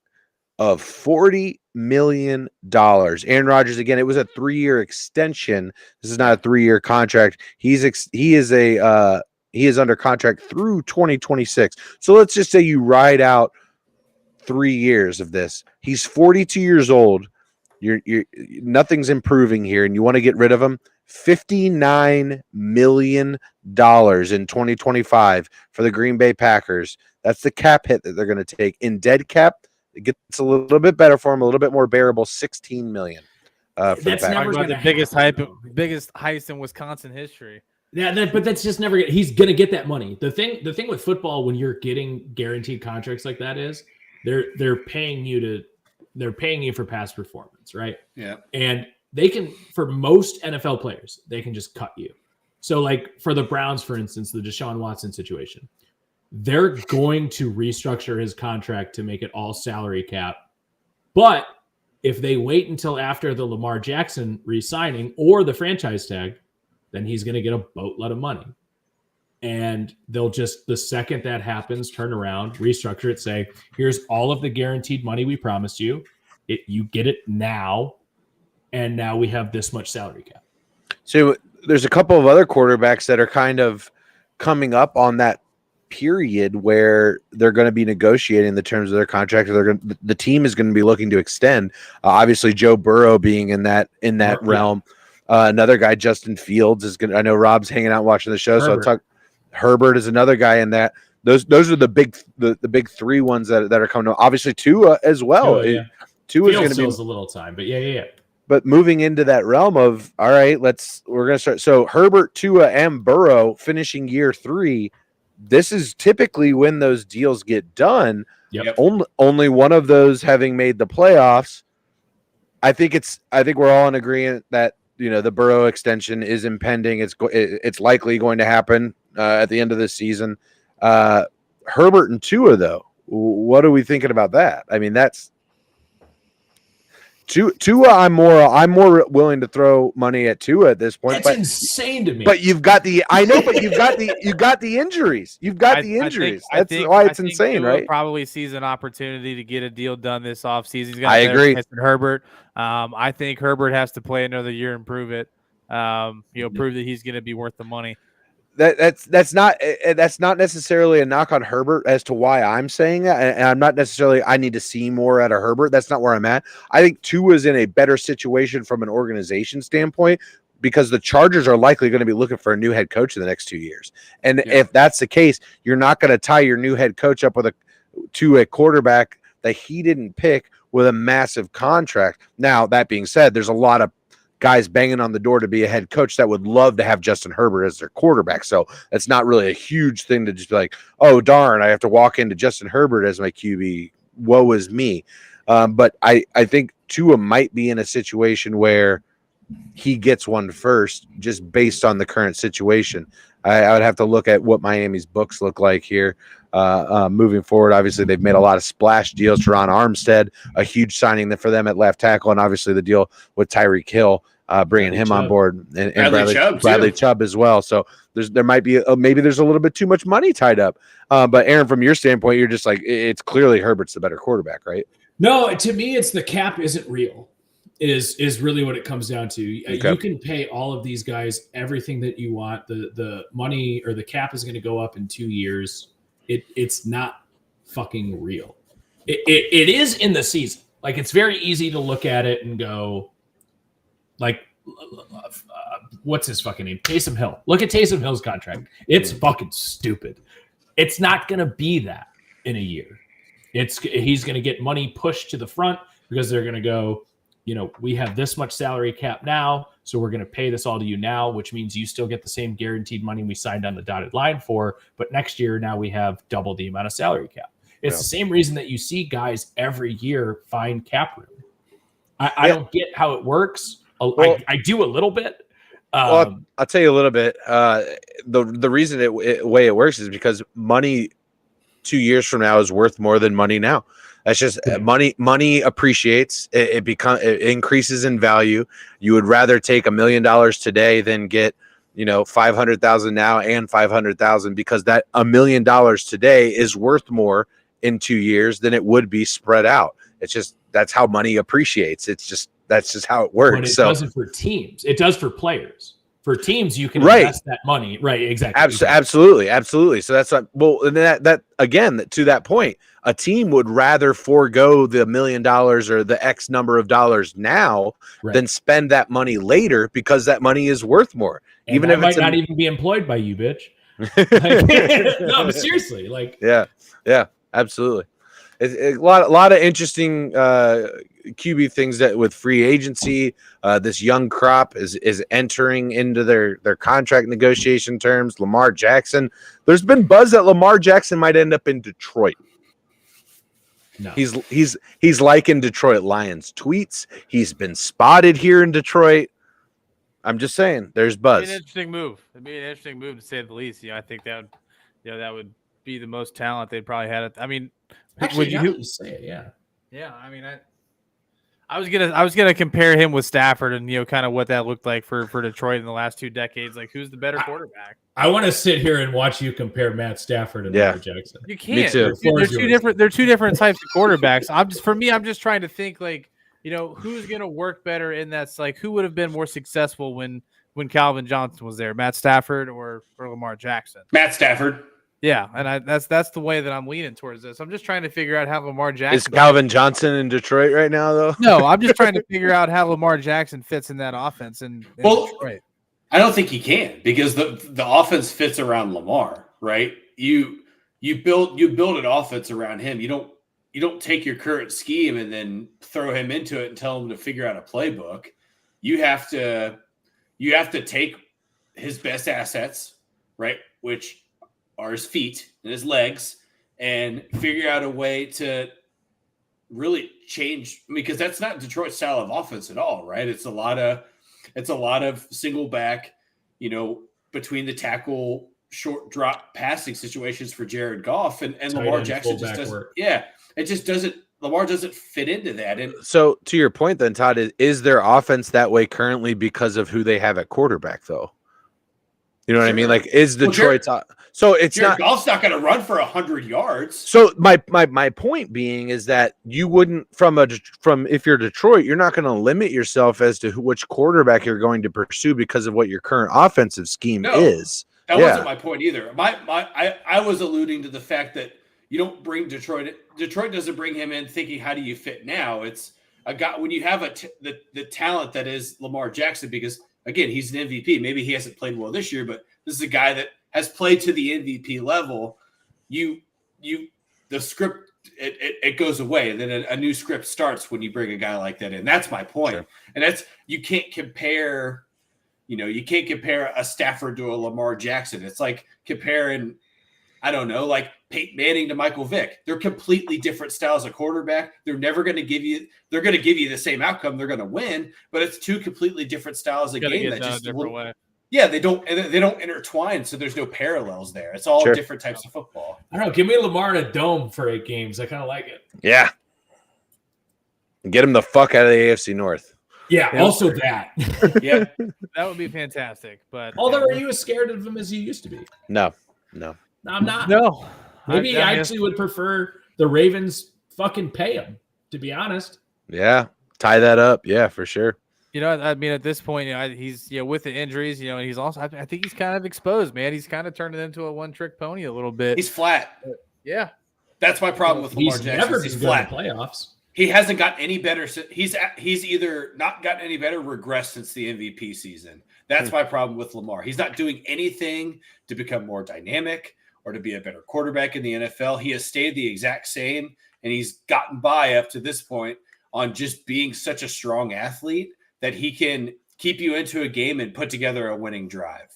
of $40 million. Aaron Rodgers, again, it was a 3-year extension. This is not a 3-year contract. He is under contract through 2026. So let's just say you ride out 3 years of this. He's 42 years old. You're nothing's improving here, and you want to get rid of him. $59 million in 2025 for the Green Bay Packers. That's the cap hit that they're going to take. In dead cap, it gets a little bit better for him, a little bit more bearable. $16 million. That's never going to the biggest heist in Wisconsin history. Yeah, but that's just never. He's going to get that money. The thing with football, when you're getting guaranteed contracts like that, is they're paying you for past performance, right? Yeah, and they can, for most NFL players, they can just cut you. So, like for the Browns, for instance, the Deshaun Watson situation, they're going to restructure his contract to make it all salary cap. But if they wait until after the Lamar Jackson re-signing or the franchise tag, then he's going to get a boatload of money. And they'll just, the second that happens, turn around, restructure it, say, here's all of the guaranteed money we promised you. You get it now. And now we have this much salary cap. So there's a couple of other quarterbacks that are kind of coming up on that period where they're going to be negotiating the terms of their contract. The team is going to be looking to extend. Obviously, Joe Burrow being in that realm. Another guy, Justin Fields, is going. I know Rob's hanging out watching the show, so I'll talk. Herbert is another guy in that. Those are the big three ones that are coming. Obviously, Tua as well. Tua is going to be a little time, but yeah. But moving into that realm of, all right, we're going to start. So Herbert, Tua, and Burrow finishing year 3. This is typically when those deals get done. Yep. Only one of those having made the playoffs. I think we're all in agreement that, the Burrow extension is impending. It's likely going to happen at the end of this season. Herbert and Tua, though, what are we thinking about that? I mean, that's Tua. I'm more willing to throw money at Tua at this point. That's insane to me. But you've got the injuries. You've got the injuries. That's why it's insane, Tua right? Probably sees an opportunity to get a deal done this offseason. He's got I agree. Herbert. I think Herbert has to play another year and prove it. Prove that he's going to be worth the money. That's not necessarily a knock on Herbert as to why I'm saying that, and I'm not necessarily I need to see more out of Herbert. That's not where I'm at. I think Tua's in a better situation from an organization standpoint because the Chargers are likely going to be looking for a new head coach in the next 2 years, and if that's the case, you're not going to tie your new head coach up to a quarterback that he didn't pick with a massive contract. Now that being said, there's a lot of guys banging on the door to be a head coach that would love to have Justin Herbert as their quarterback. So that's not really a huge thing to just be like, oh, darn, I have to walk into Justin Herbert as my QB. Woe is me. But I think Tua might be in a situation where he gets one first just based on the current situation. I would have to look at what Miami's books look like here moving forward. Obviously, they've made a lot of splash deals. Teron Armstead, a huge signing for them at left tackle, and obviously the deal with Tyreek Hill, bringing him on board, and Bradley Chubb as well. So there might be maybe there's a little bit too much money tied up. But Aaron, from your standpoint, you're just like, it's clearly Herbert's the better quarterback, right? No, to me, it's the cap isn't real. Is really what it comes down to. Okay. You can pay all of these guys everything that you want. The money or the cap is going to go up in 2 years. It's not fucking real. It is in the season. Like, it's very easy to look at it and go, like, what's his fucking name? Taysom Hill. Look at Taysom Hill's contract. It's fucking stupid. It's not going to be that in a year. He's going to get money pushed to the front because they're going to go, we have this much salary cap now, so we're going to pay this all to you now, which means you still get the same guaranteed money we signed on the dotted line for, but next year now we have double the amount of salary cap. It's the same reason that you see guys every year find cap room. I don't get how it works. I do a little bit. I'll tell you a little bit. The reason way it works is because money 2 years from now is worth more than money now. That's just money appreciates. It increases in value. You would rather take $1 million today than get, $500,000 now and $500,000 because that $1 million today is worth more in 2 years than it would be spread out. It's just, that's how money appreciates. That's just how it works. But it doesn't for teams. It does for players. For teams, you can invest that money. Right. Exactly. Absolutely. So that's and that again, to that point, a team would rather forego the $1 million or the X number of dollars now than spend that money later because that money is worth more. And even if it might not even be employed by you, bitch. No, but seriously, yeah, absolutely. A lot of interesting QB things that with free agency, this young crop is entering into their contract negotiation terms. Lamar Jackson, there's been buzz that Lamar Jackson might end up in Detroit. No. He's liking Detroit Lions tweets. He's been spotted here in Detroit. I'm just saying, there's buzz. It'd be an interesting move to say the least. I think that would be the most talent they'd probably had. Actually, you say it, yeah. Yeah, I was gonna compare him with Stafford and kind of what that looked like for Detroit in the last 2 decades. Like, who's the better quarterback? I want to sit here and watch you compare Matt Stafford and Lamar Jackson. You can't. Me too. They're two different types of quarterbacks. I'm just trying to think like, who's gonna work better in that's like who would have been more successful when Calvin Johnson was there, Matt Stafford or Lamar Jackson? Matt Stafford. Yeah, and that's the way that I'm leaning towards this. I'm just trying to figure out how Lamar Jackson is Calvin Johnson in Detroit right now, though. No, I'm just trying to figure out how Lamar Jackson fits in that offense in Detroit. I don't think he can because the offense fits around Lamar, right? You build an offense around him. You don't take your current scheme and then throw him into it and tell him to figure out a playbook. You have to take his best assets, right, which are his feet and his legs, and figure out a way to really change, because that's not Detroit's style of offense at all, right? It's a lot of single back, between the tackle, short drop passing situations for Jared Goff, and Lamar Jackson just doesn't. Yeah, it just doesn't. Lamar doesn't fit into that. And so, to your point, then, Todd, is their offense that way currently because of who they have at quarterback, though? You know what I mean? Like, is Detroit's so it's Jared not Goff's not going to run for 100 yards. So my point being is that you wouldn't from if you're Detroit, you're not going to limit yourself as to which quarterback you're going to pursue because of what your current offensive scheme is. That wasn't my point either. I was alluding to the fact that you don't bring Detroit doesn't bring him in thinking, how do you fit now? It's a guy when you have the talent that is Lamar Jackson, because again, he's an MVP. Maybe he hasn't played well this year, but this is a guy that has played to the MVP level. The script it goes away. And then a new script starts when you bring a guy like that in. That's my point. Sure. And you can't compare a Stafford to a Lamar Jackson. It's like comparing, I don't know, like Peyton Manning to Michael Vick. They're completely different styles of quarterback. They're going to give you the same outcome. They're going to win, but it's two completely different styles of game that just different way. Yeah, they don't intertwine, so there's no parallels there. It's all different types of football. I don't know. Give me Lamar in a dome for 8 games. I kind of like it. Yeah. Get him the fuck out of the AFC North. Yeah, also that. Yeah. That would be fantastic. But Although, are you as scared of him as you used to be? No. No, I'm not. No. Maybe I actually would prefer the Ravens fucking pay him, to be honest. Yeah. Tie that up. Yeah, for sure. You know, I mean, at this point, he's with the injuries, and he's also, I think he's kind of exposed, man. He's kind of turned it into a one-trick pony a little bit. He's flat. Yeah. That's my problem with Lamar Jackson. Never He's been flat. good in playoffs. He hasn't gotten any better. He's either not gotten any better, or regressed since the MVP season. That's my problem with Lamar. He's not doing anything to become more dynamic or to be a better quarterback in the NFL. He has stayed the exact same, and he's gotten by up to this point on just being such a strong athlete that he can keep you into a game and put together a winning drive,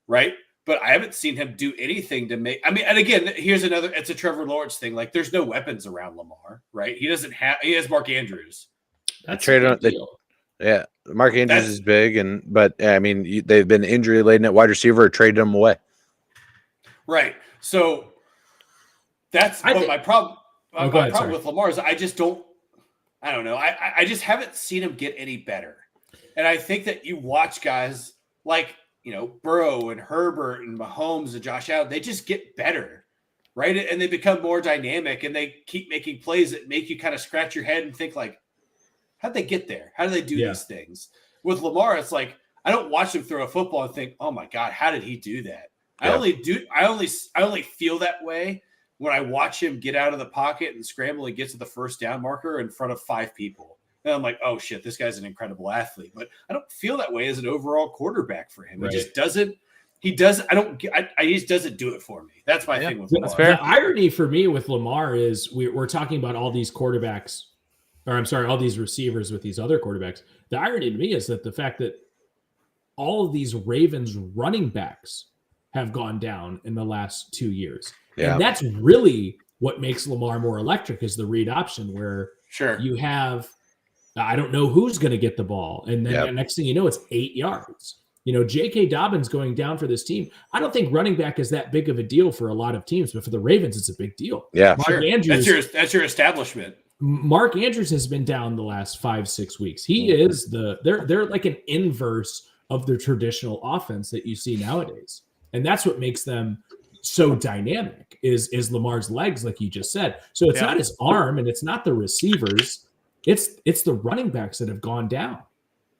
right? But I haven't seen him do anything to make – I mean, and again, here's another – it's a Trevor Lawrence thing. Like, there's no weapons around Lamar, right? He has Mark Andrews. That's Trade on yeah, Mark Andrews is big, but I mean, they've been injury laden at wide receiver or traded him away. Right. So that's my problem. My problem with Lamar is I don't know. I just haven't seen him get any better. And I think that you watch guys like, Burrow and Herbert and Mahomes and Josh Allen, they just get better, right? And they become more dynamic, and they keep making plays that make you kind of scratch your head and think like, how'd they get there? How do they do these things? With Lamar, it's like, I don't watch him throw a football and think, oh my God, how did he do that? Yeah. I only feel that way when I watch him get out of the pocket and scramble and get to the first down marker in front of 5 people. And I'm like, oh shit, this guy's an incredible athlete. But I don't feel that way as an overall quarterback for him. Right. He just doesn't. He just doesn't do it for me. That's my thing with Lamar. That's fair. The irony for me with Lamar is we're talking about all these quarterbacks, all these receivers with these other quarterbacks. The irony to me is that the fact that all of these Ravens running backs have gone down in the last 2 years. Yeah. And that's really what makes Lamar more electric, is the read option, where you have, I don't know who's going to get the ball. And then the next thing you know, it's 8 yards. J.K. Dobbins going down for this team. I don't think running back is that big of a deal for a lot of teams, but for the Ravens, it's a big deal. Yeah, Mark Andrews, that's your establishment. Mark Andrews has been down the last 5-6 weeks. He is they're like an inverse of the traditional offense that you see nowadays. And that's what makes them so dynamic is Lamar's legs, like you just said. So it's not his arm and it's not the receivers. It's the running backs that have gone down.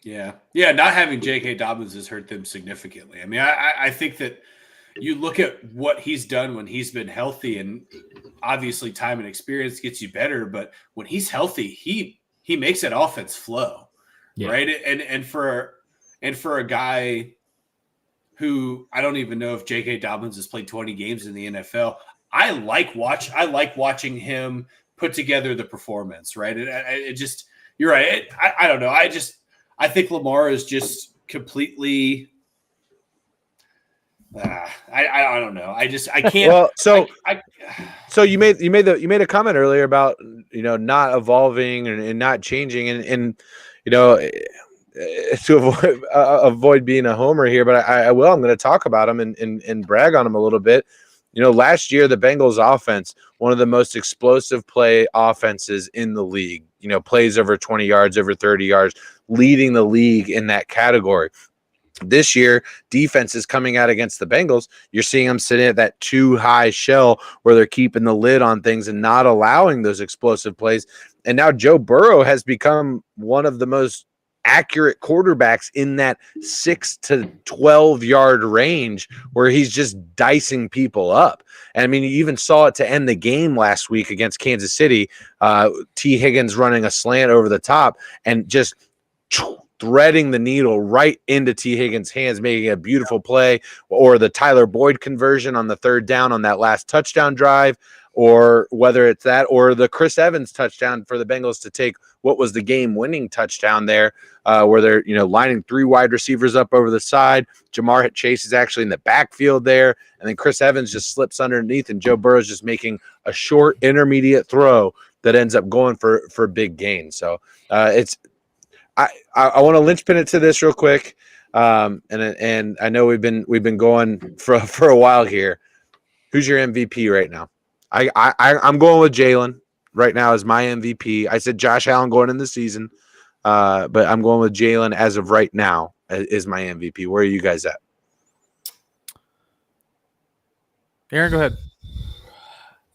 Yeah. Yeah. Not having J.K. Dobbins has hurt them significantly. I mean, I think that you look at what he's done when he's been healthy, and obviously time and experience gets you better, but when he's healthy, he makes that offense flow. Yeah. Right. And for a guy who, I don't even know if J.K. Dobbins has played 20 games in the NFL, I like watching him put together the performance, right? It just, you're right. I don't know. I think Lamar is just completely, I don't know. I can't. Well, so you made a comment earlier about, not evolving and not changing and to avoid being a homer here, but I'm going to talk about him and brag on him a little bit. Last year, the Bengals offense, one of the most explosive play offenses in the league, plays over 20 yards, over 30 yards, leading the league in that category. This year, defense is coming out against the Bengals. You're seeing them sitting at that too high shell where they're keeping the lid on things and not allowing those explosive plays. And now Joe Burrow has become one of the most accurate quarterbacks in that 6 to 12 yard range where he's just dicing people up. And I mean, you even saw it to end the game last week against Kansas City. T. Higgins running a slant over the top and just threading the needle right into T. Higgins' hands, making a beautiful play, or the Tyler Boyd conversion on the 3rd down on that last touchdown drive, or whether it's that or the Chris Evans touchdown for the Bengals to take what was the game-winning touchdown there, where they're, you know, lining 3 wide receivers up over the side. Jamar Chase is actually in the backfield there, and then Chris Evans just slips underneath, and Joe Burrow's just making a short intermediate throw that ends up going for big gain. So I want to linchpin it to this real quick, and I know we've been going for a while here. Who's your MVP right now? I'm going with Jalen right now as my MVP. I said Josh Allen going in the season, but I'm going with Jalen as of right now is my MVP. Where are you guys at? Aaron, go ahead.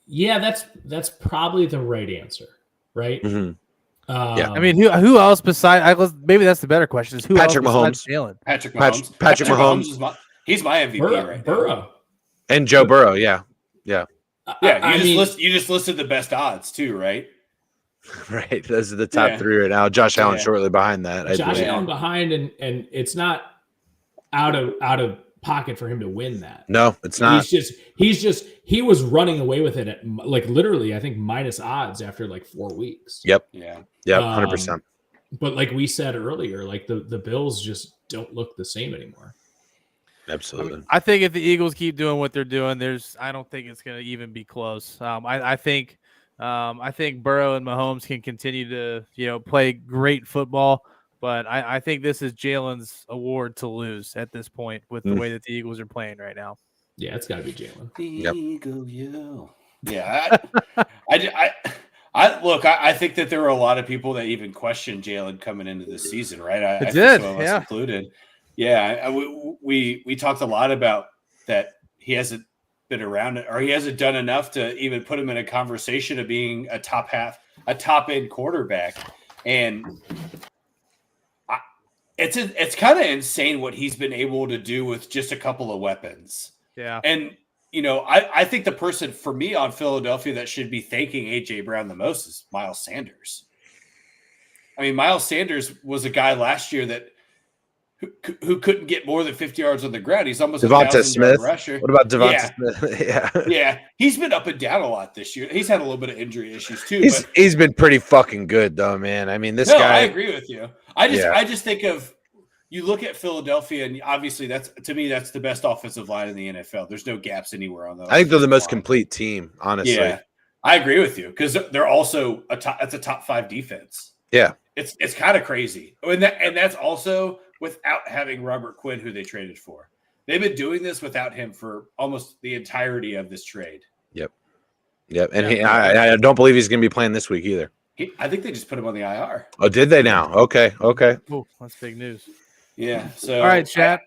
Yeah, that's probably the right answer, right? Mm-hmm. Yeah, I mean, who else besides? Maybe that's the better question. Is who Patrick else besides Mahomes? Jalen? Patrick Mahomes. Patrick Mahomes is he's my MVP right now. Burrow. And Joe Burrow. Yeah. Yeah, you just listed the best odds too, right? Right. Those are the top 3 right now. Josh Allen shortly behind that. Josh Allen behind, and it's not out of pocket for him to win that. No, it's not. He was running away with it at like literally, I think, minus odds after like 4 weeks. Yep. Yeah. 100%. But like we said earlier, like the Bills just don't look the same anymore. Absolutely. I think if the Eagles keep doing what they're doing, I don't think it's going to even be close. I think Burrow and Mahomes can continue to, you know, play great football, but I think this is Jalen's award to lose at this point with the way that the Eagles are playing right now. Yeah, it's got to be Jalen. Yeah. I think that there were a lot of people that even questioned Jalen coming into the season, right? I did, some of us included. Yeah, we talked a lot about that. He hasn't been around it, or he hasn't done enough to even put him in a conversation of being a top end quarterback. And it's kind of insane what he's been able to do with just a couple of weapons. Yeah, and you know, I think the person for me on Philadelphia that should be thanking AJ Brown the most is Miles Sanders. I mean, Miles Sanders was a guy last year that. Who couldn't get more than 50 yards on the ground. He's almost Devonta Smith. Rusher. What about Devonta Smith? Yeah. He's been up and down a lot this year. He's had a little bit of injury issues too. He's been pretty fucking good though, man. I mean, guy. I agree with you. I just think of, you look at Philadelphia, and obviously that's the best offensive line in the NFL. There's no gaps anywhere on that. I think they're the most complete team, honestly. Yeah, I agree with you because they're also that's a top 5 defense. Yeah, it's kind of crazy, and that's also without having Robert Quinn, who they traded for. They've been doing this without him for almost the entirety of this trade. Yep. And I don't believe he's going to be playing this week either. I think they just put him on the IR. Oh, did they now? Okay. Ooh, that's big news. Yeah. So all right, chat.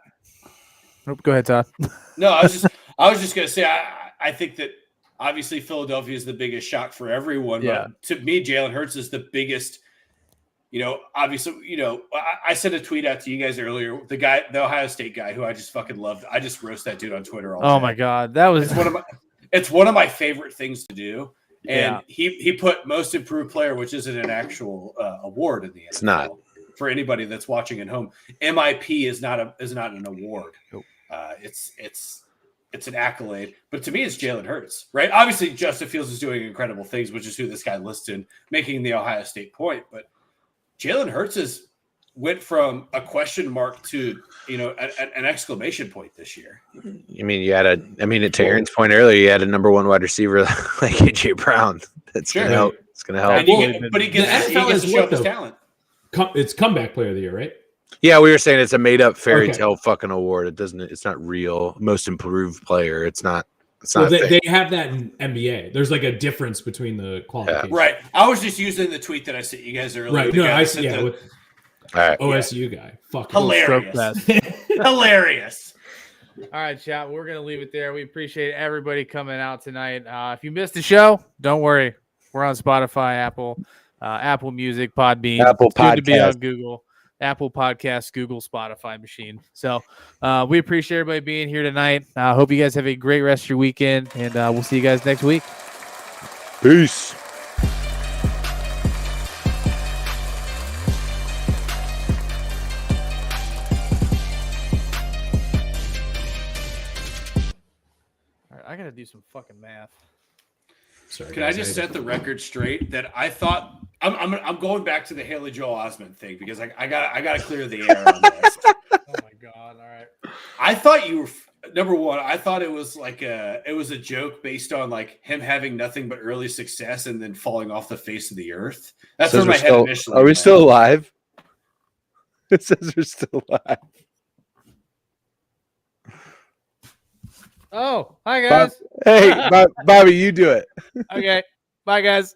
Go ahead, Todd. No, I was just going to say, I think that obviously Philadelphia is the biggest shock for everyone. Yeah. But to me, Jalen Hurts is the biggest. You know, obviously, you know, I sent a tweet out to you guys earlier. The Ohio State guy who I just fucking loved. I just roast that dude on Twitter all day. Oh my God. That was it's one of my favorite things to do. And Yeah. he put most improved player, which isn't an actual award in the NFL. It's not. For anybody that's watching at home. MIP is not an award. Nope. It's an accolade. But to me, it's Jalen Hurts, right? Obviously, Justin Fields is doing incredible things, which is who this guy listed, making the Ohio State point. But Jalen Hurts went from a question mark to, you know, an exclamation point this year. I mean, to Aaron's point earlier, you had a number 1 wide receiver like AJ Brown. That's going to help. It's going to help. But he gets to show up his talent. It's comeback player of the year, right? Yeah, we were saying it's a made-up fairy tale fucking award. It's not real. Most improved player. It's not. They have that in NBA. There's like a difference between the qualifications. Right. I was just using the tweet that I sent you guys earlier. Right. No, I see. Yeah. All right. OSU guy. Fuck. Hilarious. Hilarious. All right, chat. We're going to leave it there. We appreciate everybody coming out tonight. If you missed the show, don't worry. We're on Spotify, Apple Music, Podbean. Apple Soon to be Podcast. on Google. Apple Podcasts, Google, Spotify machine. So we appreciate everybody being here tonight. Hope you guys have a great rest of your weekend, and we'll see you guys next week. Peace. All right, I got to do some fucking math. Sorry. Can I just set the record straight that I thought I'm going back to the Haley Joel Osment thing because I got to clear the air on this. Oh my God! All right. I thought you were number one. I thought it was a joke based on like him having nothing but early success and then falling off the face of the earth. That's where my head initially. Are we still alive? It says we're still alive. Oh, hi guys. Hey, Bobby, you do it. Okay, bye guys.